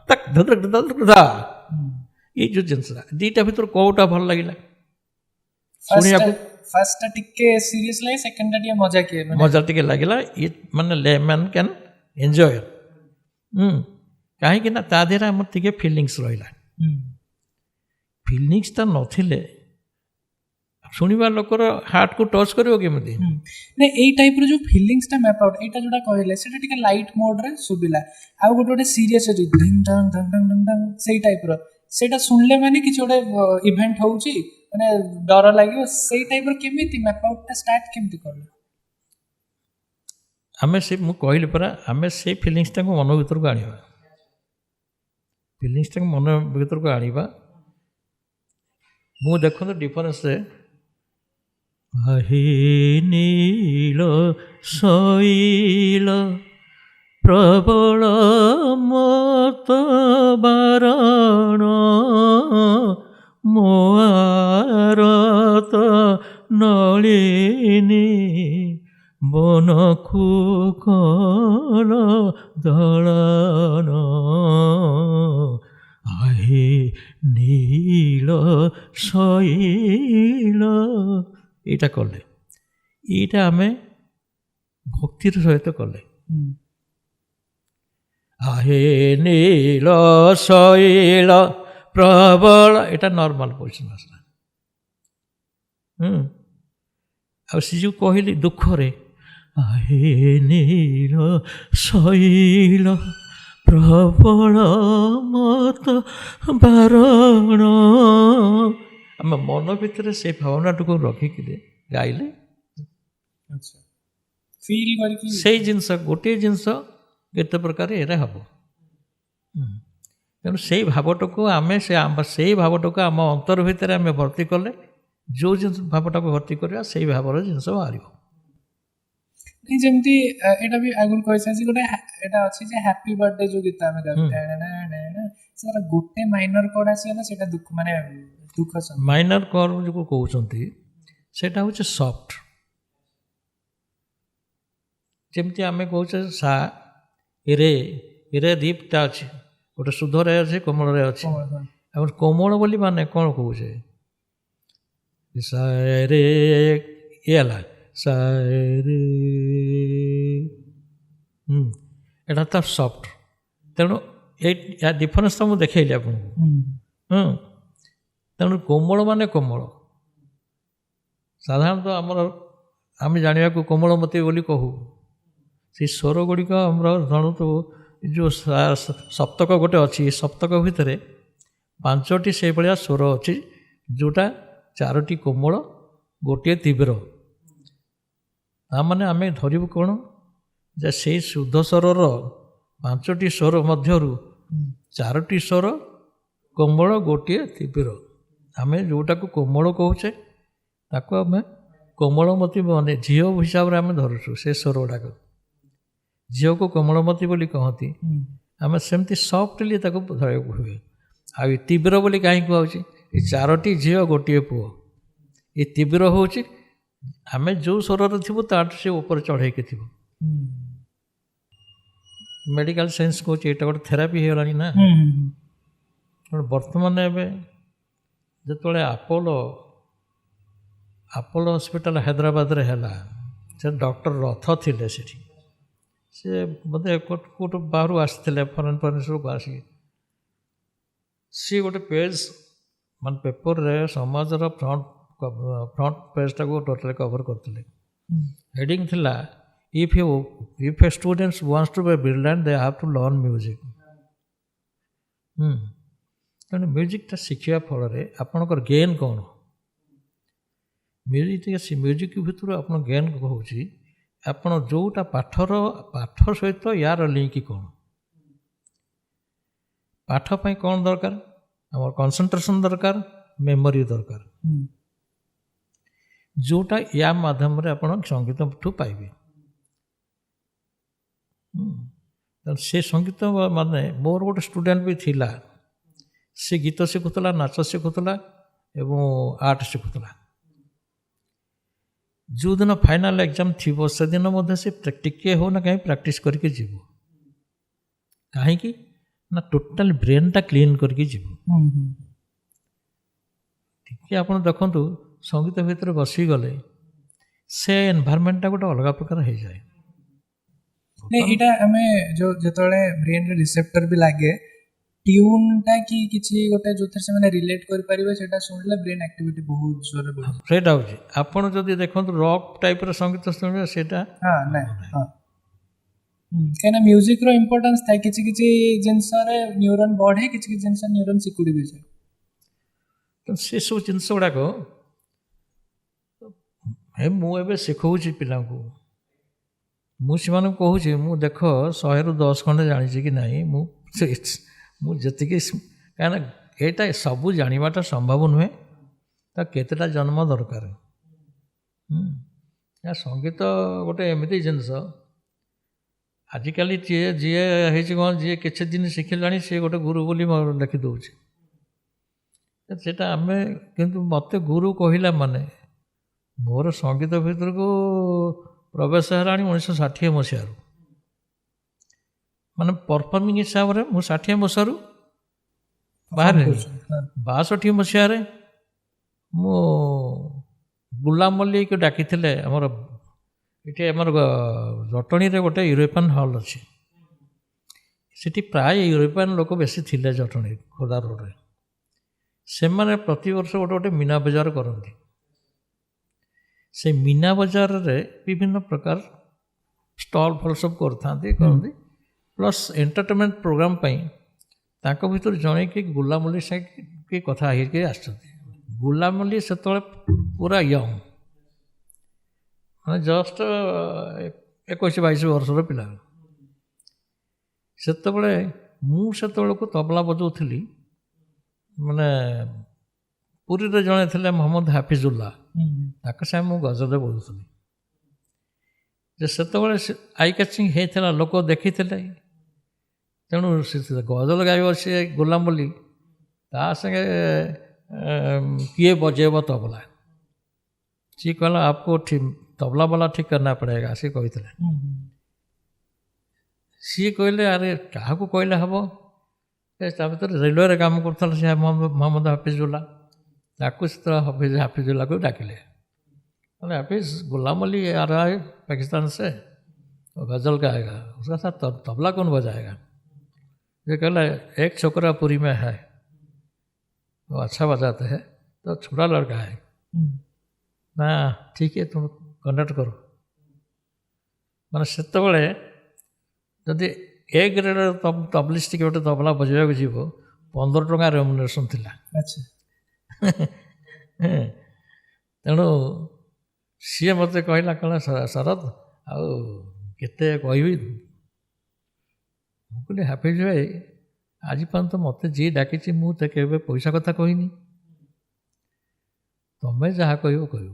ତାକ ଦରଦର ତାକଡ଼ଧା ଏଇ ଯେଉଁ ଜିନିଷଟା ଦୁଇଟା ଭିତରୁ କେଉଁଟା ଭଲ ଲାଗିଲା ଶୁଣିବାକୁ ଫାର୍ଷ୍ଟଟା ଟିକେ ସିରିୟସ୍ ଲାଗେ ସେକେଣ୍ଡଟା ଟିକେ ମଜାକିଆ ମଜା ଟିକେ ଲାଗିଲା ଇଏ ମାନେ ଲେମ୍ୟାନ୍ କ୍ୟାନ୍ ଏନ୍ଜୟ କାହିଁକି ନା ତା ଦେହରେ ଆମର ଟିକେ ଫିଲିଙ୍ଗସ୍ ରହିଲା ଫିଲିଙ୍ଗସ୍ଟା ନଥିଲେ ଶୁଣିବା ଲୋକର ହାର୍ଟକୁ ଟଚ୍ କରିବ କେମିତି ନା ଏଇ ଟାଇପ୍ର ଯେଉଁ ଫିଲିଙ୍ଗସ୍ଟା ମ୍ୟାପ୍ ଆଉଟ୍ ଏଇଟା ଯେଉଁଟା କହିଲେ ସେଇଟା ଟିକେ ଲାଇଟ୍ ମୋଡ଼୍ରେ ଶୁଭିଲା ଆଉ ଗୋଟେ ଗୋଟେ ସିରିୟସ୍ ଅଛି ଢିଙ୍ଗ ଢଙ୍ଗ ଢଙ୍ଗ ଢଙ୍ଗ ଢଙ୍ଗ ଢଙ୍ଗ ସେଇ ଟାଇପ୍ର ସେଇଟା ଶୁଣିଲେ ମାନେ କିଛି ଗୋଟେ ଇଭେଣ୍ଟ ହେଉଛି ମାନେ ଡର ଲାଗିବ ସେଇ ଟାଇପ୍ର କେମିତି ମ୍ୟାପ୍ ଆଉଟ୍ଟା ଷ୍ଟାର୍ଟ କେମିତି କଲେ ଆମେ ସେ ମୁଁ କହିଲି ପରା ଆମେ ସେଇ ଫିଲିଙ୍ଗସ୍ଟାକୁ ମନ ଭିତରକୁ ଆଣିବା ଫିଲିଙ୍ଗସ୍ଟାକୁ ମନ ଭିତରକୁ ଆଣିବା ମୁଁ ଦେଖନ୍ତୁ ଡିଫରେନ୍ସରେ ଆହେ ନୀଳ ଶୈଳ ପ୍ରବଳ ମତ ବାରଣ ମୋ ଆରତ ନଳିନୀ ବନକୁ କଣ ଦଳନ ଆହେ ନୀଳ ଶୈଳ ଏଇଟା କଲେ ଏଇଟା ଆମେ ଭକ୍ତିର ସହିତ କଲେ ଆହେ ନୀଳ ଶୈଳ ପ୍ରବଳ ଏଇଟା ନର୍ମାଲ ପୋଜିସନ୍ ଆସିଲା ଆଉ ସେ ଯେଉଁ କହିଲି ଦୁଃଖରେ ଆହେ ନୀଳ ଶୈଳ ପ୍ରବଳ ମତ ବାରଣ ଆମେ ମନ ଭିତରେ ସେ ଭାବନାଟାକୁ ରଖିକିରି ଗାଇଲେ ଫିଲ୍ କରିକି ସେଇ ଜିନିଷ ଗୋଟିଏ ଜିନିଷ କେତେ ପ୍ରକାର ଏଇଟା ହେବ ତେଣୁ ସେଇ ଭାବଟାକୁ ଆମେ ସେଇ ଭାବଟାକୁ ଆମ ଅନ୍ତର ଭିତରେ ଆମେ ଭର୍ତ୍ତି କଲେ ଯେଉଁ ଜିନିଷ ଭାବଟାକୁ ଭର୍ତ୍ତି କରିବା ସେଇ ଭାବର ଜିନିଷ ବାହାରିବ ଯେମିତି ଏଇଟା ବି ଆଗରୁ କହିସାରିଛି ଗୋଟେ ଏଇଟା ଅଛି ଯେ ହ୍ୟାପି ବାର୍ଥଡେ ଯେଉଁ ଗୀତ ଆମେ ଗାଉ ସେଟା ଗୋଟେ ମାଇନର କର୍ଡ ଆସିଗଲା ସେଇଟା ଦୁଃଖ ମାନେ ଦୁଃଖ ମାଇନର କର୍ଡ ଯେଉଁ କହୁଛନ୍ତି ସେଇଟା ହେଉଛି ସଫ୍ଟ ଯେମିତି ଆମେ କହୁଛେ ସା ରେ ଦୀପଟା ଅଛି ଗୋଟେ ଶୁଦ୍ଧରେ ଅଛି କୋମଳରେ ଅଛି ଆଉ କୋମଳ ବୋଲି ମାନେ କ'ଣ କହୁଛେ ସାରେ ଇଏ ହେଲା ସାରେ ଏଇଟା ତ ସଫ୍ଟ। ତେଣୁ ୟା ଡିଫରେନ୍ସ ତ ମୁଁ ଦେଖେଇଲି ଆପଣଙ୍କୁ। ତେଣୁ କୋମଳ ମାନେ କୋମଳ। ସାଧାରଣତଃ ଆମେ ଜାଣିବାକୁ କୋମଳମତି ବୋଲି କହୁ। ସେଇ ସ୍ୱର ଗୁଡ଼ିକ ଆମର ଧରନ୍ତୁ ଯେଉଁ ସପ୍ତକ ଗୋଟେ ଅଛି, ସପ୍ତକ ଭିତରେ 5ଟି ସେଇଭଳିଆ ସ୍ୱର ଅଛି, ଯେଉଁଟା 4ଟି କୋମଳ, ଗୋଟିଏ ତୀବ୍ର। ତାମାନେ ଆମେ ଧରିବୁ କ'ଣ, ଯେ ସେଇ ଶୁଦ୍ଧ ସ୍ୱରର 5ଟି ସ୍ୱର ମଧ୍ୟରୁ 4ଟି ସ୍ୱର କୋମଳ, ଗୋଟିଏ ତୀବ୍ର। ଆମେ ଯେଉଁଟାକୁ କୋମଳ କହୁଛେ ତାକୁ ଆମେ କୋମଳମତି ମାନେ ଝିଅ ହିସାବରେ ଆମେ ଧରୁଛୁ ସେ ସ୍ୱର ଗୁଡ଼ାକ। ଝିଅକୁ କୋମଳମତି ବୋଲି କହନ୍ତି। ଆମେ ସେମିତି ସଫ୍ଟଲି ତାକୁ ଧରିବାକୁ ହୁଏ। ଆଉ ଏ ତୀବ୍ର ବୋଲି କାହିଁକି କୁହାହେଉଛି? ଏ 4ଟି ଝିଅ ଗୋଟିଏ ପୁଅ। ଏ ତୀବ୍ର ହେଉଛି ଆମେ ଯେଉଁ ସ୍ୱରରେ ଥିବୁ ତାଠୁ ସେ ଉପରେ ଚଢ଼େଇକି ଥିବ। ମେଡ଼ିକାଲ ସାଇନ୍ସ କହୁଛି ଏଇଟା ଗୋଟେ ଥେରାପି ହେଇଗଲାଣି ନା। ବର୍ତ୍ତମାନ ଏବେ ଯେତେବେଳେ ଆପୋଲୋ ହସ୍ପିଟାଲ ହାଇଦ୍ରାବାଦରେ ହେଲା, ସେ ଡକ୍ଟର ରଥ ଥିଲେ ସେଠି। ସେ ବୋଧେ କୋଉଠୁ ବାହାରୁ ଆସିଥିଲେ, ଫରେନ୍ସରୁ ଆସିକି ସିଏ ଗୋଟେ ପେଜ୍ ମାନେ ପେପରରେ ସମାଜର ଫ୍ରଣ୍ଟ ପେଜ୍ଟାକୁ ଟୋଟାଲି କଭର କରିଥିଲେ। ହେଡ଼ିଂ ଥିଲା if a students wants to be brilliant they have to learn music. ତେଣୁ ମ୍ୟୁଜିକ୍ଟା ଶିଖିବା ଫଳରେ ଆପଣଙ୍କର ଗେନ୍ କ'ଣ? ମ୍ୟୁଜିକ୍ ଭିତରୁ ଆପଣ ଗେନ୍ ହେଉଛି ଆପଣ ଯେଉଁଟା ପାଠ ସହିତ ୟାର ଲିଙ୍କ କ'ଣ? ପାଠ ପାଇଁ କ'ଣ ଦରକାର? ଆମର କନସେନ୍ଟ୍ରେସନ୍ ଦରକାର, ମେମୋରି ଦରକାର, ଯେଉଁଟା ୟା ମାଧ୍ୟମରେ ଆପଣ ସଙ୍ଗୀତଠୁ ପାଇବେ। ତେଣୁ ସେ ସଙ୍ଗୀତ ମାନେ ମୋର ଗୋଟେ ଷ୍ଟୁଡେଣ୍ଟ ବି ଥିଲା, ସେ ଗୀତ ଶିଖୁଥିଲା, ନାଚ ଶିଖୁଥିଲା ଏବଂ ଆର୍ଟ ଶିଖୁଥିଲା। ଯେଉଁଦିନ ଫାଇନାଲ୍ ଏକ୍ଜାମ୍ ଥିବ ସେଦିନ ମଧ୍ୟ ସେ ଟିକିଏ ହଉ ନା କାହିଁ ପ୍ରାକ୍ଟିସ୍ କରିକି ଯିବ। କାହିଁକି ନା ଟୋଟାଲ ବ୍ରେନ୍ଟା କ୍ଲିନ୍ କରିକି ଯିବ। ଟିକେ ଆପଣ ଦେଖନ୍ତୁ ସଙ୍ଗୀତ ଭିତରେ ବସିଗଲେ ସେ ଏନଭାରମେଣ୍ଟଟା ଗୋଟେ ଅଲଗା ପ୍ରକାର ହେଇଯାଏ। ଏଇଟା ଆମେ ଯେତେବେଳେ ବ୍ରେନ୍ରେ ରିସେପ୍ଟର ବି ଲାଗେ, ଟ୍ୟୁନ୍ଟା କି କିଛି ଗୋଟେ ଯେଉଁଥିରେ ସେମାନେ ରିଲେଟ୍ କରିପାରିବେ, ସେଇଟା ଶୁଣିଲେ ବ୍ରେନ୍ ଆକ୍ଟିଭିଟି ବହୁତ ଜୋରରେ ବଢ଼େ। ସେଇଟା ହେଉଛି ଆପଣ ଯଦି ଦେଖନ୍ତୁ ରକ୍ ଟାଇପ୍ର ସଙ୍ଗୀତ ଶୁଣିବେ ସେଇଟା କାହିଁକିନା ମ୍ୟୁଜିକ୍ର ଇମ୍ପୋର୍ଟାନ୍ସ ଥାଏ, କିଛି କିଛି ଜିନିଷରେ ନ୍ୟୁରନ୍ ବଢ଼େ, କିଛି କିଛି ଜିନିଷ ନ୍ୟୁରନ୍ ସିକୁଡ଼ି ବି ଯାଏ। ସେସବୁ ଜିନିଷ ଗୁଡ଼ାକ ମୁଁ ଏବେ ଶିଖଉଛି ପିଲାଙ୍କୁ। ମୁଁ ସେମାନଙ୍କୁ କହୁଛି, ମୁଁ ଦେଖ 100ରୁ 10 ଖଣ୍ଡେ ଜାଣିଛି କି ନାହିଁ, ମୁଁ ଯେତିକି, କାହିଁକିନା ଏଇଟା ସବୁ ଜାଣିବାଟା ସମ୍ଭବ ନୁହେଁ, ତା କେତେଟା ଜନ୍ମ ଦରକାର। ସଙ୍ଗୀତ ଗୋଟେ ଏମିତି ଜିନିଷ, ଆଜିକାଲି ଯିଏ ହେଇଛି କ'ଣ, ଯିଏ କିଛି ଦିନ ଶିଖିଲାଣି ସିଏ ଗୋଟେ ଗୁରୁ ବୋଲି ଲେଖିଦେଉଛି। ସେଇଟା ଆମେ କିନ୍ତୁ ମୋତେ ଗୁରୁ କହିଲା ମାନେ ମୋର ସଙ୍ଗୀତ ଭିତରକୁ ପ୍ରବେଶ ହେଲାଣି 1960 ମସିହାରୁ। ମାନେ ପରଫର୍ମିଂ ହିସାବରେ ମୁଁ 60 ମସିହାରୁ ବାହାରିଲି। 62 ମସିହାରେ ମୁଁ ଗୁଲାମ ମଲ୍ଲିକ ଡାକିଥିଲେ ଆମର ଏଠି ଆମର ଜଟଣୀରେ ଗୋଟେ ୟୁରୋପିଆନ୍ ହଲ୍ ଅଛି। ସେଠି ପ୍ରାୟ ୟୁରୋପିଆନ୍ ଲୋକ ବେଶୀ ଥିଲେ ଜଟଣୀ ଖୋର୍ଦ୍ଧା ରୋଡ଼ରେ। ସେମାନେ ପ୍ରତିବର୍ଷ ଗୋଟେ ମୀନା ବଜାର କରନ୍ତି। ସେ ମୀନା ବଜାରରେ ବିଭିନ୍ନ ପ୍ରକାର ଷ୍ଟଲ୍ ଫଲ୍ ସବୁ କରନ୍ତି। ପ୍ଲସ୍ ଏଣ୍ଟରଟେନମେଣ୍ଟ ପ୍ରୋଗ୍ରାମ ପାଇଁ ତାଙ୍କ ଭିତରୁ ଜଣେ କି ଗୁଲାମ ଅଲି ସାହେବ କଥା ହେଇକି ଆସିଛନ୍ତି। ଗୁଲାମ ଅଲି ସେତେବେଳେ ପୁରା ୟଙ୍ଗ, ମାନେ ଜଷ୍ଟ 21-22 ବର୍ଷର ପିଲା। ସେତେବେଳେ ମୁଁ ସେତେବେଳକୁ ତବଲା ବଜାଉଥିଲି। ମାନେ ପୁରୀରେ ଜଣେ ଥିଲେ ମହମ୍ମଦ ହାଫିଜୁଲ୍ଲା, ତାଙ୍କ ସାଙ୍ଗେ ମୁଁ ଗଜଲ ବୋଲୁଥିଲି। ଯେ ସେତେବେଳେ ଆଇ କ୍ୟାଚିଂ ହେଇଥିଲା, ଲୋକ ଦେଖିଥିଲେ। ତେଣୁ ଗଜଲ ଗାଇବ ସିଏ ଗୁଲାମ ଅଲି, ତା ସାଙ୍ଗେ କିଏ ବଜେଇବ ତବଲା, ସିଏ କହିଲା ଆପକୁ ତବଲା ବାଲା ଠିକ୍ କରନା ପଡ଼େଗା, ସିଏ କହିଥିଲେ। ସିଏ କହିଲେ ଆରେ କାହାକୁ କହିଲେ ହେବ? ତା ଭିତରେ ରେଲୱେରେ କାମ କରୁଥିଲା ସେ ମହମ୍ମଦ ହାଫିଜୁଲ୍ଲା, ତାକୁ ସେତେବେଳେ ହାଫିଜୁଲ୍ଲାକୁ ଡାକିଲେ। ହାଫିଜ ଗୁଲାମ ଅଲି आ रहा है पाकिस्तान से, वो गज़ल गाएगा, उसका साथ तबला कौन बजाएगा? ये कहला एक छोकरा पुरी में है, वो अच्छा बजाते हैं, तो छोटा लड़का है ना, ठीक है तुम कंडक्ट करो। ମାନେ ସେତେବେଳେ ଯଦି ଏ ଗ୍ରେଡ୍ ତବଲିଷ୍ଟ କି ଗୋଟେ ତବଲା ବଜାଇବାକୁ ଯିବ 15 ଟଙ୍କା ରେମ୍ୟୁନେରେସନ୍ ଥିଲା। ଆଚ୍ଛା ତେଣୁ ସିଏ ମୋତେ କହିଲା ଶରତ ଆଉ କେତେ କହିବି? ମୁଁ କହିଲି ହାଫିଜ୍ ଭାଇ ଆଜି ପର୍ଯ୍ୟନ୍ତ ମୋତେ ଯିଏ ଡାକିଛି ମୁଁ ତ କେବେ ପଇସା କଥା କହିନି, ତମେ ଯାହା କହିବ କହିବ,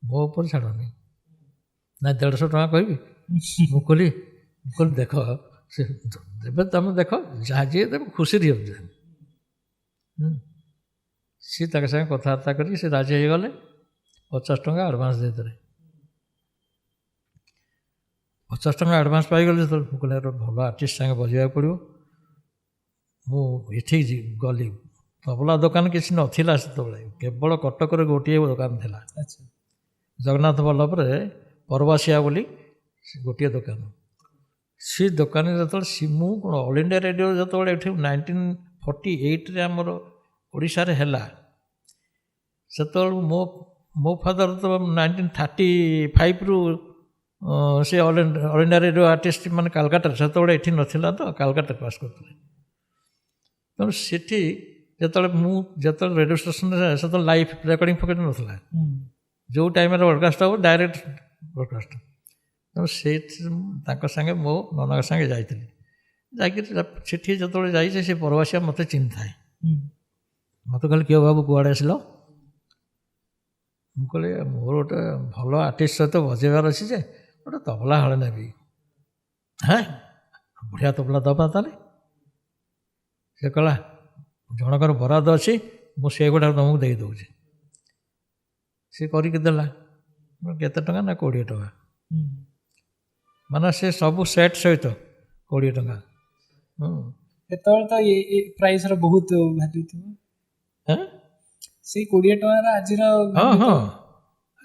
ମୋ ଉପରେ ଛାଡ଼ନି। ନା 150 ଟଙ୍କା କହିବି? ମୁଁ କହିଲି ଦେଖ ସେ ଦେବେ, ତମେ ଦେଖ ଯାହା ଯିଏ ଦେବେ ଖୁସିରେ ହେଉଛେ। ସିଏ ତାଙ୍କ ସାଙ୍ଗେ କଥାବାର୍ତ୍ତା କରିକି ସେ ରାଜି ହେଇଗଲେ, 50 ଟଙ୍କା ଆଡ଼ଭାନ୍ସ ଦେଇଦେଲେ। 50 ଟଙ୍କା ଆଡ଼ଭାନ୍ସ ପାଇଗଲେ ଯେତେବେଳେ ମୁଁ କହିଲି ଭଲ ଆର୍ଟିଷ୍ଟ ସାଙ୍ଗେ ବଜାଇବାକୁ ପଡ଼ିବ। ମୁଁ ଏଠିକି ଗଲି, ତବଲା ଦୋକାନ କିଛି ନଥିଲା ସେତେବେଳେ, କେବଳ କଟକରେ ଗୋଟିଏ ଦୋକାନ ଥିଲା, ଜଗନ୍ନାଥ ବଲ୍ଲଭରେ ପରବାସିଆ ବୋଲି ଗୋଟିଏ ଦୋକାନ। ସେ ଦୋକାନରେ ଯେତେବେଳେ ମୁଁ କ'ଣ ଅଲ୍ ଇଣ୍ଡିଆ ରେଡ଼ିଓ ଯେତେବେଳେ ଏଠି 1948ରେ ଆମର ଓଡ଼ିଶାରେ ହେଲା, ସେତେବେଳକୁ ମୋ ଫାଦର ତ 1935ରୁ ସେ ଅଲ୍ ଇଣ୍ଡିଆ ରେଡ଼ିଓ ଆର୍ଟିଷ୍ଟ ମାନେ କାଲକାଟାରେ, ସେତେବେଳେ ଏଠି ନଥିଲା ତ କାଲକାଟାରେ ପାସ୍ କରୁଥିଲେ। ତେଣୁ ସେଠି ଯେତେବେଳେ ରେଡ଼ିଓ ଷ୍ଟେସନରେ ସେତେବେଳେ ଲାଇଭ୍ ରେକର୍ଡ଼ିଂ ଫେକର୍ଡ଼ିଂ ନଥିଲା, ଯେଉଁ ଟାଇମ୍ରେ ବ୍ରଡ଼କାଷ୍ଟ ହେବ ଡାଇରେକ୍ଟ ବ୍ରଡ଼କାଷ୍ଟ। ତେଣୁ ସେଇଠି ତାଙ୍କ ସାଙ୍ଗେ ମୋ ନନାଙ୍କ ସାଙ୍ଗେ ଯାଇଥିଲି, ଯାଇକିରି ସେଠି ଯେତେବେଳେ ଯାଇଛି ସେ ପରବାସିଆ ମୋତେ ଚିହ୍ନିଥାଏ। ମୋତେ କହିଲେ କିଏ ବାବୁ କୁଆଡ଼େ ଆସିଲ? ମୁଁ କହିଲି ମୋର ଗୋଟେ ଭଲ ଆର୍ଟିଷ୍ଟ ସହିତ ବଜେଇବାର ଅଛି ଯେ ଗୋଟେ ତବଲା ହଳେ ନେବି। ହଁ ବଢ଼ିଆ ତବଲା ଦେବା ତାହେଲେ। ସେ କହିଲା ଜଣଙ୍କର ବରାଦ ଅଛି, ମୁଁ ସେଇଗୁଡ଼ାକ ତୁମକୁ ଦେଇଦେଉଛି। ସେ କରିକି ଦେଲା। କେତେ ଟଙ୍କା? ନା 20 ଟଙ୍କା। ମାନେ ସେ ସବୁ ସେଟ୍ ସହିତ 20 ଟଙ୍କା। ସେତେବେଳେ ତ ଏ ପ୍ରାଇସ୍ର ବହୁତ ଭ୍ୟାଲ୍ୟୁ ଥିବ। ସେଇ 20 ଟଙ୍କାର ଆଜିର ହଁ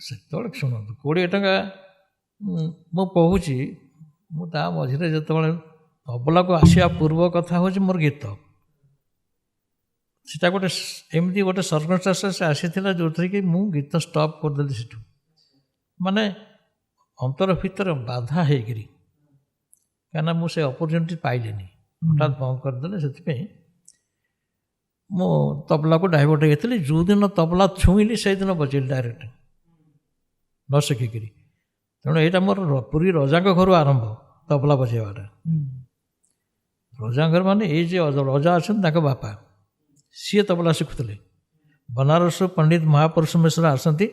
ସେତେବେଳେ ଶୁଣନ୍ତୁ 20 ଟଙ୍କା ମୁଁ କହୁଛି, ମୁଁ ତା ମଝିରେ ଯେତେବେଳେ ତବଲାକୁ ଆସିବା ପୂର୍ବ କଥା ହେଉଛି ମୋର ଗୀତ। ସେଟା ଗୋଟେ ଏମିତି ଗୋଟେ ସର୍କମଷ୍ଟାନ୍ସ ଆସିଥିଲା ଯେଉଁଥିରେ କି ମୁଁ ଗୀତ ଷ୍ଟପ୍ କରିଦେଲି ସେଠୁ, ମାନେ ଅନ୍ତର ଭିତରେ ବାଧା ହେଇକିରି, କାହିଁକିନା ମୁଁ ସେ ଅପରଚ୍ୟୁନିଟି ପାଇଲିନି, ହଠାତ୍ ବନ୍ଦ କରିଦେଲେ। ସେଥିପାଇଁ ମୁଁ ତବଲାକୁ ଡାଇଭର୍ଟ ହେଇଥିଲି। ଯେଉଁଦିନ ତବଲା ଛୁଇଁଲି ସେଇଦିନ ବଜେଇଲି ଡାଇରେକ୍ଟ ନ ଶିଖିକିରି। ତେଣୁ ଏଇଟା ମୋର ପୁରୀ ରଜାଙ୍କ ଘରୁ ଆରମ୍ଭ ତବଲା ବଜେଇବାଟା। ରଜାଙ୍କ ଘର ମାନେ ଏଇ ଯେ ରଜା ଅଛନ୍ତି ତାଙ୍କ ବାପା, ସିଏ ତବଲା ଶିଖୁଥିଲେ। ବନାରସରୁ ପଣ୍ଡିତ ମହାପୁରୁଷ ମିଶ୍ର ଆସନ୍ତି,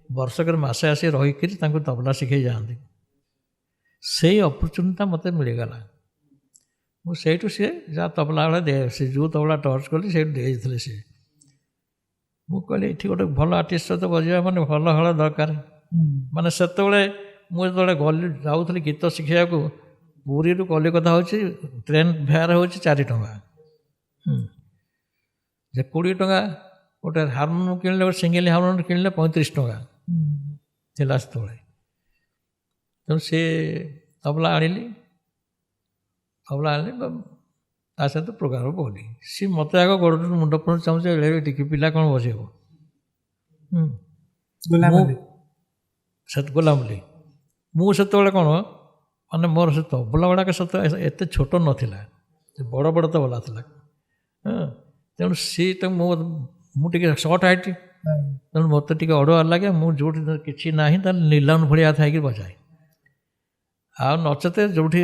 ବର୍ଷକରେ ମାସେ ଆସି ରହିକିରି ତାଙ୍କୁ ତବଲା ଶିଖେଇ ଯାଆନ୍ତି। ସେଇ ଅପରଚ୍ୟୁନିଟିଟା ମୋତେ ମିଳିଗଲା। ମୁଁ ସେଇଠୁ ସିଏ ଯାହା ତବଲା ବେଳେ ସେ ଯେଉଁ ତବଲା ଟର୍ଚ୍ଚ କଲି ସେଇଠୁ ଦେଇଥିଲେ ସିଏ। ମୁଁ କହିଲି ଏଠି ଗୋଟେ ଭଲ ଆର୍ଟିଷ୍ଟ ସହିତ ବଜାଇବା ମାନେ ଭଲ ହଳ ଦରକାର। ମାନେ ସେତେବେଳେ ମୁଁ ଯେତେବେଳେ ଯାଉଥିଲି ଗୀତ ଶିଖିବାକୁ, ପୁରୀରୁ କଲିକତା ହେଉଛି ଟ୍ରେନ୍ ଫେୟାର ହେଉଛି 4 ଟଙ୍କା। ଯେ 20 ଟଙ୍କା ଗୋଟେ ହାରମୋନିୟମ୍ କିଣିଲେ, ଗୋଟେ ସିଙ୍ଗଲ ହାରମୋନିୟମ୍ କିଣିଲେ 35 ଟଙ୍କା ଥିଲା ସେତେବେଳେ। ତେଣୁ ସେ ତବଲା ଆଣିଲି ତା ସହିତ ପ୍ରୋଗ୍ରାମ ପଢ଼ିଲି। ସିଏ ମୋତେ ଆଗ ଗୋଡ଼ଠୁ ମୁଣ୍ଡ ପର୍ଯ୍ୟନ୍ତ ଚାହୁଁଛି ଟିକେ ପିଲା କ'ଣ ବଜେଇବ। ଗୋଲାମଲି ମୁଁ ସେତେବେଳେ କ'ଣ ମାନେ ମୋର ସେ ତବଲା ଗୁଡ଼ାକ ସେତେବେଳେ ଏତେ ଛୋଟ ନଥିଲା, ସେ ବଡ଼ ବଡ଼ ତବଲା ଥିଲା। ତେଣୁ ସେଇଟା ମୁଁ ଟିକେ ସର୍ଟ ହାଇଟ୍, ତେଣୁ ମୋତେ ଟିକେ ଅଡ଼ୁଆ ଲାଗେ। ମୁଁ ଯେଉଁଠି କିଛି ନାହିଁ ତାହେଲେ ନିଲାମ ଭଳିଆ ଥାଇକି ବଜାଏ, ଆଉ ନଚେତ ଯେଉଁଠି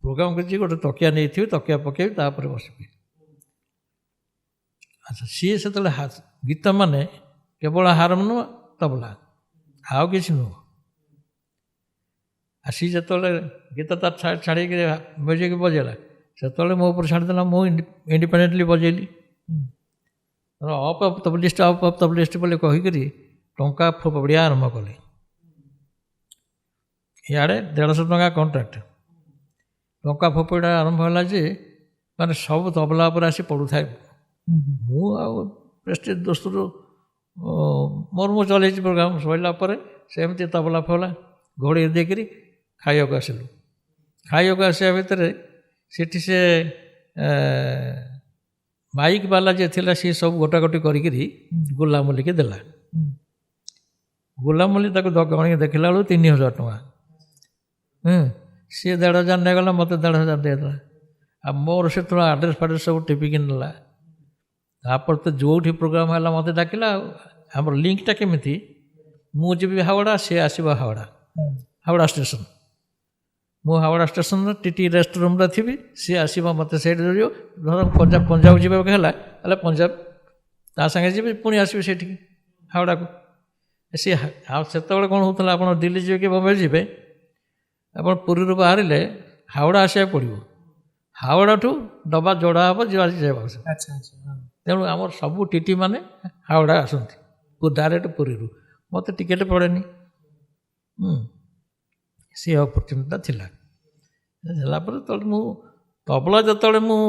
ପ୍ରୋଗ୍ରାମ କରିଛି ଗୋଟେ ତକିଆ ନେଇଥିବି, ତକିଆ ପକେଇବି, ତାପରେ ବସିବି। ଆଚ୍ଛା, ସିଏ ସେତେବେଳେ ଗୀତ ମାନେ କେବଳ ହାରମୋନିୟମ ତବଲା, ଆଉ କିଛି ନୁହଁ। ଆଉ ସିଏ ଯେତେବେଳେ ଗୀତ ତାର ଛାଡ଼ିକି ମ୍ୟୁଜିକ୍ ବଜେଇଲା, ସେତେବେଳେ ମୋ ଉପରେ ଛାଡ଼ିଦେଲା। ମୁଁ ଇଣ୍ଡିପେଣ୍ଡେଣ୍ଟଲି ବଜେଇଲି। ଅପ୍ ତବଲିଷ୍ଟ ବୋଲି କହିକିରି ଟଙ୍କା ଫୋପଡ଼ିଆ ଆରମ୍ଭ କଲି। ଇଆଡ଼େ 150 ଟଙ୍କା କଣ୍ଟ୍ରାକ୍ଟ, ଟଙ୍କା ଫୋପଡ଼ା ଆରମ୍ଭ ହେଲା ଯେ ମାନେ ସବୁ ତବଲା ଉପରେ ଆସି ପଡ଼ୁଥାଏ। ମୁଁ ଆଉ ପ୍ରେଷ୍ଟିଜ୍ ଦୋସ୍ତରୁ ମୁଁ ଚଲେଇଛି ପ୍ରୋଗ୍ରାମ। ସରିଲା ପରେ ସେମିତି ତବଲା ଫବଲା ଘୋଡ଼େଇ ଦେଇକିରି ଖାଇବାକୁ ଆସିଲୁ। ଖାଇବାକୁ ଆସିବା ଭିତରେ ସେଠି ସେ ମାଇକ୍ ବାଲା ଯିଏ ଥିଲା ସିଏ ସବୁ ଗୋଟାଗୋଟି କରିକିରି ଗୁଲାମଲିକି ଦେଲା। ଗୁଲାମଲି ତାକୁ ଗଣିକି ଦେଖିଲା ବେଳକୁ 3000 ଟଙ୍କା। ସିଏ 1500 ନେଇଗଲା, ମୋତେ 1500 ଦେଇଦେଲା। ଆଉ ମୋର ସେତେବେଳେ ଆଡ୍ରେସ୍ ଫାଡ୍ରେସ୍ ସବୁ ଟିପିକି ନେଲା। ତାପରେ ତ ଯେଉଁଠି ପ୍ରୋଗ୍ରାମ୍ ହେଲା ମୋତେ ଡାକିଲା। ଆଉ ଆମର ଲିଙ୍କଟା କେମିତି, ମୁଁ ଯିବି ହାୱଡ଼ା, ସିଏ ଆସିବ ହାୱଡ଼ା ଷ୍ଟେସନ୍। ମୁଁ ହାୱଡ଼ା ଷ୍ଟେସନ୍ରେ ଟିଟି ରେଷ୍ଟ ରୁମ୍ରେ ଥିବି, ସିଏ ଆସିବ ମୋତେ ସେଇଠି ଧରିବ। ଧର ପଞ୍ଜାବ ଯିବାକୁ ହେଲା, ହେଲେ ପଞ୍ଜାବ ତା ସାଙ୍ଗେ ଯିବି, ପୁଣି ଆସିବି ସେଇଠିକି ହାୱଡ଼ାକୁ। ସିଏ ଆଉ ସେତେବେଳେ କ'ଣ ହେଉଥିଲା, ଆପଣ ଦିଲ୍ଲୀ ଯିବେ କି ବମ୍ବେ ଯିବେ, ଆପଣ ପୁରୀରୁ ବାହାରିଲେ ହାୱଡ଼ା ଆସିବାକୁ ପଡ଼ିବ। ହାୱଡ଼ାଠୁ ଡବା ଯୋଡ଼ା ହେବ ଯିବା। ତେଣୁ ଆମର ସବୁ ଟିଟି ମାନେ ହାୱଡ଼ା ଆସନ୍ତି ଡାଇରେକ୍ଟ ପୁରୀରୁ। ମୋତେ ଟିକେଟ୍ ପଡ଼େନି। ସେ ଅପରଚ୍ୟୁନିଟିଟା ଥିଲା। ହେଲା ପରେ ଯେତେବେଳେ ମୁଁ ତବଲା ଯେତେବେଳେ ମୁଁ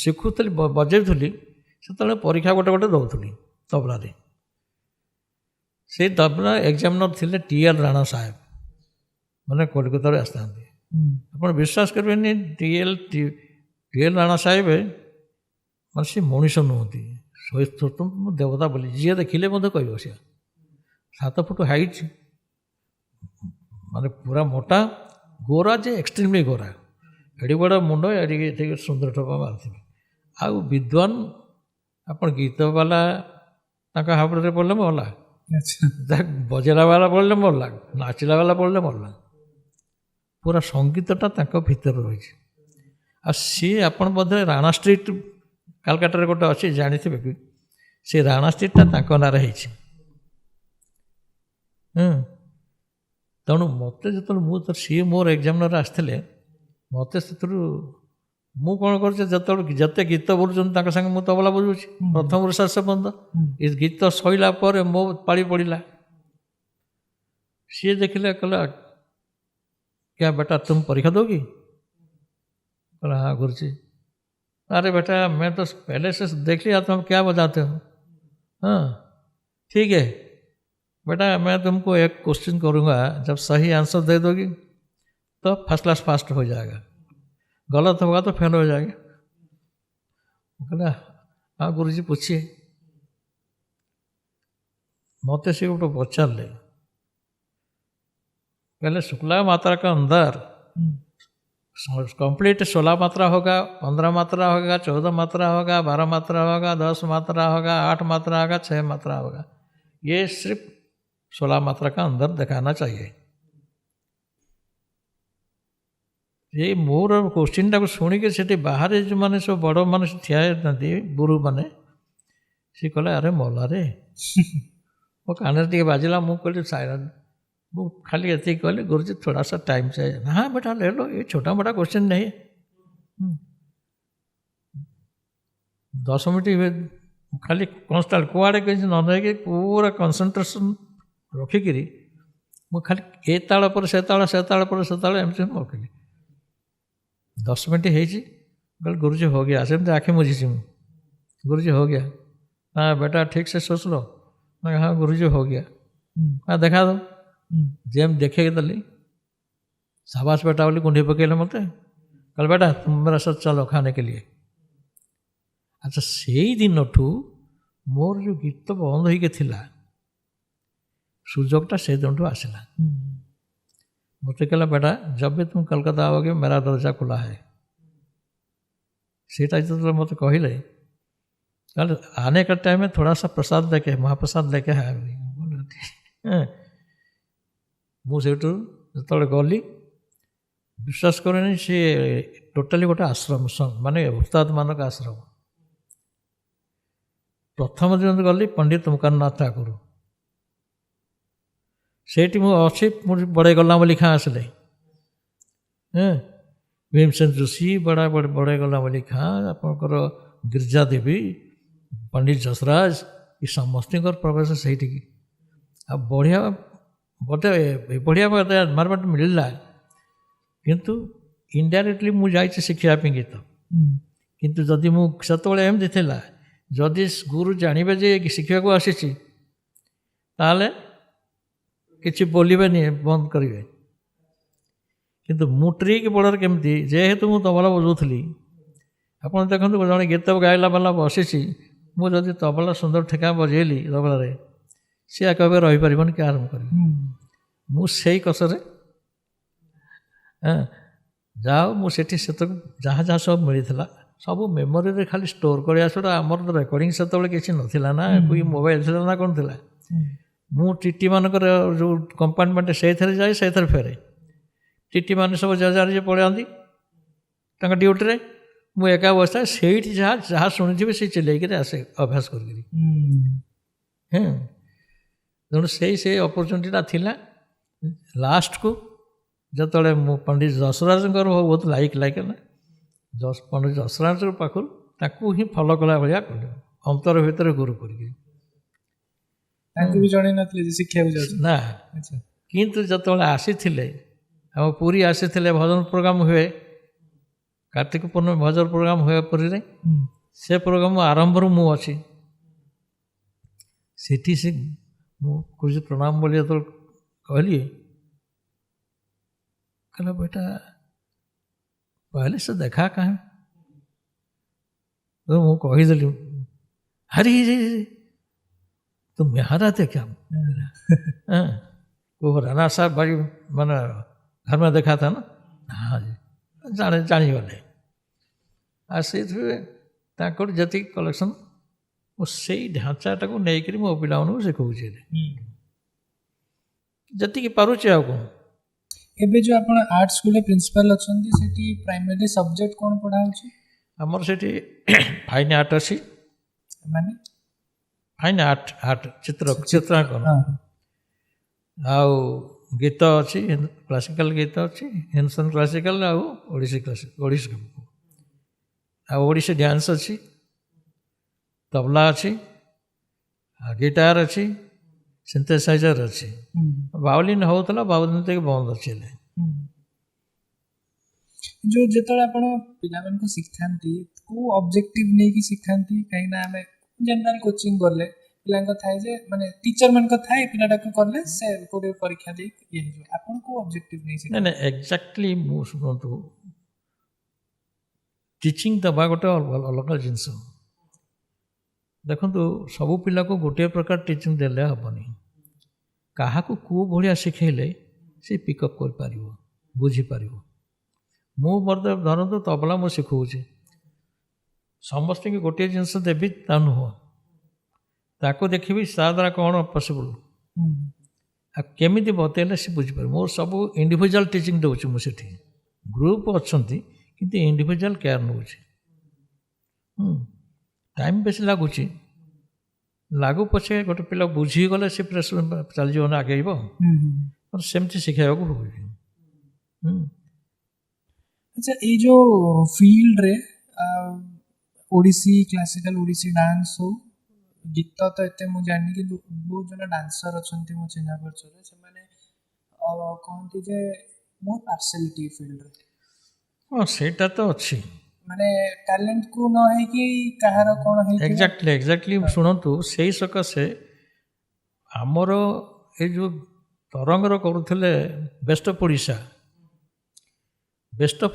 ଶିଖୁଥିଲି, ବଜାଉଥିଲି, ସେତେବେଳେ ପରୀକ୍ଷା ଗୋଟେ ଦେଉଥିଲି ତବଲାରେ। ସେଇ ତବଲା ଏକ୍ଜାମିନର୍ ଥିଲେ ଟି.ଏଲ୍. ରାଣା ସାହେବ, ମାନେ କଲିକତାରୁ ଆସିଥାନ୍ତି। ଆପଣ ବିଶ୍ୱାସ କରିବେନି, ଟି.ଏଲ୍. ରାଣା ସାହେବ ମାନେ ସେ ମଣିଷ ନୁହନ୍ତି, ଦେବତା ବୋଲି ଯିଏ ଦେଖିଲେ ମଧ୍ୟ କହିବ। ସିଏ 7 ଫୁଟ ହାଇଟ୍, ମାନେ ପୁରା ମୋଟା, ଗୋରା ଯେ ଏକ୍ସଟ୍ରିମଲି ଗୋରା, ଏଡ଼ି ବଡ଼ ମୁଣ୍ଡ, ଏଠି ସୁନ୍ଦର ଟୋପା ମାରିଥିବେ। ଆଉ ବିଦ୍ୱାନ, ଆପଣ ଗୀତ ବାଲା ତାଙ୍କ ହାବୁଡ଼ରେ ପଡ଼ିଲେ ମଲା, ବଜେଇଲା ବାଲା ପଡ଼ିଲେ ମଲା, ନାଚିଲା ବାଲା ପଡ଼ିଲେ ମଲା। ପୁରା ସଙ୍ଗୀତଟା ତାଙ୍କ ଭିତରେ ରହିଛି। ଆଉ ସିଏ ଆପଣ ବୋଧେ ରାଣା ଷ୍ଟ୍ରିଟ୍ କାଲକାଟାରେ ଗୋଟେ ଅଛି, ଜାଣିଥିବେ କି, ସେ ରାଣା ଷ୍ଟ୍ରିଟ୍ଟା ତାଙ୍କ ନାଁରେ ହେଇଛି। ତେଣୁ ମୋତେ ଯେତେବେଳେ ସିଏ ମୋର ଏକ୍ଜାମିନର୍ ଆସିଥିଲେ, ମୋତେ ସେଥିରୁ ମୁଁ କ'ଣ କରୁଛି, ଯେତେବେଳେ ଯେତେ ଗୀତ ବୋଲୁଛନ୍ତି ତାଙ୍କ ସାଙ୍ଗେ ମୁଁ ତବଲା ବଜାଉଛି ପ୍ରଥମରୁ ଶେଷ ପର୍ଯ୍ୟନ୍ତ। ଏ ଗୀତ ସରିଲା ପରେ ମୋ ପାଳି ପଡ଼ିଲା। ସିଏ ଦେଖିଲେ, କହିଲା, क्या बेटा तुम परीक्षा दोगी? बोला हाँ गुरुजी। अरे बेटा मैं तो पहले से देख लिया तुम क्या बजाते हो। हाँ ठीक है बेटा, मैं तुमको एक क्वेश्चन करूँगा, जब सही आंसर दे दोगी तो फर्स्ट क्लास पास हो जाएगा, गलत होगा तो फेल हो जाएगा। बोला हाँ गुरुजी पूछिए। मोते से गोटे पचारे, पहले शुक्ला मात्रा का अंदर कंप्लीट 16 मात्रा होगा, 15 मात्रा होगा, 14 मात्रा होगा, 12 मात्रा होगा, 10 मात्रा होगा, 8 मात्रा होगा, 6 मात्रा होगा। ये सिर्फ 16 मात्रा का अंदर दिखाना चाहिए। ये मोर क्वेश्चन टाक शुणिक से बाहर जो मैंने सब बड़ मान ठिया गुरु मैंने सी कहले अरे मला रे मो कान टे बाजिला। मुझे कहली साइलेंट, वो खाली ये कहले गुरुजी थोड़ा सा टाइम चाहिए। हाँ बेटा ले लो, ये छोटा मोटा क्वेश्चन नहीं। 10 मिनट खाली कन्स्टाल कुआड़े कहीं न रही पूरा कनसेंट्रेशन रखिकी मुझे खाली ए ताल पर से ताल से ताल पर से ताल एमती रखिली। 10 मिनट हो गुरुजी हो गया, सेमती आँखें मुझी गुरुजी हो गया। हाँ बेटा ठीक से सोच लो। मैं हाँ गुरुजी हो गया। हाँ देखा दो। जेम देखे दली शाबाश बेटा बोली गुंडी पकेले मत। कल बेटा तुम मेरा साथ चलो खाने के लिए। अच्छा से दिन ठू मोर जो गीत बंद हो सुजोगटा से दिन ठू आसला। मत कहला बेटा जब भी तुम कलकत्ता आओगे मेरा दरजा खुला है। सीटा जो मत कहले कल आने का टाइम में थोड़ा सा प्रसाद लेके महाप्रसाद लेके है। मुझे जो गली विश्वास करें सी टोटाली गोटे आश्रम माने उस्ताद मानक आश्रम। प्रथम दिन गली पंडित मुकारनाथ ठाकुर से अच्छी बड़े गला लिखा आसले। भीमसेन जोशी बड़ा बड़े गला लिखा आपंकर गिरिजा देवी पंडित जसराज ये समस्त प्रवेश से बढ़िया बोधे बढ़िया एनवायरमेंट मिलला। किंतु इनडायरेक्टली मुझे शिखापी गीत किंतु जदि मुझे एमती था जदि गुरु जानवे जे शिखा को आसी कि बोलबे बंद करेंगे। କିନ୍ତୁ ମୁଁ ଟ୍ରିକ୍ ବଳରେ କେମିତି ଯେହେତୁ ମୁଁ ତବଲା ବଜାଉଥିଲି ଆପଣ ଦେଖନ୍ତୁ ଜଣେ ଗୀତ ଗାଇଲା ବାଲା ବସିଛି ମୁଁ ଯଦି ତବଲା ସୁନ୍ଦର ଠେକା ବଜେଇଲି ତବଲାରେ ସିଏ ଏକବେ ରହିପାରିବନି କି ଆରମ୍ଭ କରିବ ମୁଁ ସେଇ କଷରେ ଯାଉ ମୁଁ ସେଠି ସେତକ ଯାହା ଯାହା ସବୁ ମିଳିଥିଲା ସବୁ ମେମୋରିରେ ଖାଲି ଷ୍ଟୋର୍ କରି ଆସିଲା ଆମର ତ ରେକର୍ଡ଼ିଂ ସେତେବେଳେ କିଛି ନଥିଲା ନା ମୋବାଇଲ ଥିଲା ନା କ'ଣ ଥିଲା ମୁଁ ଟିଟି ମାନଙ୍କର ଯେଉଁ କମ୍ପାର୍ଟମେଣ୍ଟ ସେଇଥିରେ ଯାଇ ସେଇଥିରେ ଫେରେ ଟିଟି ମାନେ ସବୁ ଯାହା ପଳାନ୍ତି ତାଙ୍କ ଡ୍ୟୁଟିରେ ମୁଁ ଏକା ବସିଥାଏ ସେଇଠି ଯାହା ଯାହା ଶୁଣିଥିବେ ସେ ଚିଲେଇକିରି ଆସେ ଅଭ୍ୟାସ କରିକିରି ତେଣୁ ସେଇ ଅପରଚୁନିଟିଟା ଥିଲା ଲାଷ୍ଟକୁ ଯେତେବେଳେ ମୁଁ ପଣ୍ଡିତ ଯଶରାଜଙ୍କର ବହୁତ ଲାଇକ୍ ନା ପଣ୍ଡିତ ଯଶରାଜଙ୍କ ପାଖରୁ ତାକୁ ହିଁ ଫଲୋ କଲା ଭଳିଆ କଲେ ଅନ୍ତର ଭିତରେ ଗୁରୁ କରିକି ତାଙ୍କୁ ବି ଜଣେଇ ନଥିଲେ ଯେ ଶିଖିବାକୁ ଯାଉଛି ନା କିନ୍ତୁ ଯେତେବେଳେ ଆସିଥିଲେ ଆମ ପୁରୀ ଆସିଥିଲେ ଭଜନ ପ୍ରୋଗ୍ରାମ ହୁଏ କାର୍ତ୍ତିକ ପୂର୍ଣ୍ଣମୀ ଭଜନ ପ୍ରୋଗ୍ରାମ ହୁଏ ପୁରୀରେ ସେ ପ୍ରୋଗ୍ରାମ ଆରମ୍ଭରୁ ମୁଁ ଅଛି ସେଠି ସେ ମୁଁ କହୁଛି ପ୍ରଣାମ ବୋଲି ଯେତେବେଳେ କହିଲି कहला बेटा पहले से देखा कहाँ तो वो कहीदेली अरे तुम यहाँ रहते क्या वो राणा साहब भाई मैंने घर में देखा था ना हाँ जी जानी वाले आसे जी कलेक्शन वो से ढांचाटा को नहीं मो पिला शिखाऊे जी पारुचे आ कौन ଏବେ जो आपण आर्ट स्कूल प्रिंसिपल अछंती सेठी प्राइमरी सब्जेक्ट कोन पढाउ छी हमर सेठी फाइन आर्ट अछि माने फाइन आर्ट चित्रांकन आउ गीत अछि क्लासिकल गीत अछि हिंदुस्तान क्लासिकल आउ ओडिसी ओडिसी डांस अछि तबला अछि गिटार अछि सिंथेसाइजर अच्छी बावलिन होता बावलिन तक बंद अच्छे जो जेतले आपण पिला मन को सिखांती को ऑब्जेक्टिव नै कि सिखांती काई ना हमें जनरल कोचिंग करले पिला को थाय जे माने टीचर मन को थाय पिलाटा को करले से कोडे परीक्षा दे ये जो आपण को ऑब्जेक्टिव नै सिखा नै एग्जैक्टली मु सुनतो टीचिंग दबा गोटे अलग जिनस देखो सबू पिला को गोटे प्रकार टीचिंग देले हेनी क्या भाया शिखेले से पिकअप कर बुझीपर मु धरतु तबला मु शिखाऊँ समस्त गोटे जिनस देवी ता नुह ताको देखी ता द्वारा कौन पॉसिबल केमी बतैले से बुझीपार मोर सब इंडिविजुअल टीचिंग दूसरी मुझे ग्रुप अच्छा कि इंडिविजुअल केयर नौ टाइम बेस लगुच लागू पछे गोटे पिला बुझीगले से पूरा चल जाना आगे सेमती शिखाया हो अच्छा ये जो फील्ड रे ओडिसी क्लासिकल ओडिसी डांस हो गीत तो एते मु जानि कि बहुत जन डांसर अछंती मो चिन्हा परचर से माने कहंती जे बहुत पार्शियलिटी फील्ड रे हां सेटा तो अछि माने टैलेंट को न है कि कहार कोन है एग्जैक्टली सुनतु से सकाशे आमर ये जो तरंगर करुले बेस्ट ऑफ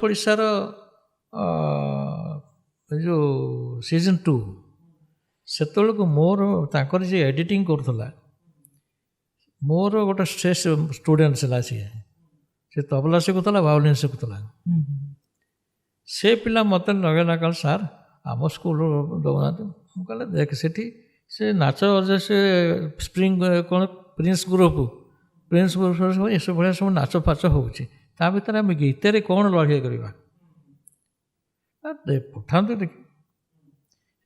ओडिशार जो सीजन 2 से मोर ताकर जे एडिटिंग करुला मोर गोटे स्ट्रेस स्टूडेंट से तबला शिखुला बावलिन शिखुला से पिला मत लगेला कल सार आम स्कूल दौना कहले देख से नाच से स्प्रिंग कौन प्रिंस ग्रुप ये सब भाया सब नाच फाच होती आम गीतर कौन लड़े करवा पठा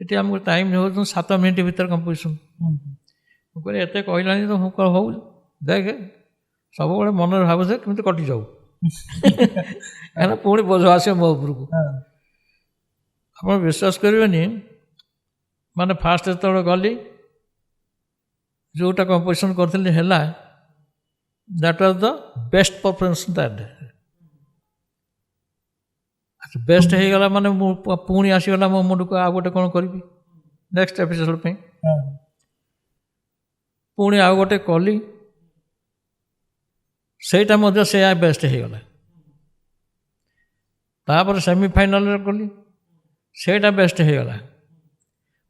ये आमको टाइम हो 7 मिनट भर कंपोजिशन मुझे एत कहला तो हूँ हो देख सब मन भाव से कमी कटि जाऊ कहना पुणी बोझ आस मो उपरक आप विश्वास करेंगे माने फास्ट जो गली जोटा कंपोजिशन करी है that was the best performance that best हो गला माने पुणी आसीगला मो मुंड को आ गोटे कौन करी नेक्स्ट एपिसोड पे पुणी आ गोटे कली सेटा मध्य से बेस्ट हो गला तापर सेमिफाइनाल कली सेटा बेस्ट हो गला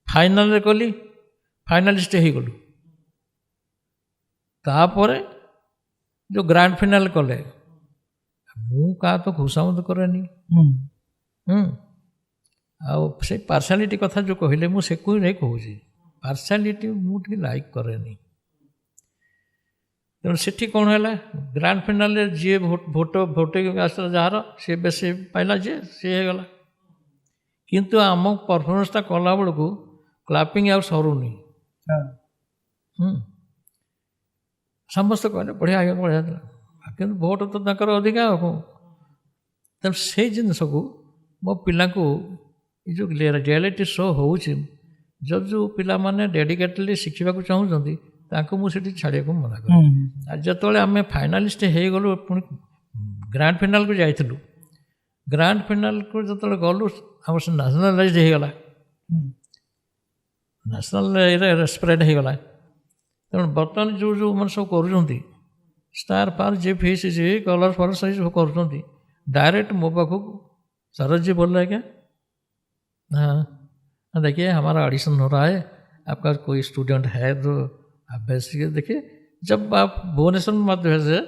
फाइनाल कली फाइनालिस्ट हो गलु तापर जो ग्रांड फाइनाल कले मु का तो खुशामद करेनी आउ से पार्सालिटी कथा जो कहले मु से कोई नहीं कहूँ पार्सालिटी मुझे लाइक करेनी तेणु सेठी कौन है ग्रांड फाइनाल जी भोट आसला जार सी बेस पाइला जी सी गला किंतु आम परफॉर्मेंसटा कला बेलू क्लापिंग आउ सरुनी समस्त कहले बढ़िया बढ़िया कि भोट तो तक अधिका तेणु से जिनस को मो पिला को जो रियलिटी शो हो जो पिला माने डेडिकेटली शिखा चाहूँगी ताको मुझे छाड़िया को मना कर जो आम फाइनालिस्ट हो गलु पुणी ग्रांड फाइनाल को जाइलु ग्रांड फाइनाल को जो गलु आम से नेशनलाइज हो गला नेशनल स्प्रेड हो गला तेणु बर्तमान जो जो मैंने सब कर स्टार पार जी फीस जी कलर फलर सही सब कर डायरेक्ट मो पाखक शरद जी बोल रहे क्या हाँ देखिए हमारा ऑडिशन हो रहा है आपका कोई स्टूडेंट है तो आप भेज दीजिए देखिए जब आप भुवनेश्वर में मत भेजे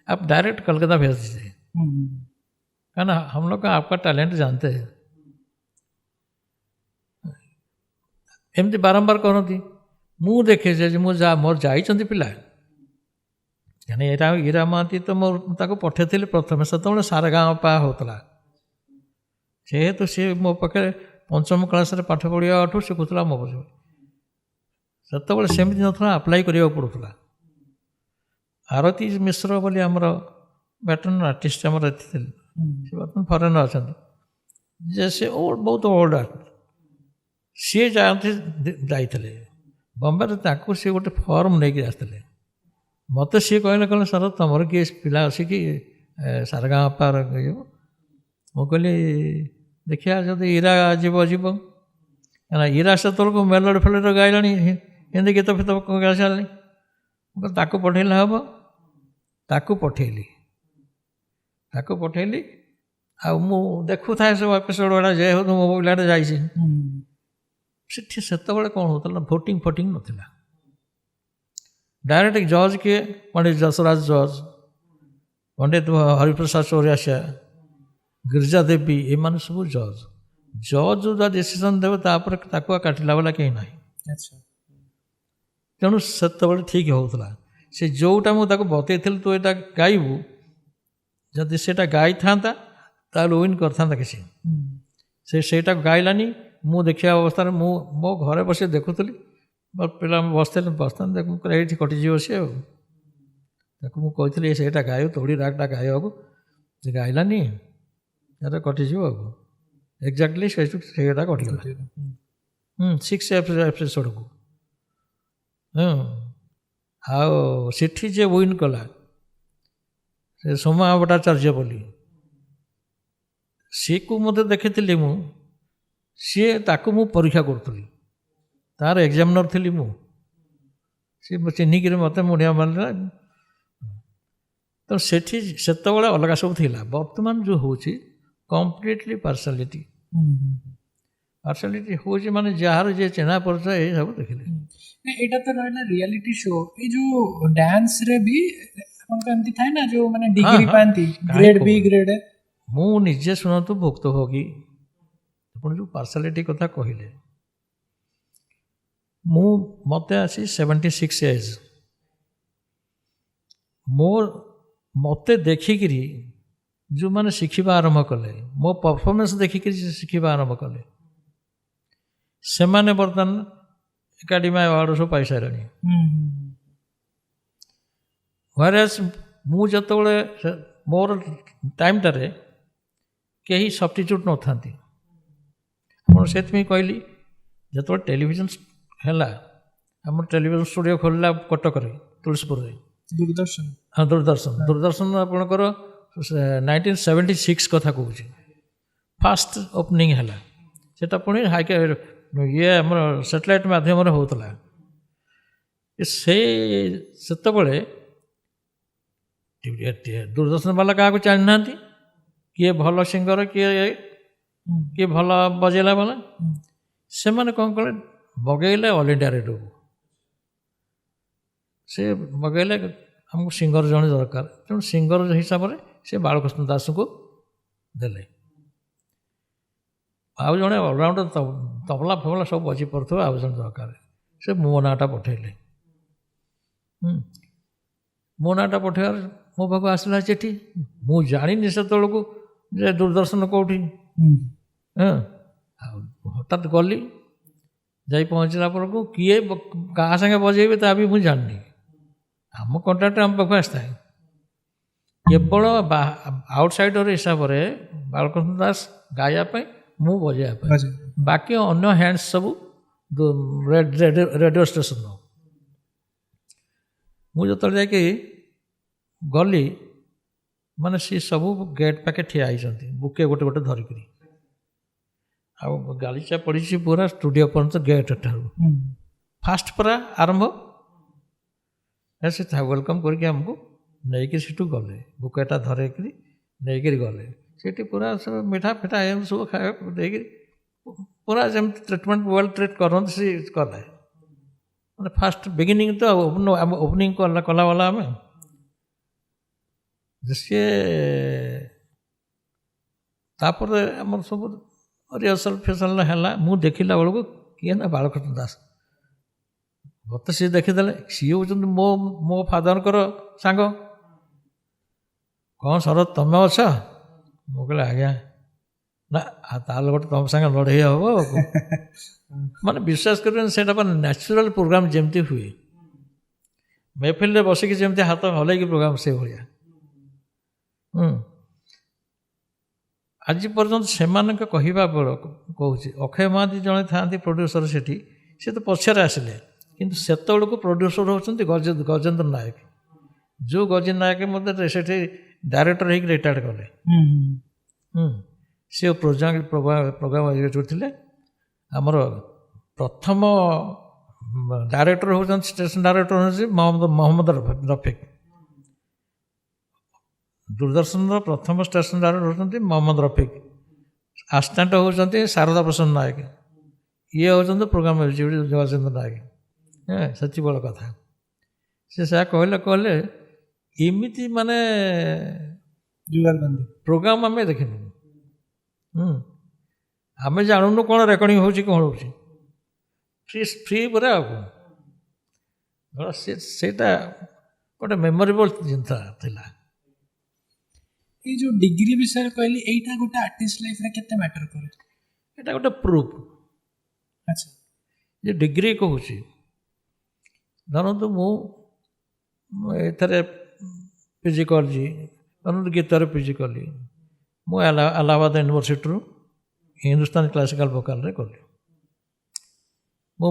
आप डायरेक्ट कलकत्ता भेज दीजिए है ना हम लोग का आपका टैलेंट जानते हैं एमती बारंबार कहती मु देखे मोर जाइंट पिला कहीं ईरा महाती तो मोर पठेली प्रथम से सारा गाँव पा होता जेहेतु सी मो पाखे पंचम क्लास पाठ पढ़ा से कहला मो से सेमती ना आप्लाय करा पड़ूला आरती मिश्र बोली आमर बैटन आर्टिस्ट आम बर्तमान फरेन अच्छा जे से बहुत ओल्ड सी जाते बम्बे सी गोटे फर्म नहीं आसते मत सी कहले सर तुम किए पिला अच्छी कि सारगा पार मु कहली देखिया जब ईरा जीव जीव क्या ईरा से को मेलोडी फेलोडी गाइला हिंदी गीत फित गा सारे ताकू पठेला हम ताकू पठेली आ मु देखु था सब एपिसोड गुड़ा जे हो मो पिलाटे जाइए से कौन होता भोटिंग फोटिंग नाला डायरेक्ट जज किए पंडित जसराज जज पंडित हरिप्रसाद चौरियासिया गिरिजा देवी एम सब जज जज जो डिसीजन देवे तापर काटिला वाला कहीं ना तेणु से ठीक होता से जोटा मुझे बतई तू यहाँ गायबू जदि से गाई था विन करता किसी से गाइलानी मु देखा अवस्था मो घरे बस देखुली पिला बसते देख ये कटिज सी मुझे से गाय तोड़ी रागटा गायक गाइलानी कटिज एक्जाक्टली से कटिगला 6 एपिसोड को आठी जे विन कला से सोमा भट्टाचार्य बोली सी को मत देखी मु सी ताकू मु परीक्षा करी तार एग्जामिनर थी मु सी चिन्हिक मत मुड़िया मारे तो सेठी से अलग सब थी बर्तमान जो हूँ कम्प्लीटली पार्सालिटी हूँ माने जार जे चिन्हा परिचय ये सब देखिले एटा तो रहला रियलिटी शो ए जो डांस रे भी अपन एमती थाए ना जो माने डिग्री पांती ग्रेड बी ग्रेड मु निजे सुनतु भुक्त होगी अपन जो पार्सालिटी कथा कहले मु मते आसी 76 एज मोर मते देखिकी जो मैंने शिखा आरंभ कले मो परफॉर्मेंस देखिक शिखा आरंभ कले से माने बर्तमान एकाडेमी अवार्ड सब पाई सारे व्हेरेज मु जो मोर टाइमटार कहीं सब्स्टिट्यूट न था से कहली जो टेलीविजन है आम टेलीविजन स्टूडियो खोलला कटक तुलसीपुर दूरदर्शन हाँ दूरदर्शन आपणकर 1976 कथा कहूँ फास्ट ओपनिंग है सेटा पुणी हाई ये आम सैटेलाइट मध्यम होता से दूरदर्शन वाला क्या जानी ना କିଏ ଭଲ ସିଙ୍ଗର କିଏ ଭଲ ବଜେଇଲା ବାଲା ସେମାନେ କ'ଣ କଲେ ମଗେଇଲେ ଅଲ୍ ଇଣ୍ଡିଆ ରେଡ଼ିଓକୁ। ସେ ମଗେଇଲେ ଆମକୁ ସିଙ୍ଗର ଜଣେ ଦରକାର, ତେଣୁ ସିଙ୍ଗର ହିସାବରେ ସେ ବାଳକୃଷ୍ଣ ଦାସଙ୍କୁ ଦେଲେ। ଆଉ ଜଣେ ଅଲରାଉଣ୍ଡର ତବଲା ଫବଲା ସବୁ ବଜି ପଡ଼ୁଥିବ ଆଉ ଜଣେ ଦରକାର, ସେ ମୋ ନାଁଟା ପଠେଇଲେ। ମୋ ନାଁଟା ପଠେଇବାର ମୋ ପାଖକୁ ଆସିଲା ଚିଠି। ମୁଁ ଜାଣିନି ସେତେବେଳକୁ ଯେ ଦୂରଦର୍ଶନ କେଉଁଠି। ଆଉ ହଠାତ୍ ଗଲି, ଯାଇ ପହଞ୍ଚିଲା ବେଳକୁ କିଏ କାହା ସାଙ୍ଗେ ବଜେଇବେ ତା ବି ମୁଁ ଜାଣିନି। ଆମ କଣ୍ଟ୍ରାକ୍ଟ ଆମ ପାଖକୁ ଆସିଥାଏ, କେବଳ ଆଉଟସାଇଡ଼ର ହିସାବରେ ବାଳକୃଷ୍ଣ ଦାସ ଗାଇବା ପାଇଁ, ମୁଁ ବଜାଇବା ପାଇଁ, ବାକି ଅନ୍ୟ ହ୍ୟାଣ୍ଡସ୍ ସବୁ ରେଡ଼ିଓ ଷ୍ଟେସନ। ମୁଁ ଯେତେବେଳେ ଯାଇକି ଗଲି, ମାନେ ସିଏ ସବୁ ଗେଟ୍ ପାଖେ ଠିଆ ହେଇଛନ୍ତି ବୁକେ ଗୋଟେ ଗୋଟେ ଧରିକିରି, ଆଉ ଗାଲିଚା ପଡ଼ିଛି ପୁରା ଷ୍ଟୁଡ଼ିଓ ପର୍ଯ୍ୟନ୍ତ ଗେଟ୍ ଠାରୁ। ଫାଷ୍ଟ ପୁରା ଆରମ୍ଭ ସେ ୱେଲକମ୍ କରିକି ଆମକୁ ନେଇକି ସେଠୁ ଗଲେ, ବୁକେଟା ଧରେଇକିରି ନେଇକିରି ଗଲେ। ସେଠି ପୁରା ସବୁ ମିଠା ଫିଠା ଏମିତି ସବୁ ଖାଇବା ଦେଇକିରି ପୁରା ଯେମିତି ଟ୍ରିଟମେଣ୍ଟ ୱେଲ୍ ଟ୍ରିଟ୍ କରନ୍ତି ସେ କଲେ। ମାନେ ଫାଷ୍ଟ ବିଗିନିଂ ତ ଓପନିଂ କଲାବାଲା ଆମେ। ସିଏ ତାପରେ ଆମର ସବୁ ରିହର୍ସାଲ ଫିହର୍ସାଲ ହେଲା। ମୁଁ ଦେଖିଲା ବେଳକୁ କିଏ ନା ବାଳକୃଷ୍ଣ ଦାସ। ମୋତେ ସିଏ ଦେଖିଦେଲେ, ସିଏ ହେଉଛନ୍ତି ମୋ ଫାଦରଙ୍କର ସାଙ୍ଗ। କ'ଣ ଶରତ ତମେ ଅଛ? ମୁଁ କହିଲି ଆଜ୍ଞା। ନା ତାହେଲେ ଗୋଟେ ତମ ସାଙ୍ଗେ ଲଢ଼େଇ ହେବ। ମାନେ ବିଶ୍ୱାସ କରିବେନି, ସେଇଟା ପୁରା ନ୍ୟାଚୁରାଲ ପ୍ରୋଗ୍ରାମ ଯେମିତି ହୁଏ, ମେହଫିଲରେ ବସିକି ଯେମିତି ହାତ ହଲେଇକି ପ୍ରୋଗ୍ରାମ ସେଇଭଳିଆ। ଆଜି ପର୍ଯ୍ୟନ୍ତ ସେମାନଙ୍କ କହିବା ବେଳକୁ କହୁଛି, ଅକ୍ଷୟ ମହାନ୍ତି ଜଣେ ଥାଆନ୍ତି ପ୍ରଡ୍ୟୁସର ସେଠି, ସେ ତ ପଛରେ ଆସିଲେ, କିନ୍ତୁ ସେତେବେଳକୁ ପ୍ରଡ୍ୟୁସର ହେଉଛନ୍ତି ଗଜେନ୍ଦ୍ର ନାୟକ। ଯେଉଁ ଗଜେନ୍ଦ୍ର ନାୟକ ମଧ୍ୟ ସେଠି ଡାଇରେକ୍ଟର ହେଇକି ରିଟାୟାର୍ଡ଼ କଲେ। ସେ ପ୍ରୋଗ୍ରାମ ଏକ୍ଜିକ୍ୟୁଟିଭ୍ ଥିଲେ। ଆମର ପ୍ରଥମ ଡାଇରେକ୍ଟର ହେଉଛନ୍ତି, ଷ୍ଟେସନ ଡାଇରେକ୍ଟର ହେଉଛି ମହମ୍ମଦ ରଫିକ। ଦୂରଦର୍ଶନର ପ୍ରଥମ ଷ୍ଟେସନ ଡାଇରେକ୍ଟର ହେଉଛନ୍ତି ମହମ୍ମଦ ରଫିକ। ଆସିଷ୍ଟାଣ୍ଟ ହେଉଛନ୍ତି ଶାରଦା ପ୍ରସାଦ ନାୟକ। ଇଏ ହେଉଛନ୍ତି ପ୍ରୋଗ୍ରାମ ଏକ୍ଜିକ୍ୟୁଟିଭ୍ ଗଜେନ୍ଦ୍ର ନାୟକ। ସେତିକିବେଳ କଥା। ସେ ସେୟା କହିଲେ ଏମିତି ମାନେ ପ୍ରୋଗ୍ରାମ ଆମେ ଦେଖିନୁ। ଆମେ ଜାଣୁନୁ କ'ଣ ରେକର୍ଡ଼ିଂ ହେଉଛି କ'ଣ ହେଉଛି, ଫ୍ରି ପରେ ଆଉ କ'ଣ। ସେଇଟା ଗୋଟେ ମେମୋରେବଲ୍ ଜିନିଷ ଥିଲା। ଏଇ ଯେଉଁ ଡିଗ୍ରୀ ବିଷୟରେ କହିଲି, ଏଇଟା ଗୋଟେ ଆର୍ଟିଷ୍ଟ ଲାଇଫରେ କେତେ ମ୍ୟାଟର କରେ? ଏଇଟା ଗୋଟେ ପ୍ରୁଫ୍। ଆଚ୍ଛା, ଯେ ଡିଗ୍ରୀ କହୁଛି, ଧରନ୍ତୁ ମୁଁ ଏଥିରେ ପିଜି କରିଛି, ଧରନ୍ତୁ ଗୀତରେ ପିଜି କଲି, ମୁଁ ଆଲାହାବାଦ ୟୁନିଭର୍ସିଟିରୁ ହିନ୍ଦୁସ୍ତାନୀ କ୍ଲାସିକାଲ ଭୋକାଲରେ କଲି। ମୁଁ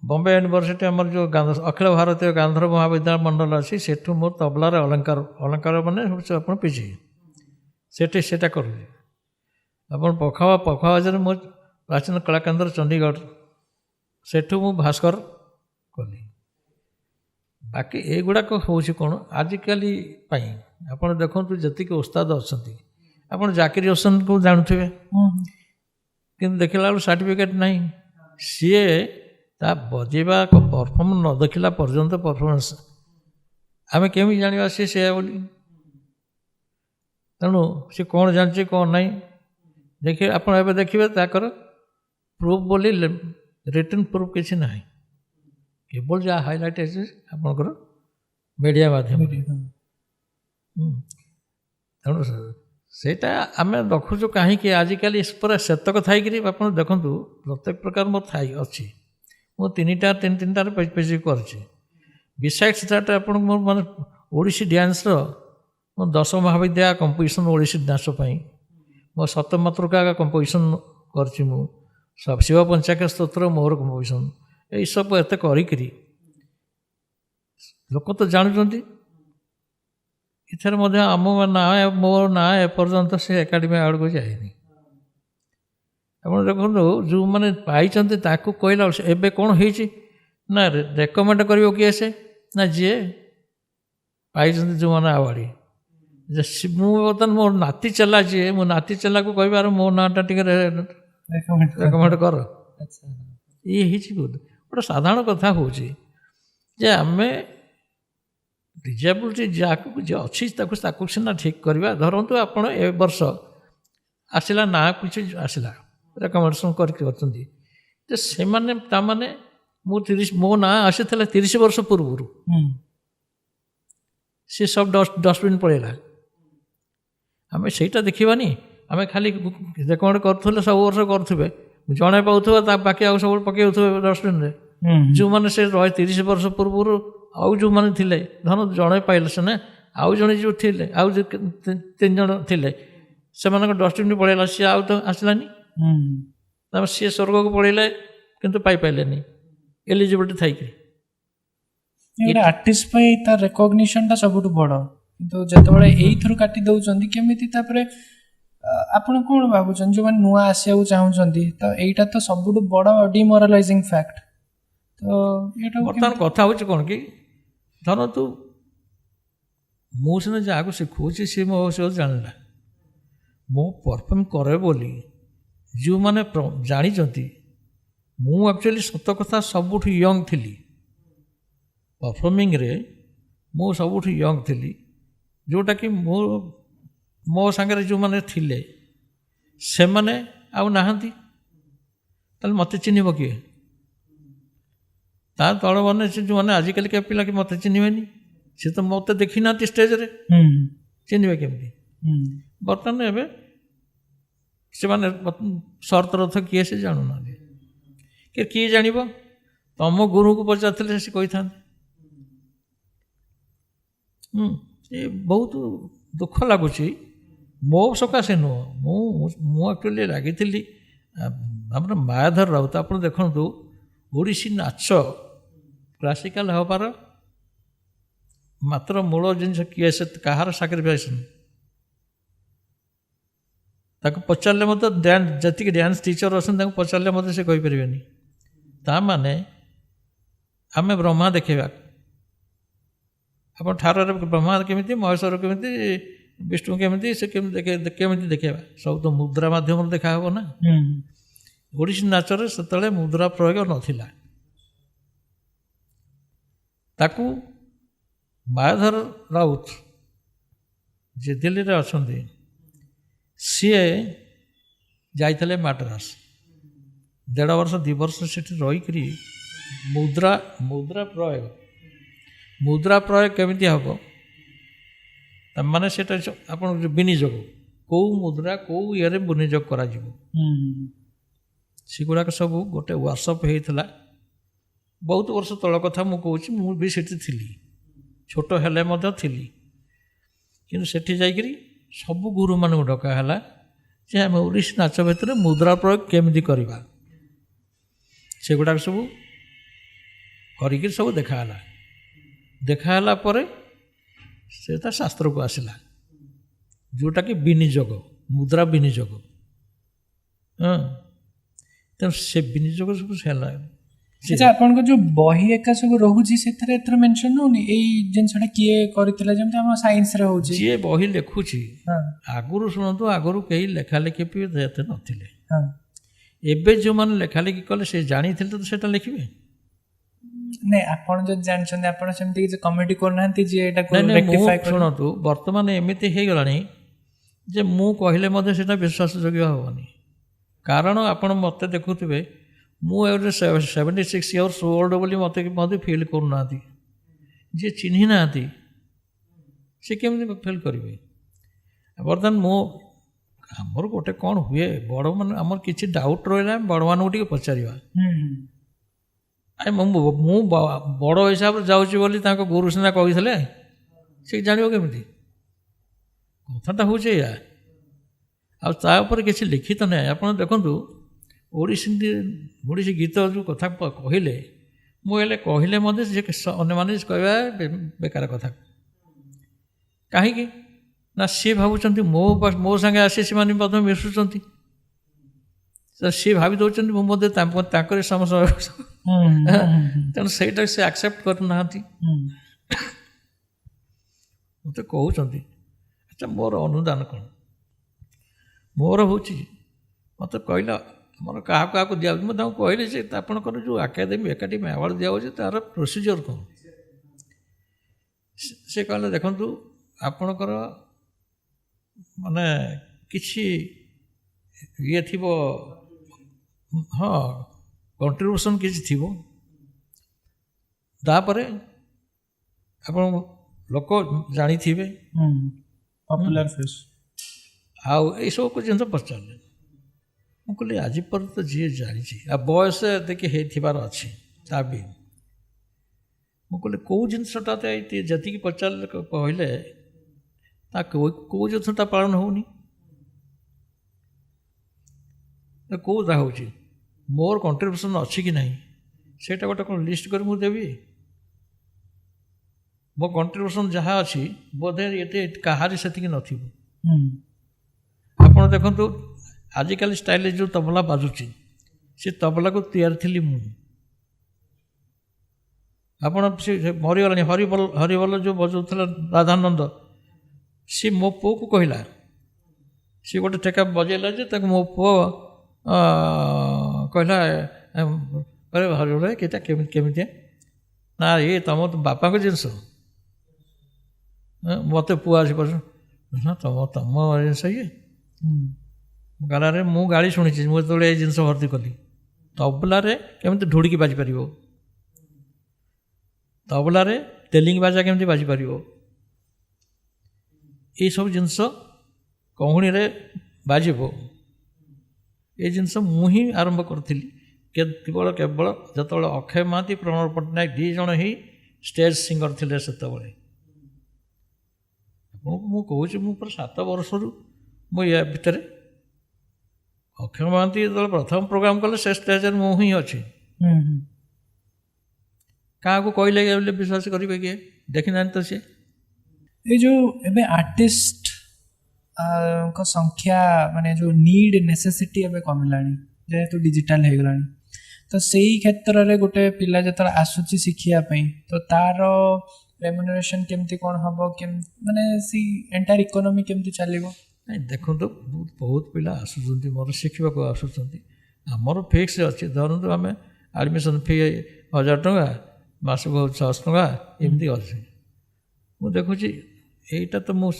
ବମ୍ବେ ୟୁନିଭର୍ସିଟି ଆମର ଯେଉଁ ଅଖିଳ ଭାରତୀୟ ଗାନ୍ଧର୍ବ ମହାବିଦ୍ୟାଳୟ ମଣ୍ଡଳ ଅଛି, ସେଠୁ ମୋ ତବଲାରେ ଅଳଙ୍କାର ମାନେ ହେଉଛି ଆପଣ ପିଜି, ସେଇଟା କରୁଛି। ଆପଣ ପଖାବାଜରେ ମୋ ପ୍ରାଚୀନ କଳାକେନ୍ଦ୍ର ଚଣ୍ଡିଗଡ଼, ସେଠୁ ମୁଁ ଭାସ୍କର କଲି। ବାକି ଏଗୁଡ଼ାକ ହେଉଛି କ'ଣ ଆଜିକାଲି ପାଇଁ। ଆପଣ ଦେଖନ୍ତୁ ଯେତିକି ଓସ୍ତାଦ ଅଛନ୍ତି, ଆପଣ ଜାକିର ହୋସେନକୁ ଜାଣୁଥିବେ, କିନ୍ତୁ ଦେଖିଲା ବେଳକୁ ସାର୍ଟିଫିକେଟ୍ ନାହିଁ। ସିଏ ତା ବଜେଇବା ପରଫର୍ମ ନ ଦେଖିଲା ପର୍ଯ୍ୟନ୍ତ ପରଫର୍ମାନ୍ସ ଆମେ କେମିତି ଜାଣିବା ସିଏ ସେୟା ବୋଲି। ତେଣୁ ସେ କ'ଣ ଜାଣିଛି କ'ଣ ନାହିଁ ଦେଖିବେ। ଆପଣ ଏବେ ଦେଖିବେ ତାଙ୍କର ପ୍ରୁଫ୍ ବୋଲି ରିଟନ୍ ପ୍ରୁଫ୍ କିଛି ନାହିଁ, କେବଳ ଯାହା ହାଇଲାଇଟ୍ ହେଇଛି ଆପଣଙ୍କର ମିଡ଼ିଆ ମାଧ୍ୟମରେ। ତେଣୁ ସେଇଟା ଆମେ ରଖୁଛୁ କାହିଁକି, ଆଜିକାଲି ପୁରା ସେତକ ଥାଇକିରି ଆପଣ ଦେଖନ୍ତୁ ପ୍ରତ୍ୟେକ ପ୍ରକାର ମୋର ଅଛି। ମୁଁ ତିନିଟାରେ ପିଜି କରିଛି। ବିସାଇଡ୍ସ ଦ୍ୟାଟ୍ ଆପଣଙ୍କୁ ମୋର ମାନେ ଓଡ଼ିଶୀ ଡ୍ୟାନ୍ସର ମୁଁ 10 ମହାବିଦ୍ୟା କମ୍ପୋଜିସନ୍ ଓଡ଼ିଶୀ ଡ୍ୟାନ୍ସ ପାଇଁ ମୋ ସପ୍ତମାତୃକା କମ୍ପୋଜିସନ୍ କରିଛି। ମୁଁ ଶିବ ପଞ୍ଚାକ ସ୍ତୋତ୍ର ମୋର କମ୍ପୋଜିସନ୍, ଏଇସବୁ ଏତେ କରିକିରି ଲୋକ ତ ଜାଣୁଛନ୍ତି। ଏଥିରେ ମଧ୍ୟ ମୋର ନାଁ ଏପର୍ଯ୍ୟନ୍ତ ସେ ଏକାଡେମୀ ଆଡ଼କୁ ଯାଇନି। ଆପଣ ଦେଖନ୍ତୁ ଯେଉଁମାନେ ପାଇଛନ୍ତି ତାକୁ କହିଲା ଏବେ କ'ଣ ହେଇଛି ନା ରେକମେଣ୍ଡ କରିବ କିଏ ସେ ନା ଯିଏ ପାଇଛନ୍ତି ଯେଉଁମାନେ ଆୱାର୍ଡ଼, ମୁଁ ବର୍ତ୍ତମାନ ମୋ ନାତି ଚେଲା ଯିଏ ମୋ ନାତି ଚେଲାକୁ କହିବାର ମୋ ନାଁଟା ଟିକେ ରେକମେଣ୍ଡ କର। ଆଚ୍ଛା ଇଏ ହେଇଛି ଗୋଟେ ସାଧାରଣ କଥା ହେଉଛି ଯେ ଆମେ ଡିଜେବିଲିଟି ଯାହାକୁ ଯିଏ ଅଛି ତାକୁ ସିନା ଠିକ୍ କରିବା। ଧରନ୍ତୁ ଆପଣ ଏ ବର୍ଷ ଆସିଲା ନାଁ କିଛି ଆସିଲା ରେକମେଣ୍ଡେସନ୍ କରିକି ଅଛନ୍ତି ଯେ ସେମାନେ ତାମାନେ ମୋ ନାଁ ଆସିଥିଲା 30 ବର୍ଷ ପୂର୍ବରୁ ସେ ସବୁ ଡଷ୍ଟବିନ୍ ପଳେଇଲା। ଆମେ ସେଇଟା ଦେଖିବାନି। ଆମେ ଖାଲି ରେକମେଣ୍ଡ କରୁଥିଲେ ସବୁ ବର୍ଷ କରୁଥିବେ ଜଣେ ପାଉଥିବ ତା ବାକି ଆଉ ସବୁ ପକାଉଥିବେ ଡଷ୍ଟବିନ୍ରେ। ଯେଉଁମାନେ ସେ 30 ବର୍ଷ ପୂର୍ବରୁ ଆଉ ଯେଉଁମାନେ ଥିଲେ ଧର ଜଣେ ପାଇଲେ ସିନା ଆଉ ଜଣେ ଯେଉଁ ଥିଲେ ଆଉ 3 ଜଣ ଥିଲେ ସେମାନଙ୍କ ଡଷ୍ଟବିନ୍ ପଳେଇଲା ସିଏ ଆଉ ତ ଆସିଲାନି। ତାପରେ ସିଏ ସ୍ୱର୍ଗକୁ ପଳେଇଲେ କିନ୍ତୁ ପାଇପାରିଲେନି ଏଲିଜିବିଲିଟି ଥାଇକି। ଗୋଟେ ଆର୍ଟିଷ୍ଟ ପାଇଁ ତା ରେକଗ୍ନିସନଟା ସବୁଠୁ ବଡ଼, କିନ୍ତୁ ଯେତେବେଳେ ଏଇଥିରୁ କାଟି ଦେଉଛନ୍ତି କେମିତି ତାପରେ ଆପଣ କ'ଣ ଭାବୁଛନ୍ତି ଯେଉଁମାନେ ନୂଆ ଆସିବାକୁ ଚାହୁଁଛନ୍ତି ତ ଏଇଟା ତ ସବୁଠୁ ବଡ଼ ଡିମୋରାଲାଇଜିଂ ଫ୍ୟାକ୍ଟ। ତ ଏଇଟା ବର୍ତ୍ତମାନ କଥା ହେଉଛି କ'ଣ କି ଧରନ୍ତୁ ମୁଁ ସିନା ଯାହାକୁ ଶିଖଉଛି ସିଏ ମୋ ବିଷୟରେ ଜାଣିଲା ମୁଁ ପରଫର୍ମ କରେ ବୋଲି ଯେଉଁମାନେ ଜାଣିଛନ୍ତି ମୁଁ ଆକ୍ଚୁଆଲି ସତ କଥା ସବୁଠୁ ୟଙ୍ଗ ଥିଲି ପରଫର୍ମିଂରେ। ମୁଁ ସବୁଠୁ ୟଙ୍ଗ ଥିଲି ଯେଉଁଟାକି ମୋ ସାଙ୍ଗରେ ଯେଉଁମାନେ ଥିଲେ ସେମାନେ ଆଉ ନାହାନ୍ତି। ତାହେଲେ ମୋତେ ଚିହ୍ନିବ କିଏ? ତା ତଳମାନେ ସେ ଯେଉଁମାନେ ଆଜିକାଲିକା ପିଲା କି ମୋତେ ଚିହ୍ନିବେନି। ସେ ତ ମୋତେ ଦେଖିନାହାନ୍ତି ଷ୍ଟେଜ୍ରେ, ଚିହ୍ନିବେ କେମିତି? ବର୍ତ୍ତମାନ ଏବେ ସେମାନେ ଶରତରଥ କିଏ ସେ ଜାଣୁନାହାନ୍ତି। କିଏ ଜାଣିବ? ତମ ଗୁରୁଙ୍କୁ ପଚାରିଥିଲେ ସେ କହିଥାନ୍ତେ। ଏ ବହୁତ ଦୁଃଖ ଲାଗୁଛି। ମୋ ସକାଶେ ନୁହଁ, ମୁଁ ଆକ୍ଚୁଆଲି ରାଗିଥିଲି ଆମର ମାୟାଧର ରାଉତ। ଆପଣ ଦେଖନ୍ତୁ ଓଡ଼ିଶୀ ନାଚ କ୍ଲାସିକାଲ ହେବାର ମାତ୍ର ମୂଳ ଜିନିଷ କିଏ ସେ କାହାର ସାକ୍ରିଫାଇସ୍। ତାକୁ ପଚାରିଲେ ମଧ୍ୟ ଯେତିକି ଡ୍ୟାନ୍ସ ଟିଚର ଅଛନ୍ତି ତାଙ୍କୁ ପଚାରିଲେ ମଧ୍ୟ ସେ କହିପାରିବେନି। ତାମାନେ ଆମେ ବ୍ରହ୍ମା ଦେଖେଇବା। ଆପଣ ଠାରରେ ବ୍ରହ୍ମା କେମିତି, ମହେଶ୍ୱର କେମିତି, ବିଷ୍ଣୁ କେମିତି, ସେ କେମିତି ଦେଖେଇବା? ସବୁ ତ ମୁଦ୍ରା ମାଧ୍ୟମରେ ଦେଖା ହେବ ନା। ଓଡ଼ିଶୀ ନାଚରେ ସେତେବେଳେ ମୁଦ୍ରା ପ୍ରୟୋଗ ନଥିଲା। ତାକୁ ମାୟାଧର ରାଉତ ଯେ ଦିଲ୍ଲୀରେ ଅଛନ୍ତି ସିଏ ଯାଇଥିଲେ ମାଡ୍ରାସ। 1.5 ବର୍ଷ 2 ବର୍ଷ ସେଠି ରହିକରି ମୁଦ୍ରା ପ୍ରୟୋଗ କେମିତି ହେବ ମାନେ ସେଟା ଆପଣ ବିନିଯୋଗ କେଉଁ ମୁଦ୍ରା କେଉଁ ଇଏରେ ବିନିଯୋଗ କରାଯିବ ସେଗୁଡ଼ାକ ସବୁ ଗୋଟେ ୱାର୍କସପ୍ ହେଇଥିଲା। ବହୁତ ବର୍ଷ ତଳ କଥା ମୁଁ କହୁଛି। ମୁଁ ବି ସେଠି ଥିଲି, ଛୋଟ ହେଲେ ମଧ୍ୟ ଥିଲି। କିନ୍ତୁ ସେଠି ଯାଇକରି ସବୁ ଗୁରୁମାନଙ୍କୁ ଡକା ହେଲା ଯେ ଆମେ ଓଡ଼ିଶୀ ନାଚ ଭିତରେ ମୁଦ୍ରା ପ୍ରୟୋଗ କେମିତି କରିବା ସେଗୁଡ଼ାକ ସବୁ କରିକିରି ସବୁ ଦେଖାହେଲା ପରେ ସେଟା ଶାସ୍ତ୍ରକୁ ଆସିଲା ଯେଉଁଟାକି ବିନିଯୋଗ, ମୁଦ୍ରା ବିନିଯୋଗ। ତେଣୁ ସେ ବିନିଯୋଗ ସବୁ ହେଲା। ଆଚ୍ଛା, ଆପଣଙ୍କ ଯେଉଁ ବହି ଏକା ସବୁ ରହୁଛି ସେଥିରେ ଏଥର ମେନସନ୍ ହେଉନି ଏଇ ଜିନିଷଟା କିଏ କରିଥିଲା? ଯେମିତି ଆମ ସାଇନ୍ସରେ ହେଉଛି ଯିଏ ବହି ଲେଖୁଛି ଆଗରୁ ଶୁଣନ୍ତୁ, ଆଗରୁ କେହି ଲେଖାଲେଖି ବି ଏତେ ନଥିଲେ। ଏବେ ଯେଉଁମାନେ ଲେଖାଲେଖି କଲେ ସେ ଜାଣିଥିଲେ ତ ସେଟା ଲେଖିବେ। ନାଇଁ, ଆପଣ ଯଦି ଜାଣିଛନ୍ତି ଆପଣ ସେମିତି କିଛି କମିଟି କରୁନାହାନ୍ତି ଯେ ଏଟାକୁ ରେକ୍ଟିଫାଇ କରିବେ? ଶୁଣନ୍ତୁ, ବର୍ତ୍ତମାନ ଏମିତି ହେଇଗଲାଣି ଯେ ମୁଁ କହିଲେ ମଧ୍ୟ ସେଟା ବିଶ୍ୱାସଯୋଗ୍ୟ ହେବନି। କାରଣ ଆପଣ ମୋତେ ଦେଖୁଥିବେ ମୁଁ ଏବେ 76 ଇୟର୍ସ ଓଲ୍ଡ ବୋଲି ମୋତେ ଫିଲ୍ କରୁନାହାନ୍ତି। ଯିଏ ଚିହ୍ନି ନାହାନ୍ତି ସେ କେମିତି ଫିଲ୍ କରିବେ? ବର୍ତ୍ତମାନ ଆମର ଗୋଟେ କ'ଣ ହୁଏ, ବଡ଼ମାନେ ଆମର କିଛି ଡାଉଟ୍ ରହିଲା ବଡ଼ମାନଙ୍କୁ ଟିକେ ପଚାରିବା। ମୁଁ ବଡ଼ ହିସାବରେ ଯାଉଛି ବୋଲି ତାଙ୍କ ଗୁରୁ ସିନା କହିଥିଲେ, ସେ ଜାଣିବ କେମିତି? କଥାଟା ହେଉଛି ଏଇଆ। ଆଉ ତା ଉପରେ କିଛି ଲିଖିତ ନାହିଁ। ଆପଣ ଦେଖନ୍ତୁ ଓଡ଼ିଶୀ ଗୀତ ଯେଉଁ କଥା କହିଲେ, ମୁଁ କହିଲେ ମଧ୍ୟ ସେ ଅନ୍ୟମାନେ କହିବା ବେକାର କଥା। କାହିଁକି ନା ସିଏ ଭାବୁଛନ୍ତି ମୋ ସାଙ୍ଗେ ଆସି ସେମାନେ ମଧ୍ୟ ମିଶୁଛନ୍ତି। ସିଏ ଭାବି ଦେଉଛନ୍ତି ମୁଁ ମଧ୍ୟ ତାଙ୍କରି ସମସ୍ତ। ତେଣୁ ସେଇଟା ସେ ଆକ୍ସେପ୍ଟ କରୁନାହାନ୍ତି। ମୋତେ କହୁଛନ୍ତି ମୋର ଅନୁଦାନ କ'ଣ? ମୋର ହେଉଛି ମୋତେ କହିଲା ଆମର କାହାକୁ କାହାକୁ ଦିଆହେଉଛି, ମୁଁ ତାଙ୍କୁ କହିଲି ଯେ ଆପଣଙ୍କର ଯେଉଁ ଏକାଡେମୀ ଆୱାର୍ଡ଼ ଦିଆହେଉଛି ତା'ର ପ୍ରୋସିଜିଅର କ'ଣ? ସେ କହିଲେ ଦେଖନ୍ତୁ ଆପଣଙ୍କର ମାନେ କିଛି ଇଏ ଥିବ, ହଁ କଣ୍ଟ୍ରିବ୍ୟୁସନ୍ କିଛି ଥିବ, ତାପରେ ଆପଣ ଲୋକ ଜାଣିଥିବେ, ପପୁଲାର ଫେସ୍। ଆଉ ଏଇସବୁ ଜିନିଷ ପଚାରିଲେ। ମୁଁ କହିଲି ଆଜି ପର୍ଯ୍ୟନ୍ତ ଯିଏ ଜାଣିଛି ଆଉ ବୟସ ଦେଖି ହେଇଥିବାର ଅଛି ତା ବି, ମୁଁ କହିଲି କେଉଁ ଜିନିଷଟା ଯେତିକି ପଚାରିଲେ କହିଲେ ତା କେଉଁ ଜିନିଷଟା ପାଳନ ହେଉନି, କେଉଁଟା ହେଉଛି ମୋର କଣ୍ଟ୍ରିବ୍ୟୁସନ୍ ଅଛି କି ନାହିଁ ସେଇଟା ଗୋଟେ କ'ଣ ଲିଷ୍ଟ କରି ମୁଁ ଦେବି? ମୋ କଣ୍ଟ୍ରିବ୍ୟୁସନ୍ ଯାହା ଅଛି ବୋଧେ ଏତେ କାହାରି ସେତିକି ନଥିବ। ଆପଣ ଦେଖନ୍ତୁ ଆଜିକାଲି ଷ୍ଟାଇଲରେ ଯେଉଁ ତବଲା ବାଜୁଛି ସେ ତବଲାକୁ ତିଆରି ଥିଲି ମୁଁ। ଆପଣ ସେ ମରିଗଲାଣି ହରିବଲ ଯେଉଁ ବଜାଉଥିଲା ରାଧାନନ୍ଦ, ସେ ମୋ ପୁଅକୁ କହିଲା, ସେ ଗୋଟେ ଟେକା ବଜେଇଲା ଯେ ତାକୁ ମୋ ପୁଅ କହିଲା ହରିବଲ ଏଇଟା କେମିତିଆ ନା ଏ ତମ ବାପାଙ୍କ ଜିନିଷ, ମୋତେ ପୁଅ ଆସି ପଚାର ତମ ଜିନିଷ ଇଏ ଗାଲାରେ ମୁଁ ଗାଳି ଶୁଣିଛି। ମୁଁ ଯେତେବେଳେ ଏଇ ଜିନିଷ ଭର୍ତ୍ତି କଲି ତବଲାରେ କେମିତି ଢୁଡ଼ିକି ବାଜିପାରିବ, ତବଲାରେ ତେଲିଙ୍ଗି ବାଜା କେମିତି ବାଜିପାରିବ, ଏଇସବୁ ଜିନିଷ କହୁଣିରେ ବାଜିବ, ଏ ଜିନିଷ ମୁଁ ହିଁ ଆରମ୍ଭ କରିଥିଲି। କେବଳ ଯେତେବେଳେ ଅକ୍ଷୟ ମହାନ୍ତି, ପ୍ରଣବ ପଟ୍ଟନାୟକ 2 ଜଣ ହିଁ ଷ୍ଟେଜ୍ ସିଙ୍ଗର ଥିଲେ ସେତେବେଳେ। ଆପଣଙ୍କୁ ମୁଁ କହୁଛି ମୁଁ ପୁରା 7 ବର୍ଷରୁ ମୁଁ ୟା ଭିତରେ, ଅକ୍ଷୟ ମହାନ୍ତି ଯେତେବେଳେ ପ୍ରଥମ ପ୍ରୋଗ୍ରାମ କଲେ ସେ ଷ୍ଟେଜରେ ମୁଁ ହିଁ ଅଛି। କାହାକୁ କହିଲେ ବୋଲି ବିଶ୍ୱାସ କରିବେ କିଏ? ଦେଖିନାହାନ୍ତି ତ ସିଏ। ଏଇ ଯେଉଁ ଏବେ ଆର୍ଟିଷ୍ଟ ଙ୍କ ସଂଖ୍ୟା ମାନେ ଯେଉଁ ନିଡ୍ ନେସେସିଟି ଏବେ କମିଲାଣି ଯେହେତୁ ଡିଜିଟାଲ ହେଇଗଲାଣି, ତ ସେଇ କ୍ଷେତ୍ରରେ ଗୋଟେ ପିଲା ଯେତେବେଳେ ଆସୁଛି ଶିଖିବା ପାଇଁ ତ ତାର ରେମ୍ୟୁନରେସନ୍ କେମିତି କ'ଣ ହେବ, ମାନେ ସେଇ ଏଣ୍ଟାୟାର ଇକୋନୋମି କେମିତି ଚାଲିବ? ନାଇଁ ଦେଖନ୍ତୁ ବହୁତ ପିଲା ଆସୁଛନ୍ତି ମୋର ଶିଖିବାକୁ ଆସୁଛନ୍ତି, ଆମର ଫିକ୍ସ ଅଛି। ଧରନ୍ତୁ ଆମେ ଆଡ଼ମିସନ୍ ଫି 1000 ଟଙ୍କା, ମାସକୁ 600 ଟଙ୍କା ଏମିତି ଅଛି। ମୁଁ ଦେଖୁଛି ଏଇଟା ତ ମୁଁ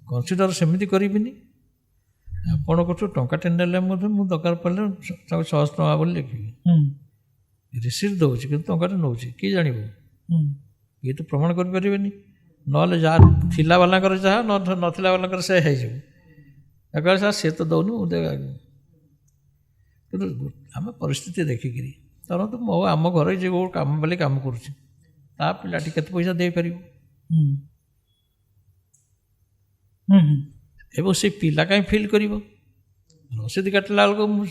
କନସିଡ଼ର ସେମିତି କରିବିନି, ଆପଣଙ୍କଠୁ ଟଙ୍କାଟେ ନେଲେ ମଧ୍ୟ ମୁଁ ଦରକାର ପଡ଼ିଲେ ତାକୁ 600 ଟଙ୍କା ବୋଲି ଲେଖିବି, ରିସିପ୍ଟ ଦେଉଛି କିନ୍ତୁ ଟଙ୍କାଟେ ନେଉଛି, କିଏ ଜାଣିବ? ଇଏ ତ ପ୍ରମାଣ କରିପାରିବେନି। ନହେଲେ ଯାହା ଥିଲା ବାଲାଙ୍କର ଯାହା ନଥିଲା ବାଲାଙ୍କର ସେ ହେଇଯିବ, ସାର୍ ସେ ତ ଦେଉନି ମୁଁ ଦେବା। କିନ୍ତୁ ଆମେ ପରିସ୍ଥିତି ଦେଖିକିରି ଧରନ୍ତୁ ଆମ ଘରେ ଯେ ଗୋଟେ କାମ ବୋଲି କାମ କରୁଛି ତା ପିଲାଟି କେତେ ପଇସା ଦେଇପାରିବ, ଏବଂ ସେ ପିଲା କାହିଁ ଫିଲ୍ କରିବ? ରସିଦ କାଟିଲା ବେଳକୁ ମୁଁ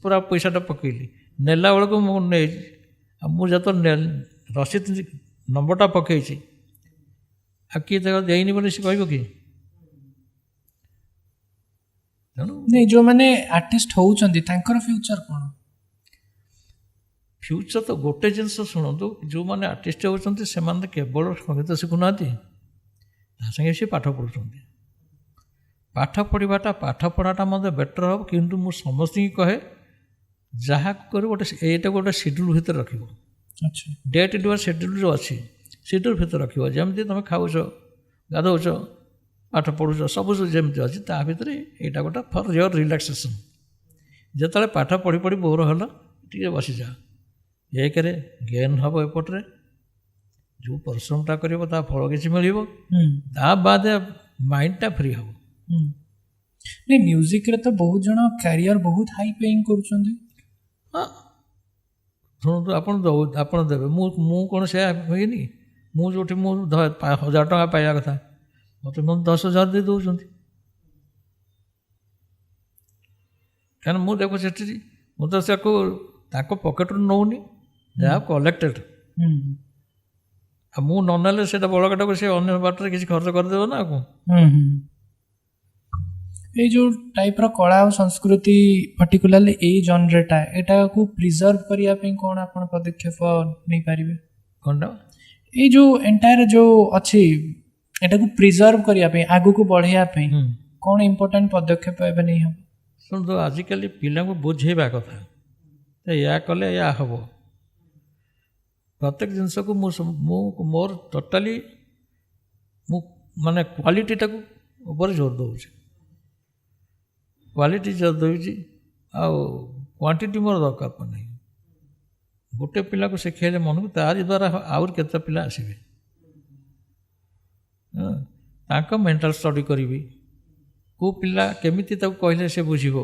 ପୁରା ପଇସାଟା ପକେଇଲି, ନେଲା ବେଳକୁ ମୁଁ ନେଇଛି, ଆଉ ମୁଁ ଯେତେବେଳେ ରସିଦ ନମ୍ବରଟା ପକେଇଛି ଆଉ କିଏ ତାକୁ ଦେଇନି ବୋଲି ସେ କହିବ କି? ତେଣୁ ଯେଉଁମାନେ ଆର୍ଟିଷ୍ଟ ହେଉଛନ୍ତି ତାଙ୍କର ଫ୍ୟୁଚର କ'ଣ? ଫ୍ୟୁଚର ତ ଗୋଟେ ଜିନିଷ ଶୁଣନ୍ତୁ, ଯେଉଁମାନେ ଆର୍ଟିଷ୍ଟ ହେଉଛନ୍ତି ସେମାନେ କେବଳ ସଙ୍ଗୀତ ଶିଖୁନାହାନ୍ତି, ତା ସାଙ୍ଗେ ସେ ପାଠ ପଢ଼ୁଛନ୍ତି। ପାଠ ପଢ଼ାଟା ମଧ୍ୟ ବେଟର ହେବ, କିନ୍ତୁ ମୁଁ ସମସ୍ତଙ୍କୁ କହେ ଯାହାକୁ କରିବ ଏଇଟାକୁ ଗୋଟେ ସିଡ୍ୟୁଲ୍ ଭିତରେ ରଖିବ। ଆଚ୍ଛା, ଡେଟ୍ ଡୁଆର ସିଡ୍ୟୁଲ୍ ଯେଉଁ ଅଛି ସିଡ୍ୟୁଲ୍ ଭିତରେ ରଖିବ। ଯେମିତି ତୁମେ ଖାଉଛ, ଗାଧଉଛ, ପାଠ ପଢ଼ୁଛ, ସବୁ ଯେମିତି ଅଛି ତା ଭିତରେ ଏଇଟା ଗୋଟେ ଫର୍ ୟୋର ରିଲାକ୍ସେସନ୍। ଯେତେବେଳେ ପାଠ ପଢ଼ି ପଢ଼ି ବୋର ହେଲା ଟିକେ ବସିଯାଅ, ଏକରେ ଗେନ୍ ହେବ, ଏପଟରେ ଯେଉଁ ପରିଶ୍ରମଟା କରିବ ତା ଫଳ କିଛି ମିଳିବ, ତା ବାଦ ମାଇଣ୍ଡଟା ଫ୍ରି ହେବ। ନାଇଁ ମ୍ୟୁଜିକରେ ତ ବହୁତ ଜଣ କ୍ୟାରିୟର ବହୁତ ହାଇ ପେଇଂ କରୁଛନ୍ତି। ହଁ ଶୁଣନ୍ତୁ, ଆପଣ ଦେବେ, ମୁଁ କ'ଣ ସେୟା ହୁଏନି? ମୁଁ ଯେଉଁଠି ମୁଁ 1000 ଟଙ୍କା ପାଇବା କଥା ମୋତେ 10,000 ଦେଇ ଦେଉଛନ୍ତି, କାରଣ ମୁଁ ଦେଖୁ ସେଠି ମୁଁ ତ ତାକୁ ତାଙ୍କ ପକେଟରୁ ନେଉନି, ଯାହା କଲେକ୍ଟେଡ଼। ଆଉ ମୁଁ ନ ନେଲେ ସେଇଟା ବଳକାଟାକୁ ସେ ଅନ୍ୟ ବାଟରେ କିଛି ଖର୍ଚ୍ଚ କରିଦେବ ନା ଆଉ କ'ଣ? ଏଇ ଯେଉଁ ଟାଇପ୍ର କଳା ଆଉ ସଂସ୍କୃତି ପର୍ଟିକୁଲାରଲି ଏଇ ଜନରେଟା ଏଟାକୁ ପ୍ରିଜର୍ଭ କରିବା ପାଇଁ କ'ଣ ଆପଣ ପଦକ୍ଷେପ ନେଇପାରିବେ? କ'ଣଟା? ଏଇ ଯେଉଁ ଏଣ୍ଟାୟାର ଯେଉଁ ଅଛି ଏଟାକୁ ପ୍ରିଜର୍ଭ କରିବା ପାଇଁ ଆଗକୁ ବଢ଼େଇବା ପାଇଁ କ'ଣ ଇମ୍ପୋର୍ଟାଣ୍ଟ ପଦକ୍ଷେପ ଏବେ ନେଇ ହେବ? ଶୁଣନ୍ତୁ, ଆଜିକାଲି ପିଲାଙ୍କୁ ବୁଝେଇବା କଥା ଏହା କଲେ ଏହା ହେବ। ପ୍ରତ୍ୟେକ ଜିନିଷକୁ ମୁଁ ମୋର ଟୋଟାଲି ମୁଁ ମାନେ କ୍ୱାଲିଟିଟାକୁ ଉପରେ ଜୋର ଦେଉଛି, କ୍ୱାଲିଟି ଜୋର ଦେଉଛି, ଆଉ କ୍ୱାଣ୍ଟିଟି ମୋର ଦରକାର ନାହିଁ। ଗୋଟେ ପିଲାକୁ ଶିଖେଇଲେ ମନକୁ ତାରି ଦ୍ୱାରା ଆହୁରି କେତେ ପିଲା ଆସିବେ। ତାଙ୍କ ମେଣ୍ଟାଲ ଷ୍ଟଡ଼ି କରିବି, କେଉଁ ପିଲା କେମିତି ତାକୁ କହିଲେ ସେ ବୁଝିବ।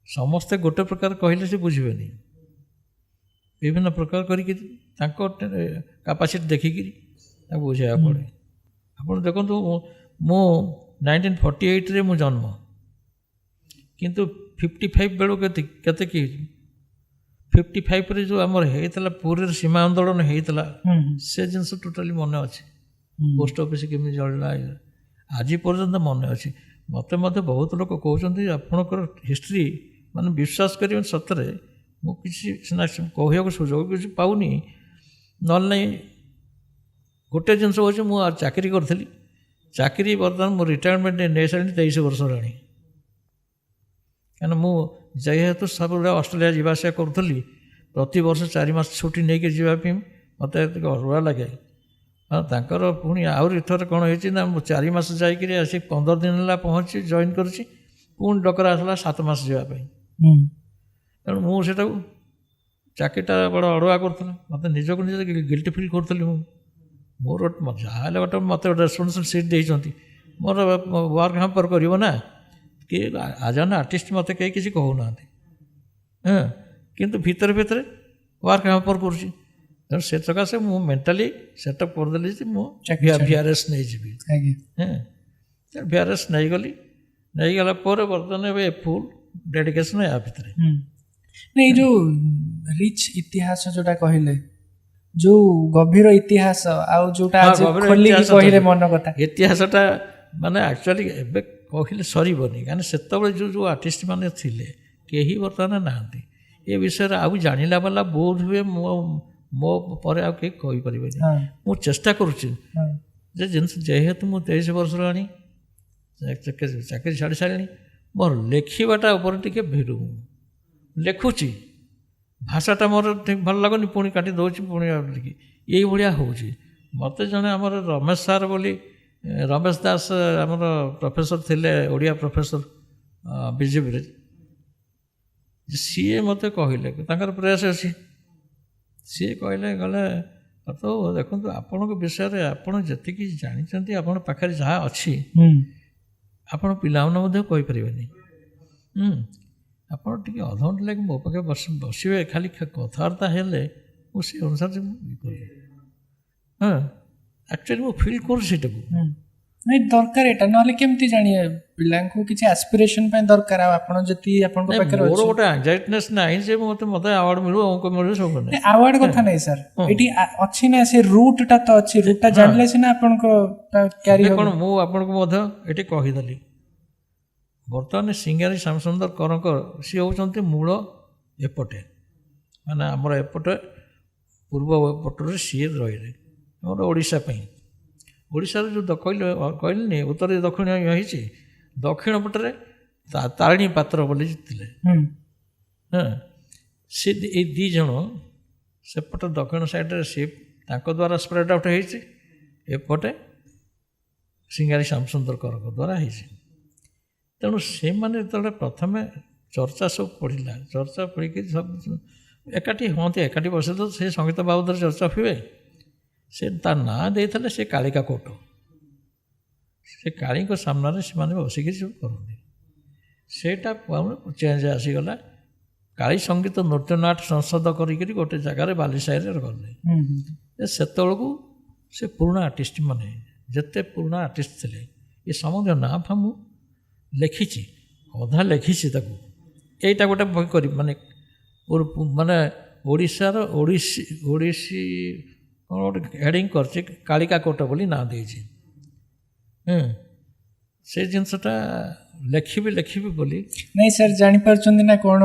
ସମସ୍ତେ ଗୋଟେ ପ୍ରକାର କହିଲେ ସେ ବୁଝିବେନି, ବିଭିନ୍ନ ପ୍ରକାର କରିକି ତାଙ୍କ କାପାସିଟି ଦେଖିକିରି ତାକୁ ବୁଝାଇବାକୁ ପଡ଼େ। ଆପଣ ଦେଖନ୍ତୁ, ମୁଁ 1948ରେ ମୁଁ ଜନ୍ମ, କିନ୍ତୁ 55 ବେଳକୁ କେତେ କି 55ରେ ଯେଉଁ ଆମର ହେଇଥିଲା ପୁରୀରେ ସୀମା ଆନ୍ଦୋଳନ ହେଇଥିଲା, ସେ ଜିନିଷ ଟୋଟାଲି ମନେ ଅଛି। ପୋଷ୍ଟ ଅଫିସ୍ କେମିତି ଜଳିଲା ଆଜି ପର୍ଯ୍ୟନ୍ତ ମନେ ଅଛି। ମୋତେ ମଧ୍ୟ ବହୁତ ଲୋକ କହୁଛନ୍ତି ଆପଣଙ୍କର ହିଷ୍ଟ୍ରି ମାନେ ବିଶ୍ୱାସ କରିବେନି, ସତରେ ମୁଁ କିଛି ସିନା କହିବାକୁ ସୁଯୋଗ କିଛି ପାଉନି, ନହେଲେ ନାହିଁ। ଗୋଟେ ଜିନିଷ ହେଉଛି, ମୁଁ ଚାକିରି କରିଥିଲି, ଚାକିରି ବର୍ତ୍ତମାନ ମୁଁ ରିଟାୟାରମେଣ୍ଟ ନେଇସାରିଣି 23 ବର୍ଷ ହେଲାଣି। କାରଣ ମୁଁ ଯେହେତୁ ସବୁବେଳେ ଅଷ୍ଟ୍ରେଲିଆ ଯିବା ଆସିବା କରୁଥିଲି, ପ୍ରତିବର୍ଷ 4 ମାସ ଛୁଟି ନେଇକି ଯିବା ପାଇଁ ମୋତେ ଟିକେ ଅଡ଼ୁଆ ଲାଗେ। ତାଙ୍କର ପୁଣି ଆହୁରି ଥରେ କ'ଣ ହେଇଛି ନା, ମୁଁ 4 ମାସ ଯାଇକରି ଆସି 15 ଦିନ ହେଲା ପହଞ୍ଚି ଜଏନ୍ କରିଛି, ପୁଣି ଡକରା ଆସିଲା 7 ମାସ ଯିବା ପାଇଁ। ତେଣୁ ମୁଁ ସେଟାକୁ ଚାକିରିଟା ବଡ଼ ଅଡ଼ୁଆ କରୁଥିଲା, ମୋତେ ନିଜକୁ ନିଜେ ଗିଲ୍ଟି ଫିଲ୍ କରୁଥିଲି। ମୋର ଯାହା ହେଲେ ମୋତେ ଗୋଟେ ରେସ୍ପନ୍ସିବଲ୍ ସିଟ୍ ଦେଇଛନ୍ତି, ମୋର ୱାର୍କ ହାମ୍ପର କରିବ ନା, କି ଆଜ୍ ଆନ୍ ଆର୍ଟିଷ୍ଟ ମୋତେ କେହି କିଛି କହୁନାହାନ୍ତି, କିନ୍ତୁ ଭିତରେ ଭିତରେ ୱାର୍କ ହାମ୍ପର କରୁଛି। ତେଣୁ ସେ ସକାଶେ ମୁଁ ମେଣ୍ଟାଲି ସେଟଅପ୍ କରିଦେଲି ଯେ ମୁଁ VRS ନେଇଯିବି। VRS ନେଇଗଲା ପରେ ବର୍ତ୍ତମାନ ଏବେ ଫୁଲ୍ ଡେଡିକେସନ୍ ୟା ଭିତରେ। ଏଇ ଯେଉଁ ରିଚ୍ ଇତିହାସ ଯେଉଁଟା କହିଲେ, ଯେଉଁ ଗଭୀର ଇତିହାସ, ଆଉ ଯେଉଁଟା ଖୋଲିକି କହିଲେ ମନ କଥା, ଇତିହାସଟା ମାନେ ଆକ୍ଚୁଆଲି ଏବେ କହିଲେ ସରିବନି। କାରଣ ସେତେବେଳେ ଯେଉଁ ଆର୍ଟିଷ୍ଟ ମାନେ ଥିଲେ କେହି ବର୍ତ୍ତମାନ ନାହାନ୍ତି। ଏ ବିଷୟରେ ଆଉ ଜାଣିଲା ବାଲା ବୋଧ ହୁଏ ମୋ ପରେ ଆଉ କେହି କହିପାରିବେନି। ମୁଁ ଚେଷ୍ଟା କରୁଛି ଯେ ଜିନିଷ, ଯେହେତୁ ମୁଁ 23 ବର୍ଷ ହେଲାଣି ଚାକିରି ଛାଡ଼ି ସାରିଲିଣି, ମୋର ଲେଖିବାଟା ଉପରେ ଟିକେ ଭିଡ଼ୁ। ଲେଖୁଛି, ଭାଷାଟା ମୋର ଠିକ୍ ଭଲ ଲାଗୁନି, ପୁଣି କାଟି ଦେଉଛି, ପୁଣି ଲେଖି ଏଇଭଳିଆ ହେଉଛି। ମୋତେ ଜଣେ ଆମର ରମେଶ ସାର୍ ବୋଲି, ରମେଶ ଦାସ ଆମର ପ୍ରଫେସର ଥିଲେ, ଓଡ଼ିଆ ପ୍ରଫେସର ବିଜେପିରେ, ସିଏ ମୋତେ କହିଲେ, ତାଙ୍କର ପ୍ରୟାସ ଅଛି, ସିଏ କହିଲେ ତ ଦେଖନ୍ତୁ ଆପଣଙ୍କ ବିଷୟରେ ଆପଣ ଯେତିକି ଜାଣିଛନ୍ତି, ଆପଣଙ୍କ ପାଖରେ ଯାହା ଅଛି ଆପଣ ପିଲାମାନେ ମଧ୍ୟ କହିପାରିବେନି। ଆପଣ ଟିକେ ଅଧଘଣ୍ଟା ଲାଗି ମୋ ପାଖରେ ବସିବେ, ଖାଲି କଥାବାର୍ତ୍ତା ହେଲେ ମୁଁ ସେ ଅନୁସାରେ କରିବି। ଆକ୍ଚୁଆଲି ମୁଁ ଫିଲ୍ କରୁଛି ସେଇଟାକୁ। ନାଇଁ ଦରକାର ଏଇଟା, ନହେଲେ କେମିତି ଜାଣିବେ? ପିଲାଙ୍କୁ କିଛି ଆସ୍ପିରେସନ୍ ପାଇଁ ଦରକାର। ଆଉ ଆପଣ ଯଦି ଆପଣଙ୍କ ପାଖରେ ମୋର ଗୋଟେ ଆଙ୍ଜାଇଟିନେସ୍ ନାହିଁ ଯେ ମୋତେ ଆୱାର୍ଡ଼ ମିଳୁ, ଅଙ୍କ ମିଳୁ, ସବୁ ନାହିଁ। ଆୱାର୍ଡ଼ କଥା ନାହିଁ ସାର୍, ଏଠି ଅଛି ନା ସେ ରୁଟ୍ଟା ତ ଅଛି। ରୁଟ୍ଟା ଜାଣିଲେ ସିନା ଆପଣଙ୍କ କ୍ୟାରି ହେବ। କ'ଣ ମୁଁ ଆପଣଙ୍କୁ ମଧ୍ୟ ଏଠି କହିଦେଲି, ବର୍ତ୍ତମାନ ସିଙ୍ଗାରୀ ଶ୍ୟାମସୁନ୍ଦର କରଙ୍କ ସିଏ ହେଉଛନ୍ତି ମୂଳ ଏପଟେ, ମାନେ ଆମର ଏପଟେ ପୂର୍ବ ପଟରେ ସିଏ ରହିଲେ ଆମର ଓଡ଼ିଶା ପାଇଁ। ଓଡ଼ିଶାରେ ଯେଉଁ କହିଲେନି ଉତ୍ତର ଦକ୍ଷିଣ ହେଇଛି, ଦକ୍ଷିଣ ପଟରେ ତାରିଣୀ ପାତ୍ର ବୋଲି ଥିଲେ। ସେ ଏଇ 2 ଜଣ ସେପଟ ଦକ୍ଷିଣ ସାଇଡ଼ରେ ସିଏ ତାଙ୍କ ଦ୍ୱାରା ସ୍ପ୍ରେଡ୍ ଆଉଟ୍ ହେଇଛି, ଏପଟେ ସିଙ୍ଗାରୀ ଶ୍ୟାମସୁନ୍ଦର କରଙ୍କ ଦ୍ୱାରା ହେଇଛି। ତେଣୁ ସେମାନେ ଯେତେବେଳେ ପ୍ରଥମେ ଚର୍ଚ୍ଚା ସବୁ ପଢ଼ିଲା, ଚର୍ଚ୍ଚା ପଢ଼ିକି ସବୁ ଏକାଠି ହୁଅନ୍ତି, ଏକାଠି ବସେ ତ ସେ ସଙ୍ଗୀତ ବାବଦରେ ଚର୍ଚ୍ଚା ହୁଏ। ସେ ତା ନାଁ ଦେଇଥିଲେ ସେ କାଳିକା କୋଟ। ସେ କାଳୀଙ୍କ ସାମ୍ନାରେ ସେମାନେ ବସିକି ସବୁ କରନ୍ତି। ସେଇଟା ଚେଞ୍ଜ ଆସିଗଲା, କାଳୀ ସଙ୍ଗୀତ ନୃତ୍ୟନାଟ ସଂସଦ କରିକିରି ଗୋଟେ ଜାଗାରେ ବାଲିସାହିରେ ଗଲେ। ସେତେବେଳକୁ ସେ ପୁରୁଣା ଆର୍ଟିଷ୍ଟ ମାନେ ଯେତେ ପୁରୁଣା ଆର୍ଟିଷ୍ଟ ଥିଲେ, ଏ ସମସ୍ତ ନାଁ ଫା ମୁଁ ଲେଖିଛି, ଅଧା ଲେଖିଛି ତାକୁ। ଏଇଟା ଗୋଟେ ବହି କରିବି, ମାନେ ଓଡ଼ିଶାର ଓଡ଼ିଶୀ କ'ଣ ଗୋଟେ ହେଡ଼ିଙ୍ଗ କରିଛି, କାଳିକା କୋଟ ବୋଲି ନାଁ ଦେଇଛି। ସେ ଜିନିଷଟା ଲେଖିବି ବୋଲି ନାଇଁ ସାର୍ ଜାଣିପାରୁଛନ୍ତି ନା କ'ଣ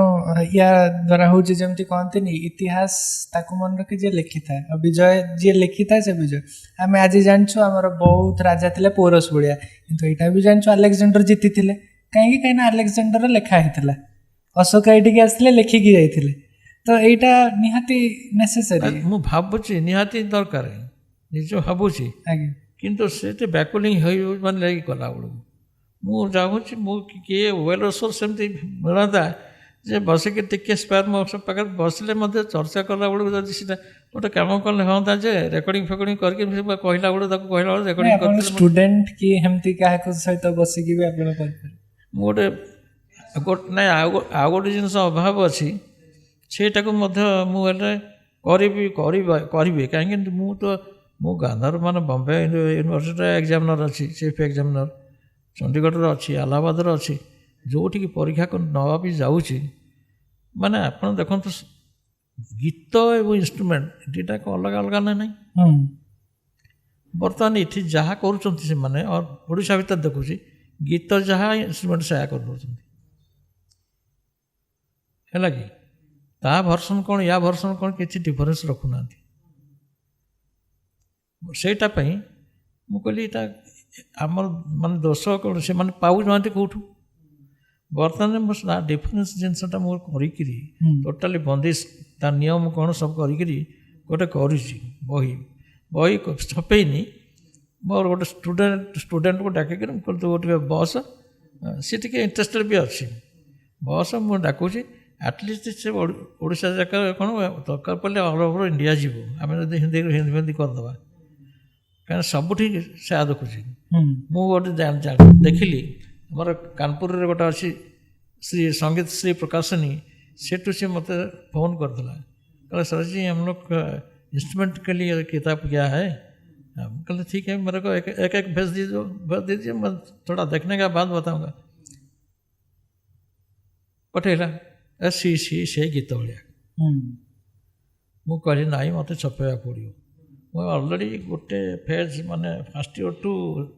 ୟା ଦ୍ୱାରା ହେଉଛି ଯେମିତି କହନ୍ତିନି ଇତିହାସ ତାକୁ ମନେ ରଖି ଯିଏ ଲେଖିଥାଏ ଆଉ ବିଜୟ ଯିଏ ଲେଖିଥାଏ ସେ ବିଜୟ। ଆମେ ଆଜି ଜାଣିଛୁ ଆମର ବହୁତ ରାଜା ଥିଲେ ପୌରସ ଭଳିଆ, କିନ୍ତୁ ଏଇଟା ବି ଜାଣିଛୁ ଆଲେକ୍ସାଣ୍ଡର ଜିତିଥିଲେ। କାହିଁକିନା ଆଲେକ୍ସାଣ୍ଡର ଲେଖା ହେଇଥିଲା, ଅଶୋକ ଏଇଠିକି ଆସିଥିଲେ ଲେଖିକି ଯାଇଥିଲେ। ତ ଏଇଟା ନିହାତି ନେସେସରି। ମୁଁ ଭାବୁଛି ନିହାତି ଦରକାର, ନିଜ ଭାବୁଛି, ଆଜ୍ଞା କିନ୍ତୁ ସେଠି ବ୍ୟାକୁଲିଂ ହେଇ ମାନେ ଲାଗି କଲା ବେଳକୁ ମୁଁ ଚାହୁଁଛି ମୁଁ କିଏ ୱେଲ୍ ରିସୋର୍ସ ସେମିତି ମିଳନ୍ତା ଯେ ବସିକି ଟିକେ ସ୍ପେୟାର ମୋ ପାଖରେ ବସିଲେ ମଧ୍ୟ ଚର୍ଚ୍ଚା କଲା ବେଳକୁ ଯଦି ସେଟା ଗୋଟେ କାମ କଲେ ହୁଅନ୍ତା ଯେ ରେକର୍ଡ଼ିଂ ଫେକର୍ଡ଼ିଂ କରିକି କହିଲା ବେଳକୁ ତାକୁ କହିଲା ବେଳକୁ ରେକର୍ଡ଼ିଂ କରିଥିଲେ ଷ୍ଟୁଡେଣ୍ଟ କି ଏମିତି କାହାକୁ ସହିତ ବସିକି ବି ଆପଣ କରିପାରିବେ। ମୁଁ ନାଇଁ ଆଉ ଗୋଟେ ଜିନିଷ ଅଭାବ ଅଛି, ସେଇଟାକୁ ମଧ୍ୟ ମୁଁ ହେଲେ କରିବି କାହିଁକି ମୁଁ ଗାନ୍ଧାର ମାନେ ବମ୍ବେ ୟୁନିଭର୍ସିଟିର ଏକ୍ଜାମିନର ଅଛି, ଚିଫ୍ ଏକ୍ଜାମିନର ଚଣ୍ଡିଗଡ଼ର ଅଛି, ଆହ୍ଲାବାଦର ଅଛି, ଯେଉଁଠିକି ପରୀକ୍ଷା ନେବା ବି ଯାଉଛି। ମାନେ ଆପଣ ଦେଖନ୍ତୁ ଗୀତ ଏବଂ ଇନଷ୍ଟ୍ରୁମେଣ୍ଟ ଦୁଇଟାକ ଅଲଗା ଅଲଗା ନା ନାହିଁ। ବର୍ତ୍ତମାନ ଏଠି ଯାହା କରୁଛନ୍ତି ସେମାନେ ଓଡ଼ିଶା ଭିତରେ ଦେଖୁଛି ଗୀତ ଯାହା ଇନଷ୍ଟ୍ରୁମେଣ୍ଟ ସେୟା କରିଦେଉଛନ୍ତି, ହେଲା କି ତା ଭର୍ସନ୍ କ'ଣ ୟା ଭର୍ସନ୍ କ'ଣ କିଛି ଡିଫରେନ୍ସ ରଖୁନାହାନ୍ତି। ସେଇଟା ପାଇଁ ମୁଁ କହିଲି ଏଇଟା ଆମର ମାନେ ଦୋଷ କ'ଣ, ସେମାନେ ପାଉନାହାନ୍ତି କେଉଁଠୁ। ବର୍ତ୍ତମାନ ମୁଁ ଡିଫରେନ୍ସ ଜିନିଷଟା ମୁଁ କରିକିରି ଟୋଟାଲି ବନ୍ଦିଶ ତା ନିୟମ କ'ଣ ସବୁ କରିକିରି ଗୋଟେ କରୁଛି। ବହି ଛପେଇନି, ମୋର ଗୋଟେ ଷ୍ଟୁଡେଣ୍ଟକୁ ଡାକିକିରି ମୁଁ କହିଲି ତୁ ଟିକେ ବସ, ସେ ଟିକେ ଇଣ୍ଟରେଷ୍ଟେଡ଼ ବି ଅଛି, ବସ ମୁଁ ଡାକୁଛି। ଆଟଲିଷ୍ଟ ସେ ଓଡ଼ିଶା ଯାକ କ'ଣ ଦରକାର ପଡ଼ିଲେ ଅଲ୍ ଓଭର୍ ଇଣ୍ଡିଆ ଯିବ, ଆମେ ଯଦି ହିନ୍ଦୀ କରିଦେବା, କାରଣ ସବୁଠି ସେୟା ଦେଖୁଛି। ମୁଁ ଗୋଟେ ଦେଖିଲି ଆମର କାନପୁରରେ ଗୋଟେ ଅଛି ସଙ୍ଗୀତ ଶ୍ରୀ ପ୍ରକାଶନୀ, ସେଠୁ ସେ ମୋତେ ଫୋନ୍ କରିଥିଲା, कहला सर जी हम लोग इंस्ट्रूमेंट के लिए किताब क्या है। हम कहले ठीक है, मेरे को एक भेज दीजिए, मैं थोड़ा देखने के बाद बताऊँगा। पठेला ସେ ଗୀତ ଭଳିଆ ମୁଁ କହିଲି ନାଇଁ ମୋତେ ଛପେଇବାକୁ ପଡ଼ିବ। ମୁଁ ଅଲରେଡ଼ି ଗୋଟେ ଫେଜ୍ ମାନେ first year to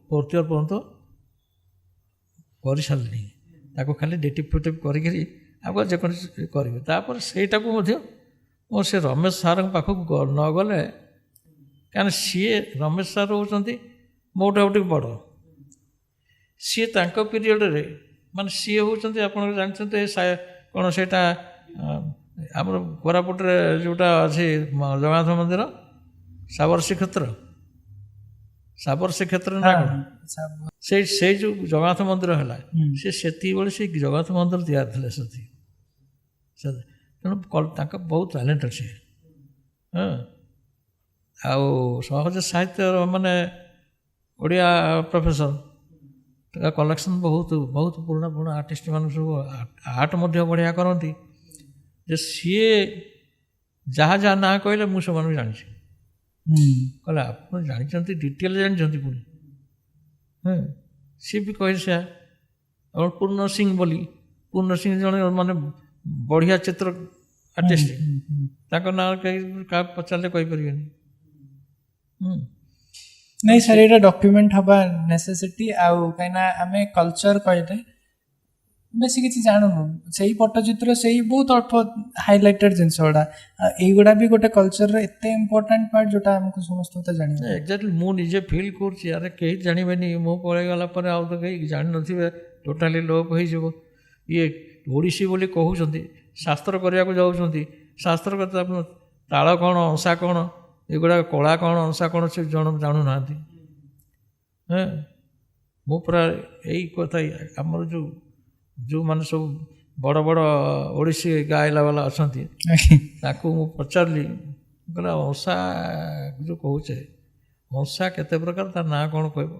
fourth year ପର୍ଯ୍ୟନ୍ତ କରିସାରିଲିଣି, ତାକୁ ଖାଲି ଡେଟିଭ୍ ଫେଟିଭ୍ କରିକିରି ଆଉ ଯେକୌଣସି କରିବି। ତାପରେ ସେଇଟାକୁ ମଧ୍ୟ ମୁଁ ସେ ରମେଶ ସାର୍ଙ୍କ ପାଖକୁ ନ ଗଲେ, କାରଣ ସିଏ ରମେଶ ସାର୍ ହେଉଛନ୍ତି ମୋଠୁ ଆଉ ଟିକେ ବଡ଼, ସିଏ ତାଙ୍କ ପିରିୟଡ଼ରେ ମାନେ ସିଏ ହେଉଛନ୍ତି ଆପଣ ଜାଣିଛନ୍ତି କ'ଣ ସେଇଟା ଆମର କୋରାପୁଟରେ ଯେଉଁଟା ଅଛି ଜଗନ୍ନାଥ ମନ୍ଦିର ସାବରଶ୍ରୀ କ୍ଷେତ୍ର ନା କ'ଣ, ସେଇ ଯେଉଁ ଜଗନ୍ନାଥ ମନ୍ଦିର ହେଲା, ସେ ସେତିକିବେଳେ ସେ ଜଗନ୍ନାଥ ମନ୍ଦିର ତିଆରି ଥିଲେ ସେତିକି। ତେଣୁ ତାଙ୍କ ବହୁତ ଟ୍ୟାଲେଣ୍ଟେଡ଼ ସିଏ। ହଁ, ଆଉ ସହଜ ସାହିତ୍ୟର ମାନେ ଓଡ଼ିଆ ପ୍ରଫେସର, ତା କଲେକ୍ସନ୍ ବହୁତ ପୁରୁଣା ଆର୍ଟିଷ୍ଟ ମାନେ ସବୁ ଆର୍ଟ ମଧ୍ୟ ବଢ଼ିଆ କରନ୍ତି। ଯେ ସିଏ ଯାହା ନାଁ କହିଲେ ମୁଁ ସେମାନଙ୍କୁ ଜାଣିଛି। କହିଲେ ଆପଣ ଜାଣିଛନ୍ତି, ଡିଟେଲ୍ ଜାଣିଛନ୍ତି ପୁଣି। ହଁ, ସିଏ ବି କହିଲେ ସେୟା। ଆଉ ପୂର୍ଣ୍ଣ ସିଂ ବୋଲି, ପୂର୍ଣ୍ଣ ସିଂ ଜଣେ ମାନେ ବଢ଼ିଆ ଚିତ୍ର ଆର୍ଟିଷ୍ଟ, ତାଙ୍କ ନାଁ କାହାକୁ ପଚାରିଲେ କହିପାରିବେନି। ନାଇଁ ସାର୍, ଏଇଟା ଡକ୍ୟୁମେଣ୍ଟ ହେବା ନେସେସିଟି। ଆଉ କାହିଁକିନା ଆମେ କଲଚର କହିଲେ ବେଶୀ କିଛି ଜାଣୁନୁ, ସେଇ ପଟ୍ଟଚିତ୍ର ସେଇ ବହୁତ ଅଳ୍ପ ହାଇଲାଇଟେଡ୍ ଜିନିଷ ଗୁଡ଼ା, ଏଇଗୁଡ଼ା ବି ଗୋଟେ କଲଚରର ଏତେ ଇମ୍ପୋର୍ଟାଣ୍ଟ ପାର୍ଟ ଯେଉଁଟା ଆମକୁ ସମସ୍ତଙ୍କୁ ତ ଜାଣିବ। ଏକ୍ଜାକ୍ଟଲି ମୁଁ ନିଜେ ଫିଲ୍ କରୁଛି, ଆରେ କେହି ଜାଣିବେନି, ମୁଁ ପଳେଇଗଲା ପରେ ଆଉ ତ କେହି ଜାଣିନଥିବେ, ଟୋଟାଲି ଲୋପ ହେଇଯିବ। ଇଏ ଓଡ଼ିଶୀ ବୋଲି କହୁଛନ୍ତି, ଶାସ୍ତ୍ର କରିବାକୁ ଯାଉଛନ୍ତି, ଶାସ୍ତ୍ର କଥା ତାଳ କ'ଣ ଅଂସା କ'ଣ ଏଗୁଡ଼ାକ କଳା କ'ଣ ଅଂସା କ'ଣ ସେ ଜାଣୁନାହାନ୍ତି। ହଁ, ମୁଁ ପୁରା ଏଇ କଥା ଆମର ଯେଉଁମାନେ ସବୁ ବଡ଼ ବଡ଼ ଓଡ଼ିଶୀ ଗାଇଲା ବାଲା ଅଛନ୍ତି ତାକୁ ମୁଁ ପଚାରିଲି, କହିଲା ଅଂସା ଯେଉଁ କହୁଛେ, ଅଂସା କେତେ ପ୍ରକାର, ତା ନାଁ କ'ଣ କହିବ?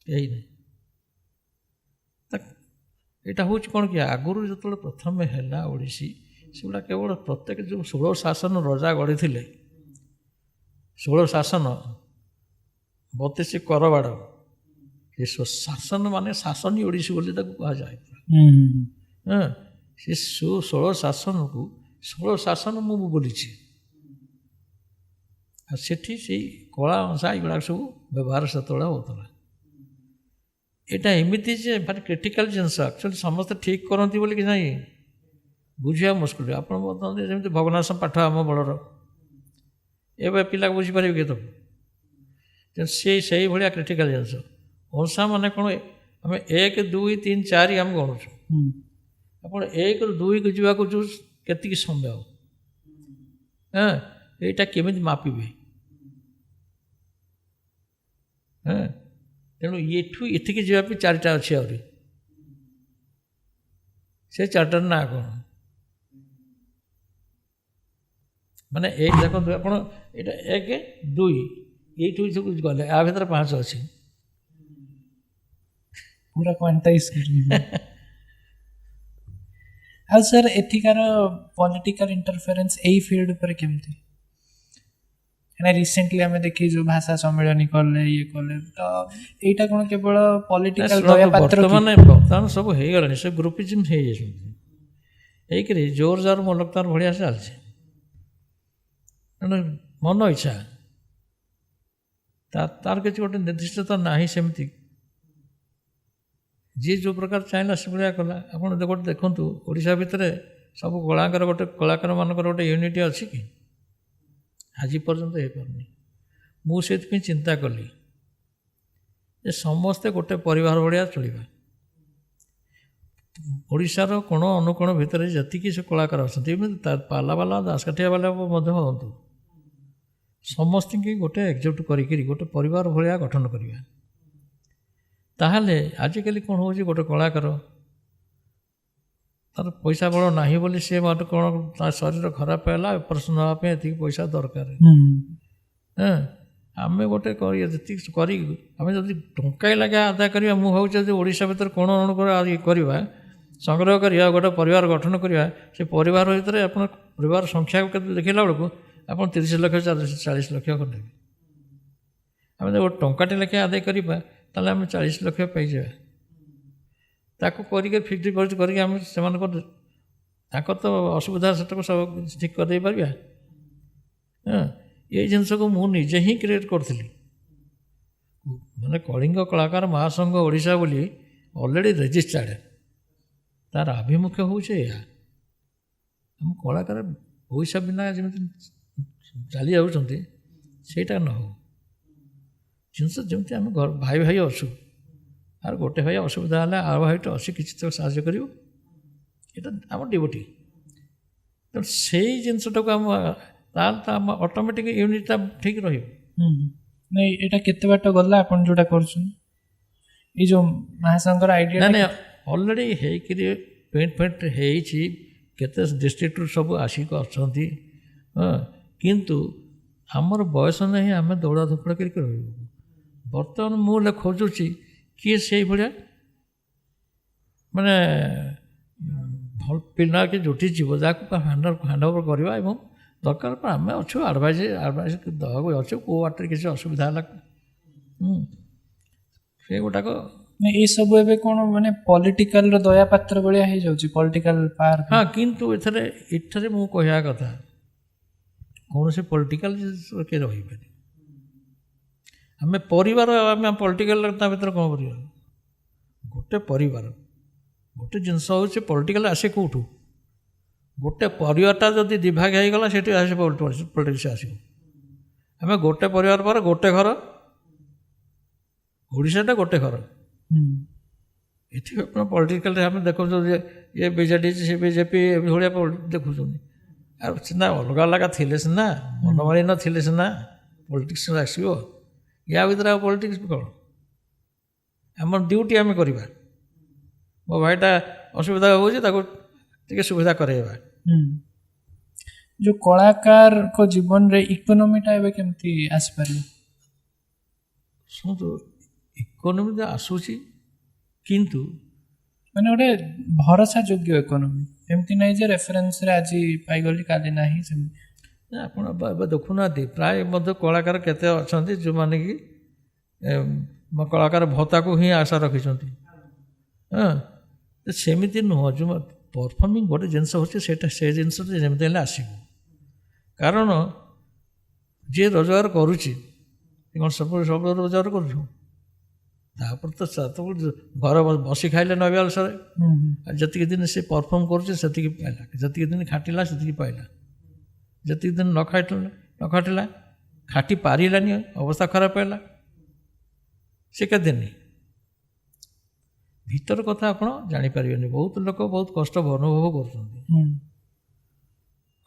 ଏଇନି ଏଇଟା ହେଉଛି କ'ଣ କି, ଆଗରୁ ଯେତେବେଳେ ପ୍ରଥମେ ହେଲା ଓଡ଼ିଶୀ, ସେଗୁଡ଼ା କେବଳ ପ୍ରତ୍ୟେକ ଯେଉଁ 16 ଶାସନ ରଜା ଗଢ଼ିଥିଲେ, 16 ଶାସନ 32 କରବାଡ଼, ସେ ଶାସନ ମାନେ ଶାସନୀ ଓଡ଼ିଶୀ ବୋଲି ତାକୁ କୁହାଯାଏ। ହଁ, ସେ 16 ଶାସନକୁ 16 ଶାସନ ମୁଁ ବୋଲିଛି। ଆଉ ସେଠି ସେଇ କଳା ଅଂଶା ଏଗୁଡ଼ାକ ସବୁ ବ୍ୟବହାର ସେତେବେଳେ ହେଉଥିଲା। ଏଇଟା ଏମିତି ଯେ ଭାରି କ୍ରିଟିକାଲ ଜିନିଷ, ଆକ୍ଚୁଆଲି ସମସ୍ତେ ଠିକ୍ କରନ୍ତି ବୋଲି କି ନାହିଁ ବୁଝିବା ମୁସ୍କିଲ। ଆପଣ ବର୍ତ୍ତମାନ ଯେମିତି ଭଗ୍ନାଶମ ପାଠ ଆମ ବଳର, ଏବେ ପିଲା ବୁଝିପାରିବେ କି ତାକୁ? ତେଣୁ ସେଇଭଳିଆ କ୍ରିଟିକାଲ ଜିନିଷ। ଅଂଶା ମାନେ କ'ଣ, ଆମେ 1 2 3 4 ଆମେ ଗଣୁଛୁ। ଆପଣ 1ରୁ 2କୁ ଯିବାକୁ ଯେଉଁ କେତିକି ସମୟ, ହଁ ଏଇଟା କେମିତି ମାପିବେ? ହଁ, ତେଣୁ ଏଠୁ ଏଠିକି ଯିବା ପାଇଁ 4ଟା ଅଛି ଆହୁରି। ସେ 4টাର ନାଁ କ'ଣ? ମାନେ ଏଇଠି ଦେଖନ୍ତୁ ଆପଣ, ଏଇଟା 1 2 ଏଇଠୁ ସବୁ ଗଲେ, ଆ ଭିତରେ 5 ଅଛି। ପୁରା କ୍ୱାଣ୍ଟାଇଜ କରିକି। ଆଉ ସାର୍ ଏଠିକାର ପଲିଟିକାଲ ଇଣ୍ଟରଫେରେନ୍ସ ଏଇ ଫିଲ୍ଡ ଉପରେ କେମିତି? କାହିଁକିନା ରିସେଣ୍ଟଲି ଆମେ ଦେଖିଛୁ ଭାଷା ସମ୍ମିଳନୀ କଲେ, ଇଏ କଲେ, ତ ଏଇଟା କ'ଣ କେବଳ ପଲିଟିକାଲ ଦୟା ପାତ୍ର? ବର୍ତ୍ତମାନ ସବୁ ହେଇଗଲାଣି, ସେ ଗ୍ରୁପିଜିମ୍ ହେଇଯାଇଛନ୍ତି, ହେଇକରି ଜୋର ଜାର ମଲକତାର ଭଳିଆ ଚାଲିଛି। ତେଣୁ ମନ ଇଚ୍ଛା ତାର କିଛି ଗୋଟେ ନିର୍ଦ୍ଦିଷ୍ଟତା ନାହିଁ। ସେମିତି ଯିଏ ଯେଉଁ ପ୍ରକାର ଚାହିଁଲା ସେଭଳିଆ କଲା। ଆପଣ ଗୋଟେ ଦେଖନ୍ତୁ, ଓଡ଼ିଶା ଭିତରେ ସବୁ କଳାକାରମାନଙ୍କର ଗୋଟେ ୟୁନିଟି ଅଛି କି? ଆଜି ପର୍ଯ୍ୟନ୍ତ ହେଇପାରୁନି। ମୁଁ ସେଥିପାଇଁ ଚିନ୍ତା କଲି ଯେ ସମସ୍ତେ ଗୋଟେ ପରିବାର ଭଳିଆ ଚଳିବା। ଓଡ଼ିଶାର କୋଣ ଅନୁକୋଣ ଭିତରେ ଯେତିକି ସେ କଳାକାର ଅଛନ୍ତି, ଏମିତି ପାଲାବାଲା ଦାସକାଠିଆ ବାଲା ମଧ୍ୟ ହୁଅନ୍ତୁ, ସମସ୍ତଙ୍କୁ ଗୋଟେ ଏକଜୁଟ କରିକିରି ଗୋଟେ ପରିବାର ଭଳିଆ ଗଠନ କରିବା। ତାହେଲେ ଆଜିକାଲି କ'ଣ ହେଉଛି, ଗୋଟେ କଳାକାର ତାର ପଇସା ବଳ ନାହିଁ ବୋଲି ସେ କ'ଣ ତା ଶରୀର ଖରାପ ହେଲା, ଅପରେସନ୍ ହେବା ପାଇଁ ଏତିକି ପଇସା ଦରକାର। ହଁ, ଆମେ ଗୋଟେ ଯେତିକି କରି ଆମେ ଯଦି ଟଙ୍କାଏ ଲେଖା ଆଦାୟ କରିବା, ମୁଁ ଭାବୁଛି ଯଦି ଓଡ଼ିଶା ଭିତରେ କୋଣ ଅନୁକୋଣ କରିବା, ସଂଗ୍ରହ କରିବା, ଗୋଟେ ପରିବାର ଗଠନ କରିବା, ସେ ପରିବାର ଭିତରେ ଆପଣ ପରିବାର ସଂଖ୍ୟା କେତେ ଦେଖିଲା ବେଳକୁ ଆପଣ 30 ଲକ୍ଷ 40 ଲକ୍ଷ କରିଦେବେ। ଆମେ ଯଦି ଗୋଟେ ଟଙ୍କାଟେ ଲେଖା ଆଦାୟ କରିବା, ତାହେଲେ ଆମେ 40 ଲକ୍ଷ ପାଇଯିବା। ତାକୁ କରିକି ଫିକ୍ସଡ ଡିପୋଜିଟ୍ କରିକି ଆମେ ସେମାନଙ୍କର ତାଙ୍କର ତ ଅସୁବିଧା ସେଟାକୁ ସବୁ ଠିକ୍ କରିଦେଇ ପାରିବା। ହଁ, ଏଇ ଜିନିଷକୁ ମୁଁ ନିଜେ ହିଁ କ୍ରିଏଟ୍ କରିଥିଲି। ମାନେ କଳିଙ୍ଗ କଳାକାର ମହାସଂଘ ଓଡ଼ିଶା ବୋଲି ଅଲରେଡ଼ି ରେଜିଷ୍ଟାର୍ଡ଼, ତାର ଆଭିମୁଖ୍ୟ ହେଉଛି ଏହା। ଆମ କଳାକାର ପଇସା ବିନା ଯେମିତି ଚାଲି ଯାଉଛନ୍ତି, ସେଇଟା ନ ହଉ। ଜିନିଷ ଯେମିତି ଆମେ ଭାଇ ଭାଇ ଅଛୁ, আর ଗୋଟେ ଭାଇ ଅସୁବିଧା ହେଲେ ଆଉ ଭାଇଟା ଅଛି କିଛି ତ ସାହାଯ୍ୟ କରିବ, ଏଇଟା ଆମ ଡ୍ୟୁଟି। ତେଣୁ ସେଇ ଜିନିଷଟାକୁ ଆମ ତାହେଲେ ତ ଆମ ଅଟୋମେଟିକ୍ ୟୁନିଟ୍ଟା ଠିକ୍ ରହିବ। ନାଇଁ, ଏଇଟା କେତେ ବାଟ ଗଲା ଆପଣ ଯେଉଁଟା କରୁଛନ୍ତି, ଏଇ ଯେଉଁ ମହାସଂଘର ଆଇଡ଼ିଆ? ନାଇଁ, ଅଲରେଡ଼ି ହେଇକିରି ପେଣ୍ଟ ହେଇଛି, କେତେ ଡିଷ୍ଟ୍ରିକ୍ଟରୁ ସବୁ ଆସିକି ଅଛନ୍ତି। ହଁ, କିନ୍ତୁ ଆମର ବୟସ ନାହିଁ ଆମେ ଦୌଡ଼ା ଧପଡ଼ା କରିକି ରହିବୁ। ବର୍ତ୍ତମାନ ମୁଁ ଖୋଜୁଛି କିଏ ସେଇଭଳିଆ ମାନେ ଭଲ ପିଲା କି ଜୁଟିଯିବ, ଯାହାକୁ ହ୍ୟାଣ୍ଡ ଓଭର କରିବା, ଏବଂ ଦରକାର ଆମେ ଅଛୁ ଆଡ଼ଭାଇସ୍ ଦେବାକୁ ଅଛୁ, କେଉଁ ବାଟରେ କିଛି ଅସୁବିଧା ହେଲା ସେଗୁଡ଼ାକ। ଏଇସବୁ ଏବେ କ'ଣ ମାନେ ପଲିଟିକାଲର ଦୟା ପାତ୍ର ଭଳିଆ ହେଇଯାଉଛି, ପଲିଟିକାଲ ପାୱାର। ହଁ, କିନ୍ତୁ ଏଠାରେ ମୁଁ କହିବା କଥା, କୌଣସି ପଲିଟିକାଲ ଜିନିଷ କିଏ ରହିବେନି। ଆମେ ପରିବାର, ଆମେ ପଲିଟିକାଲ ତା ଭିତରେ କ'ଣ କରିବା? ଗୋଟେ ପରିବାର, ଗୋଟେ ଜିନିଷ ହେଉଛି ପଲିଟିକାଲ ଆସେ କେଉଁଠୁ? ଗୋଟେ ପରିବାରଟା ଯଦି ଦିଭାଗ ହେଇଗଲା, ସେଠି ଆସେ ପଲିଟିକ୍ସ ଆସିବ। ଆମେ ଗୋଟେ ପରିବାର ପରେ ଗୋଟେ ଘର, ଓଡ଼ିଶାଟା ଗୋଟେ ଘର। ଏଠି ଆପଣ ପଲିଟିକାଲରେ ଆମେ ଦେଖୁଛୁ ଯେ ଇଏ ବିଜେଡ଼ି, ସେ ବିଜେପି ଏଭଳିଆ ଦେଖୁଛନ୍ତି। ଆଉ ସିନା ଅଲଗା ଅଲଗା ଥିଲେ ସିନା, ମନମାଳିନ ଥିଲେ ସିନା ପଲିଟିକ୍ସ ଆସିବ। ୟା ଭିତରେ ଆଉ ପଲିଟିକ୍ସ କ'ଣ? ଆମର ଡ୍ୟୁଟି ଆମେ କରିବା। ମୋ ଭାଇଟା ଅସୁବିଧା ହେଉଛି, ତାକୁ ଟିକେ ସୁବିଧା କରାଇବା। ଯେଉଁ କଳାକାରଙ୍କ ଜୀବନରେ ଇକୋନୋମିଟା ଏବେ କେମିତି ଆସିପାରିବ? ଶୁଣନ୍ତୁ, ଇକୋନୋମି ତ ଆସୁଛି, କିନ୍ତୁ ମାନେ ଗୋଟେ ଭରସା ଯୋଗ୍ୟ ଇକୋନୋମି, ଏମିତି ନାହିଁ ଯେ ରେଫରେନ୍ସରେ ଆଜି ପାଇଗଲି କାଲି ନାହିଁ ସେମିତି। ଆପଣ ଏବେ ଦେଖୁନାହାନ୍ତି, ପ୍ରାୟ ମଧ୍ୟ କଳାକାର କେତେ ଅଛନ୍ତି ଯେଉଁମାନେ କି କଳାକାର ଭତ୍ତାକୁ ହିଁ ଆଶା ରଖିଛନ୍ତି। ହଁ, ସେମିତି ନୁହଁ। ଯେଉଁ ପରଫର୍ମିଂ ଗୋଟେ ଜିନିଷ ହେଉଛି, ସେଇଟା ସେ ଜିନିଷଟା ଯେମିତି ହେଲେ ଆସିବ। କାରଣ ଯିଏ ରୋଜଗାର କରୁଛି କ'ଣ ସବୁ ରୋଜଗାର କରୁଛୁ? ତାପରେ ତ ଘରେ ବସି ଖାଇଲେ ନବେ ସରେ। ଆଉ ଯେତିକି ଦିନ ସେ ପରଫର୍ମ କରୁଛି ସେତିକି ପାଇଲା, ଯେତିକି ଦିନ ଖାଟିଲା ସେତିକି ପାଇଲା, ଯେତିକି ଦିନ ନ ଖାଟିଲା ଖାଟି ପାରିଲାନି, ଅବସ୍ଥା ଖରାପ ହେଲା, ସେ କେତେଦିନ ଭିତର କଥା ଆପଣ ଜାଣିପାରିବେନି। ବହୁତ ଲୋକ ବହୁତ କଷ୍ଟ ଅନୁଭବ କରୁଛନ୍ତି।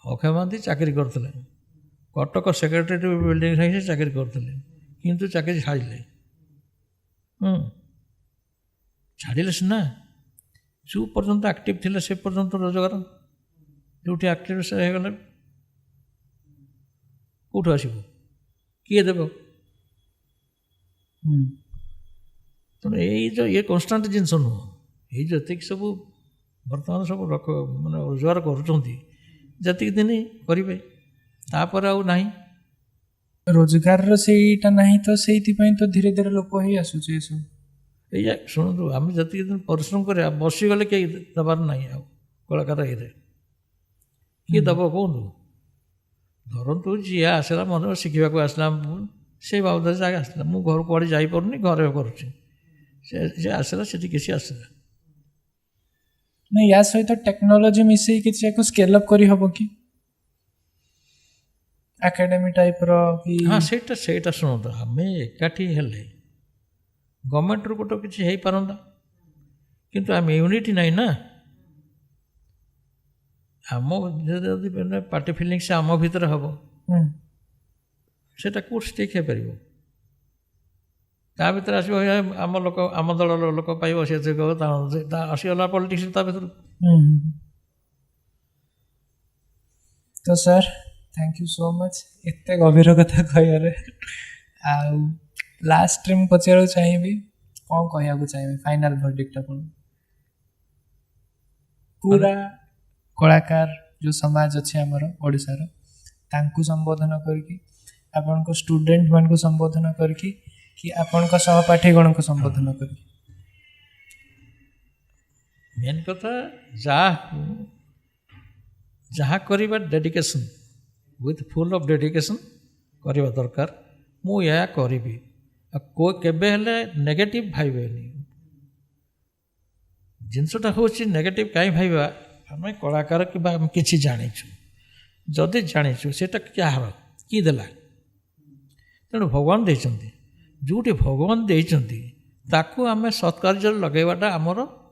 ଅକ୍ଷୟ ମହାନ୍ତି ଚାକିରି କରୁଥିଲେ, କଟକ ସେକ୍ରେଟାରୀ ବିଲ୍ଡିଂ ସେ ଚାକିରି କରୁଥିଲେ, କିନ୍ତୁ ଚାକିରି ଛାଡ଼ିଲେ ସିନା, ଯେଉଁ ପର୍ଯ୍ୟନ୍ତ ଆକ୍ଟିଭ୍ ଥିଲେ ସେ ପର୍ଯ୍ୟନ୍ତ ରୋଜଗାର, ଯେଉଁଠି ଆକ୍ଟିଭ୍ ସେ ହେଇଗଲେ କେଉଁଠୁ ଆସିବ, କିଏ ଦେବ? ତେଣୁ ଏଇ ଯେଉଁ ଇଏ କନଷ୍ଟାଣ୍ଟ ଜିନିଷ ନୁହଁ। ଏଇ ଯେଉଁ ଏତିକି ସବୁ ବର୍ତ୍ତମାନ ସବୁ ମାନେ ରୋଜଗାର କରୁଛନ୍ତି, ଯେତିକି ଦିନ କରିବେ, ତାପରେ ଆଉ ନାହିଁ। ରୋଜଗାରର ସେଇଟା ନାହିଁ ତ ସେଇଥିପାଇଁ ତ ଧୀରେ ଧୀରେ ଲୋପ ହେଇ ଆସୁଛି ଏସବୁ। ଏଇଆ ଶୁଣନ୍ତୁ, ଆମେ ଯେତିକି ଦିନ ପରିଶ୍ରମ କରିବା, ବସିଗଲେ କେହି ଦେବାର ନାହିଁ। ଆଉ କଳାକାର ଇଏରେ କିଏ ଦେବ କୁହନ୍ତୁ? ଧରନ୍ତୁ ଯିଏ ଆସିଲା, ମନେ ଶିଖିବାକୁ ଆସିଲା, ସେ ବାବଦରେ ଜାଗା ଆସିଲା, ମୁଁ ଘରୁ କୁଆଡ଼େ ଯାଇପାରୁନି, ଘରେ କରୁଛି, ସେ ଆସିଲା, ସେଠି କିଛି ଆସିଲା। ନାଇଁ, ୟା ସହିତ ଟେକ୍ନୋଲୋଜି ମିଶେଇ କିଛି ୟାକୁ ସ୍କେଲ୍ ଅପ୍ କରିହେବ କି? ଆକାଡେମୀ ଟାଇପ୍ର କି? ହଁ, ସେଇଟା ଶୁଣନ୍ତୁ, ଆମେ ଏକାଠି ହେଲେ ଗଭର୍ଣ୍ଣମେଣ୍ଟରୁ ଗୋଟେ କିଛି ହେଇପାରନ୍ତା, କିନ୍ତୁ ଆମେ ୟୁନିଟି ନାହିଁ ନା। ଆମ ଯଦି ପାର୍ଟି ଫିଲିଙ୍ଗସ୍ ଆମ ଭିତରେ ହେବ, ସେଇଟା କେଉଁଠି ଷ୍ଟିକ୍ ହେଇପାରିବ? ତା ଭିତରେ ଆସିବ ଆମ ଲୋକ, ଆମ ଦଳର ଲୋକ ପାଇବ, ସେ ଆସିଗଲା ପଲିଟିକ୍ସ ତା ଭିତରୁ। ତ sir, thank you so much ଏତେ ଗଭୀର କଥା କହିବାରେ। ଆଉ ଲାଷ୍ଟରେ ମୁଁ ପଚାରିବାକୁ ଚାହିଁବି, କ'ଣ କହିବାକୁ ଚାହିଁବି ଫାଇନାଲ୍ ଭର୍ଡିକ୍ଟ ଆପଣ? ପୁରା କଳାକାର ଯେଉଁ ସମାଜ ଅଛି ଆମର ଓଡ଼ିଶାର, ତାଙ୍କୁ ସମ୍ବୋଧନ କରିକି, ଆପଣଙ୍କ ଷ୍ଟୁଡେଣ୍ଟମାନଙ୍କୁ ସମ୍ବୋଧନ କରିକି, କି ଆପଣଙ୍କ ସହପାଠୀଗଣଙ୍କୁ ସମ୍ବୋଧନ କରିକି? ମେନ୍ କଥା, ଯାହା କରିବା dedication, with full of dedication କରିବା ଦରକାର। ମୁଁ ଏହା କରିବି, ଆଉ କେବେ ହେଲେ ନେଗେଟିଭ୍ ଭାବିବେନି। ଜିନିଷଟା ହେଉଛି ନେଗେଟିଭ୍ କାହିଁ ଭାବିବା? ଆମେ କଳାକାର କିମ୍ବା ଆମେ କିଛି ଜାଣିଛୁ, ଯଦି ଜାଣିଛୁ ସେଇଟା କାହାର, କିଏ ଦେଲା? ତେଣୁ ଭଗବାନ ଦେଇଛନ୍ତି, ଯେଉଁଠି ଭଗବାନ ଦେଇଛନ୍ତି ତାକୁ ଆମେ ସତ୍କାର୍ଯ୍ୟରେ ଲଗାଇବାଟା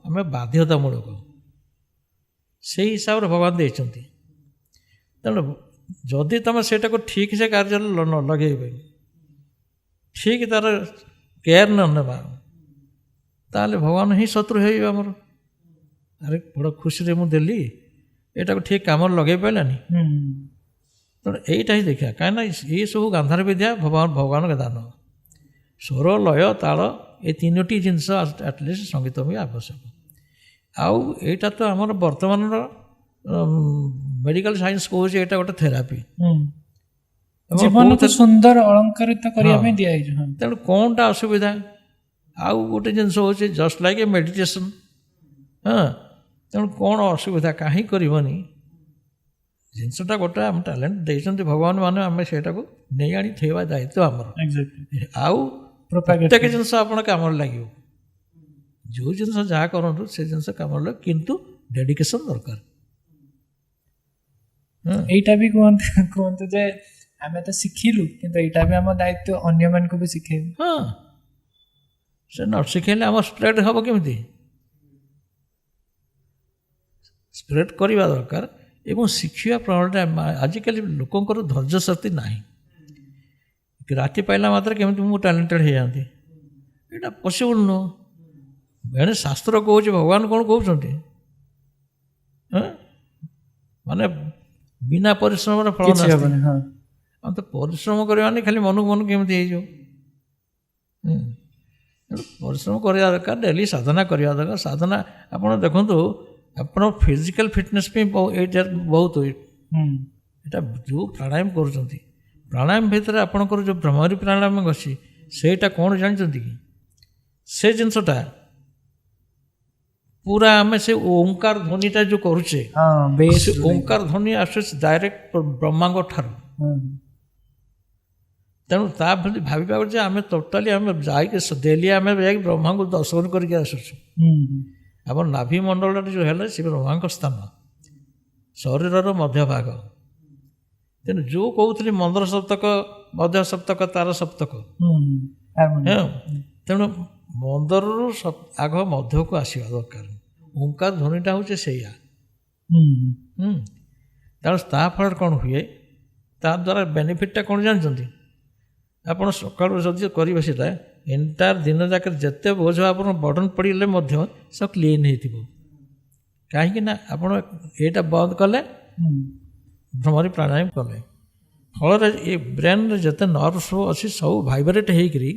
ଆମେ ବାଧ୍ୟତାମୂଳକ। ସେଇ ହିସାବରେ ଭଗବାନ ଦେଇଛନ୍ତି। ତେଣୁ ଯଦି ତୁମେ ସେଇଟାକୁ ଠିକ୍ ସେ କାର୍ଯ୍ୟରେ ନ ଲଗେଇବେ, ଠିକ୍ ତା'ର କେୟାର ନ ନେବା, ତାହେଲେ ଭଗବାନ ହିଁ ଶତ୍ରୁ ହେଇଯିବ ଆମର। ଆରେ ବଡ଼ ଖୁସିରେ ମୁଁ ଦେଲି, ଏଇଟାକୁ ଠିକ୍ କାମରେ ଲଗେଇ ପାରିଲାନି। ତେଣୁ ଏଇଟା ହିଁ ଦେଖିବା, କାହିଁକିନା ଏଇସବୁ ଗାନ୍ଧାର ବିଦ୍ୟା ଭଗବାନଙ୍କ ଦାନ। ସ୍ୱର, ଲୟ, ତାଳ, ଏ ତିନୋଟି ଜିନିଷ ଆଟଲିଷ୍ଟ ସଙ୍ଗୀତ ବି ଆବଶ୍ୟକ। ଆଉ ଏଇଟା ତ ଆମର ବର୍ତ୍ତମାନର ମେଡ଼ିକାଲ ସାଇନ୍ସ କହୁଛି ଏଇଟା ଗୋଟେ ଥେରାପି। ଜୀବନକୁ ସୁନ୍ଦର ଅଳଙ୍କାରିତ କରିବା ପାଇଁ ଦିଆଯାଇଛି। ତେଣୁ କ'ଣଟା ଅସୁବିଧା? ଆଉ ଗୋଟେ ଜିନିଷ ହେଉଛି ଜଷ୍ଟ ଲାଇକ୍ ଏ ମେଡ଼ିଟେସନ୍। ତେଣୁ କ'ଣ ଅସୁବିଧା? କାହିଁ କରିବନି? ଜିନିଷଟା ଗୋଟେ ଆମ ଟ୍ୟାଲେଣ୍ଟ ଦେଇଛନ୍ତି ଭଗବାନ, ମାନେ ଆମେ ସେଇଟାକୁ ନେଇ ଆଣି ଥୋଇବା ଦାୟିତ୍ୱ ଆମର। ଆଉ ପ୍ରତ୍ୟେକ ଜିନିଷ ଆପଣ କାମରେ ଲାଗିବ। ଯେଉଁ ଜିନିଷ ଯାହା କରନ୍ତୁ ସେ ଜିନିଷ କାମରେ ଲାଗିବ, କିନ୍ତୁ ଡେଡିକେସନ୍ ଦରକାର। ଏଇଟା ବି କୁହନ୍ତୁ ଯେ ଆମେ ତ ଶିଖିଲୁ, କିନ୍ତୁ ଏଇଟା ବି ଆମ ଦାୟିତ୍ୱ ଅନ୍ୟମାନଙ୍କୁ ବି ଶିଖେଇବୁ। ହଁ, ସେ ନ ଶିଖେଇଲେ ଆମ ସ୍ପ୍ରେଡ୍ ହେବ କେମିତି? ସ୍ପ୍ରେଡ୍ କରିବା ଦରକାର। ଏବଂ ଶିଖିବା ପ୍ରଣାଳୀଟା, ଆଜିକାଲି ଲୋକଙ୍କର ଧୈର୍ଯ୍ୟ ଶକ୍ତି ନାହିଁ। ରାତି ପାଇଲା ମାତ୍ରେ କେମିତି ମୁଁ ଟ୍ୟାଲେଣ୍ଟେଡ଼ ହେଇଯାଆନ୍ତି, ଏଇଟା ପସିବୁଲ୍ ନୁହଁ। ଏଣେ ଶାସ୍ତ୍ର କହୁଛି, ଭଗବାନ କ'ଣ କହୁଛନ୍ତି? ମାନେ ବିନା ପରିଶ୍ରମର ଫଳ ନାହିଁ। ଆମେ ତ ପରିଶ୍ରମ କରିବାନି, ଖାଲି ମନକୁ କେମିତି ହେଇଯିବ। ପରିଶ୍ରମ କରିବା ଦରକାର, ଡେଲି ସାଧନା କରିବା ଦରକାର। ସାଧନା ଆପଣ ଦେଖନ୍ତୁ, ଆପଣ ଫିଜିକାଲ ଫିଟନେସ୍ ପାଇଁ ଏଇଟା ବହୁତ। ଏଇଟା ଯେଉଁ ପ୍ରାଣାୟାମ କରୁଛନ୍ତି, ପ୍ରାଣାୟାମ ଭିତରେ ଆପଣଙ୍କର ଯେଉଁ ଭ୍ରମରୀ ପ୍ରାଣାୟାମ ଅଛି, ସେଇଟା କ'ଣ ଜାଣିଛନ୍ତି କି? ସେ ଜିନିଷଟା ପୁରା ଆମେ ସେ ଓଙ୍କାର ଧ୍ୱନିଟା ଯେଉଁ କରୁଛେ, ସେ ଓଙ୍କାର ଧ୍ୱନି ଆସୁଛି ଡାଇରେକ୍ଟ ବ୍ରହ୍ମାଙ୍କ ଠାରୁ। ତେଣୁ ତା ଭାବିବା ଯେ ଆମେ ଟୋଟାଲି ଆମେ ଯାଇକି ଡେଲି ଆମେ ଯାଇକି ବ୍ରହ୍ମାଙ୍କୁ ଦର୍ଶନ କରିକି ଆସୁଛୁ। ଆମର ନାଭି ମଣ୍ଡଳଟା ଯେଉଁ ହେଲେ ସେ ବ୍ରହ୍ମାଙ୍କ ସ୍ଥାନ, ଶରୀରର ମଧ୍ୟଭାଗ। ତେଣୁ ଯେଉଁ କହୁଥିଲି ମନ୍ତ୍ର ସପ୍ତକ, ମଧ୍ୟ ସପ୍ତକ, ତାର ସପ୍ତକ, ହଁ। ତେଣୁ ମନ୍ଦରରୁ ଆଗ ମଧ୍ୟକୁ ଆସିବା ଦରକାର। ଓଙ୍କାର ଧ୍ୱନିଟା ହେଉଛି ସେଇଆ। ତେଣୁ ତା ଫଳରେ କ'ଣ ହୁଏ, ତା ଦ୍ୱାରା ବେନିଫିଟଟା କ'ଣ ଜାଣିଛନ୍ତି? ଆପଣ ସକାଳୁ ଯଦି କରିବେ ସେଇଟା, ଏଣ୍ଟାୟାର ଦିନ ଯାକରେ ଯେତେ ବୋଝ ଆପଣ ବର୍ଡ଼ନ୍ ପଡ଼ିଲେ ମଧ୍ୟ ସବୁ କ୍ଲିନ୍ ହେଇଥିବ। କାହିଁକି ନା ଆପଣ ଏଇଟା ବନ୍ଦ କଲେ, ଭ୍ରମରୀ ପ୍ରାଣାୟାମ କଲେ, ଫଳରେ ଏ ବ୍ରେନ୍ରେ ଯେତେ ନର୍ଭ ସବୁ ଅଛି ସବୁ ଭାଇବ୍ରେଟ୍ ହେଇକରି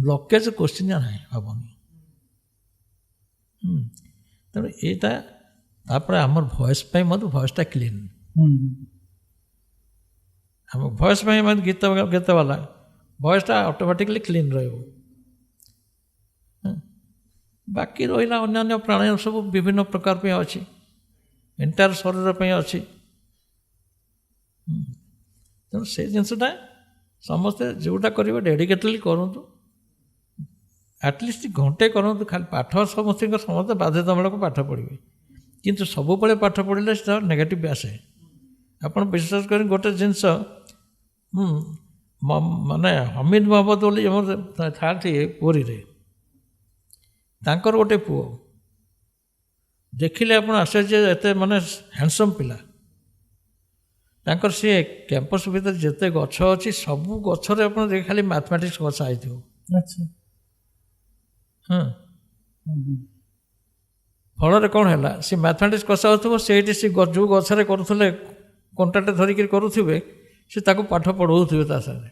ବ୍ଲକେଜ୍ କୋଶ୍ଚିନ୍ ନାହିଁ ହେବନି। ତେଣୁ ଏଇଟା ତାପରେ ଆମର ଭଏସ୍ ପାଇଁ ମଧ୍ୟ ଭଏସ୍ଟା କ୍ଲିନ୍। ଆମ ଭଏସ୍ ପାଇଁ ଆମେ ଗୀତ ବାଲା ଭଏସ୍ଟା ଅଟୋମେଟିକଲି କ୍ଲିନ୍ ରହିବ। ବାକି ରହିଲା ଅନ୍ୟାନ୍ୟ ପ୍ରାଣାୟାମ ସବୁ ବିଭିନ୍ନ ପ୍ରକାର ପାଇଁ ଅଛି, ଏଣ୍ଟାୟାର ଶରୀର ପାଇଁ ଅଛି। ତେଣୁ ସେ ଜିନିଷଟା ସମସ୍ତେ ଯେଉଁଟା କରିବେ ଡେଡ଼ିକେଟେଡ଼ଲି କରନ୍ତୁ, ଆଟଲିଷ୍ଟ ଘଣ୍ଟେ କରନ୍ତୁ। ଖାଲି ପାଠ ସମସ୍ତେ ବାଧ୍ୟତାମୂଳକ ପାଠ ପଢ଼ିବେ, କିନ୍ତୁ ସବୁବେଳେ ପାଠ ପଢ଼ିଲେ ସେଟା ନେଗେଟିଭ୍ ଆସେ। ଆପଣ ବିଶ୍ୱାସ କରି ଗୋଟେ ଜିନିଷ, ମାନେ ହମିଦ ମହମ୍ମଦ ବୋଲି ଆମର ଥାଆନ୍ତି ପୁରୀରେ, ତାଙ୍କର ଗୋଟେ ପୁଅ ଦେଖିଲେ ଆପଣ ଆଶ୍ଚର୍ଯ୍ୟ, ଏତେ ମାନେ ହ୍ୟାଣ୍ଡସମ୍ ପିଲା। ତାଙ୍କର ସିଏ କ୍ୟାମ୍ପସ୍ ଭିତରେ ଯେତେ ଗଛ ଅଛି ସବୁ ଗଛରେ ଆପଣ ଦେଖି ଖାଲି ମ୍ୟାଥମେଟିକ୍ସ ଗଛ ହେଇଥିବ। ହଁ, ଫଳରେ କ'ଣ ହେଲା, ସେ ମ୍ୟାଥମେଟିକ୍ସ କଷା ହେଉଥିବ, ସେଇଠି ସେ ଯେଉଁ ଗଛରେ କରୁଥିଲେ କଣ୍ଟାଟେ ଧରିକିରି କରୁଥିବେ, ସେ ତାକୁ ପାଠ ପଢ଼ଉଥିବେ ତା ସାଙ୍ଗରେ,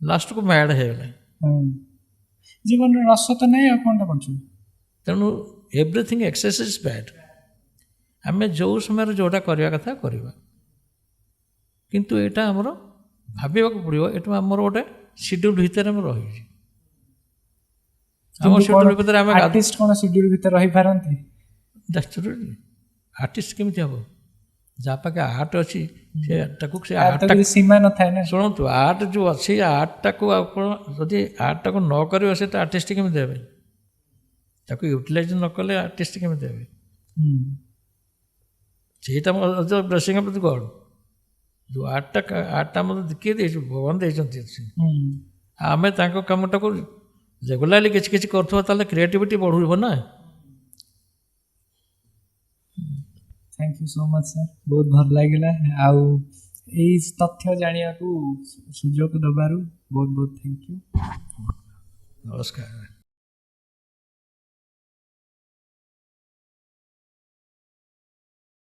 ଲାଷ୍ଟକୁ ମ୍ୟାଡ଼ ହେଇଗଲେ। ଜୀବନରେ ରସ ତ ନାହିଁ, ଆଉ କ'ଣଟା ବଞ୍ଚିବ? ତେଣୁ ଏଭ୍ରିଥିଙ୍ଗ ଏକ୍ସେସ୍ ଇଜ୍ ବ୍ୟାଡ୍। ଆମେ ଯେଉଁ ସମୟରେ ଯେଉଁଟା କରିବା କଥା କରିବା, କିନ୍ତୁ ଏଇଟା ଆମର ଭାବିବାକୁ ପଡ଼ିବ, ଏଇଟା ଆମର ଗୋଟେ ସିଡ୍ୟୁଲ୍ ଭିତରେ ଆମେ ରହିଛି। ଆମ ସିଡ୍ୟୁଲ୍ ଭିତରେ ଆମେ ଆର୍ଟିଷ୍ଟ କ'ଣ ସିଡ୍ୟୁଲ୍ ଭିତରେ ରହିପାରନ୍ତି? ଆର୍ଟିଷ୍ଟ କେମିତି ହେବ? ଯାହା ପାଖେ ଆର୍ଟ ଅଛି ସେ ତାକୁ ସେ ଆର୍ଟଟା ସୀମା ନଥାଏ ନା। ଶୁଣନ୍ତୁ, ଆର୍ଟ ଯେଉଁ ଅଛି, ଆର୍ଟଟାକୁ ଆପଣ ଯଦି ଆର୍ଟଟାକୁ ନ କରିବେ ସେଟା ଆର୍ଟିଷ୍ଟ କେମିତି ହେବେ? ତାକୁ ୟୁଟିଲାଇଜ୍ ନ କଲେ ଆର୍ଟିଷ୍ଟ କେମିତି ହେବେ? ସେଇଟା ବ୍ଲେସିଂ ଅଫ୍ ଦି ଗଡ୍। ଯେଉଁ ଆର୍ଟଟା ମୋତେ କିଏ ଦେଇଛୁ? ଭଗବାନ ଦେଇଛନ୍ତି। ଆମେ ତାଙ୍କ କାମଟାକୁ ରେଗୁଲାରଲି କିଛି କିଛି କରୁଥିବା, ତାହେଲେ କ୍ରିଏଟିଭିଟି ବଢ଼ିବ ନା। Thank you so much sir, ବହୁତ ଭଲ ଲାଗିଲା। ଆଉ ଏଇ ତଥ୍ୟ ଜାଣିବାକୁ ସୁଯୋଗ ଦେବାରୁ ବହୁତ ବହୁତ ଥ୍ୟାଙ୍କ ୟୁ। ନମସ୍କାର।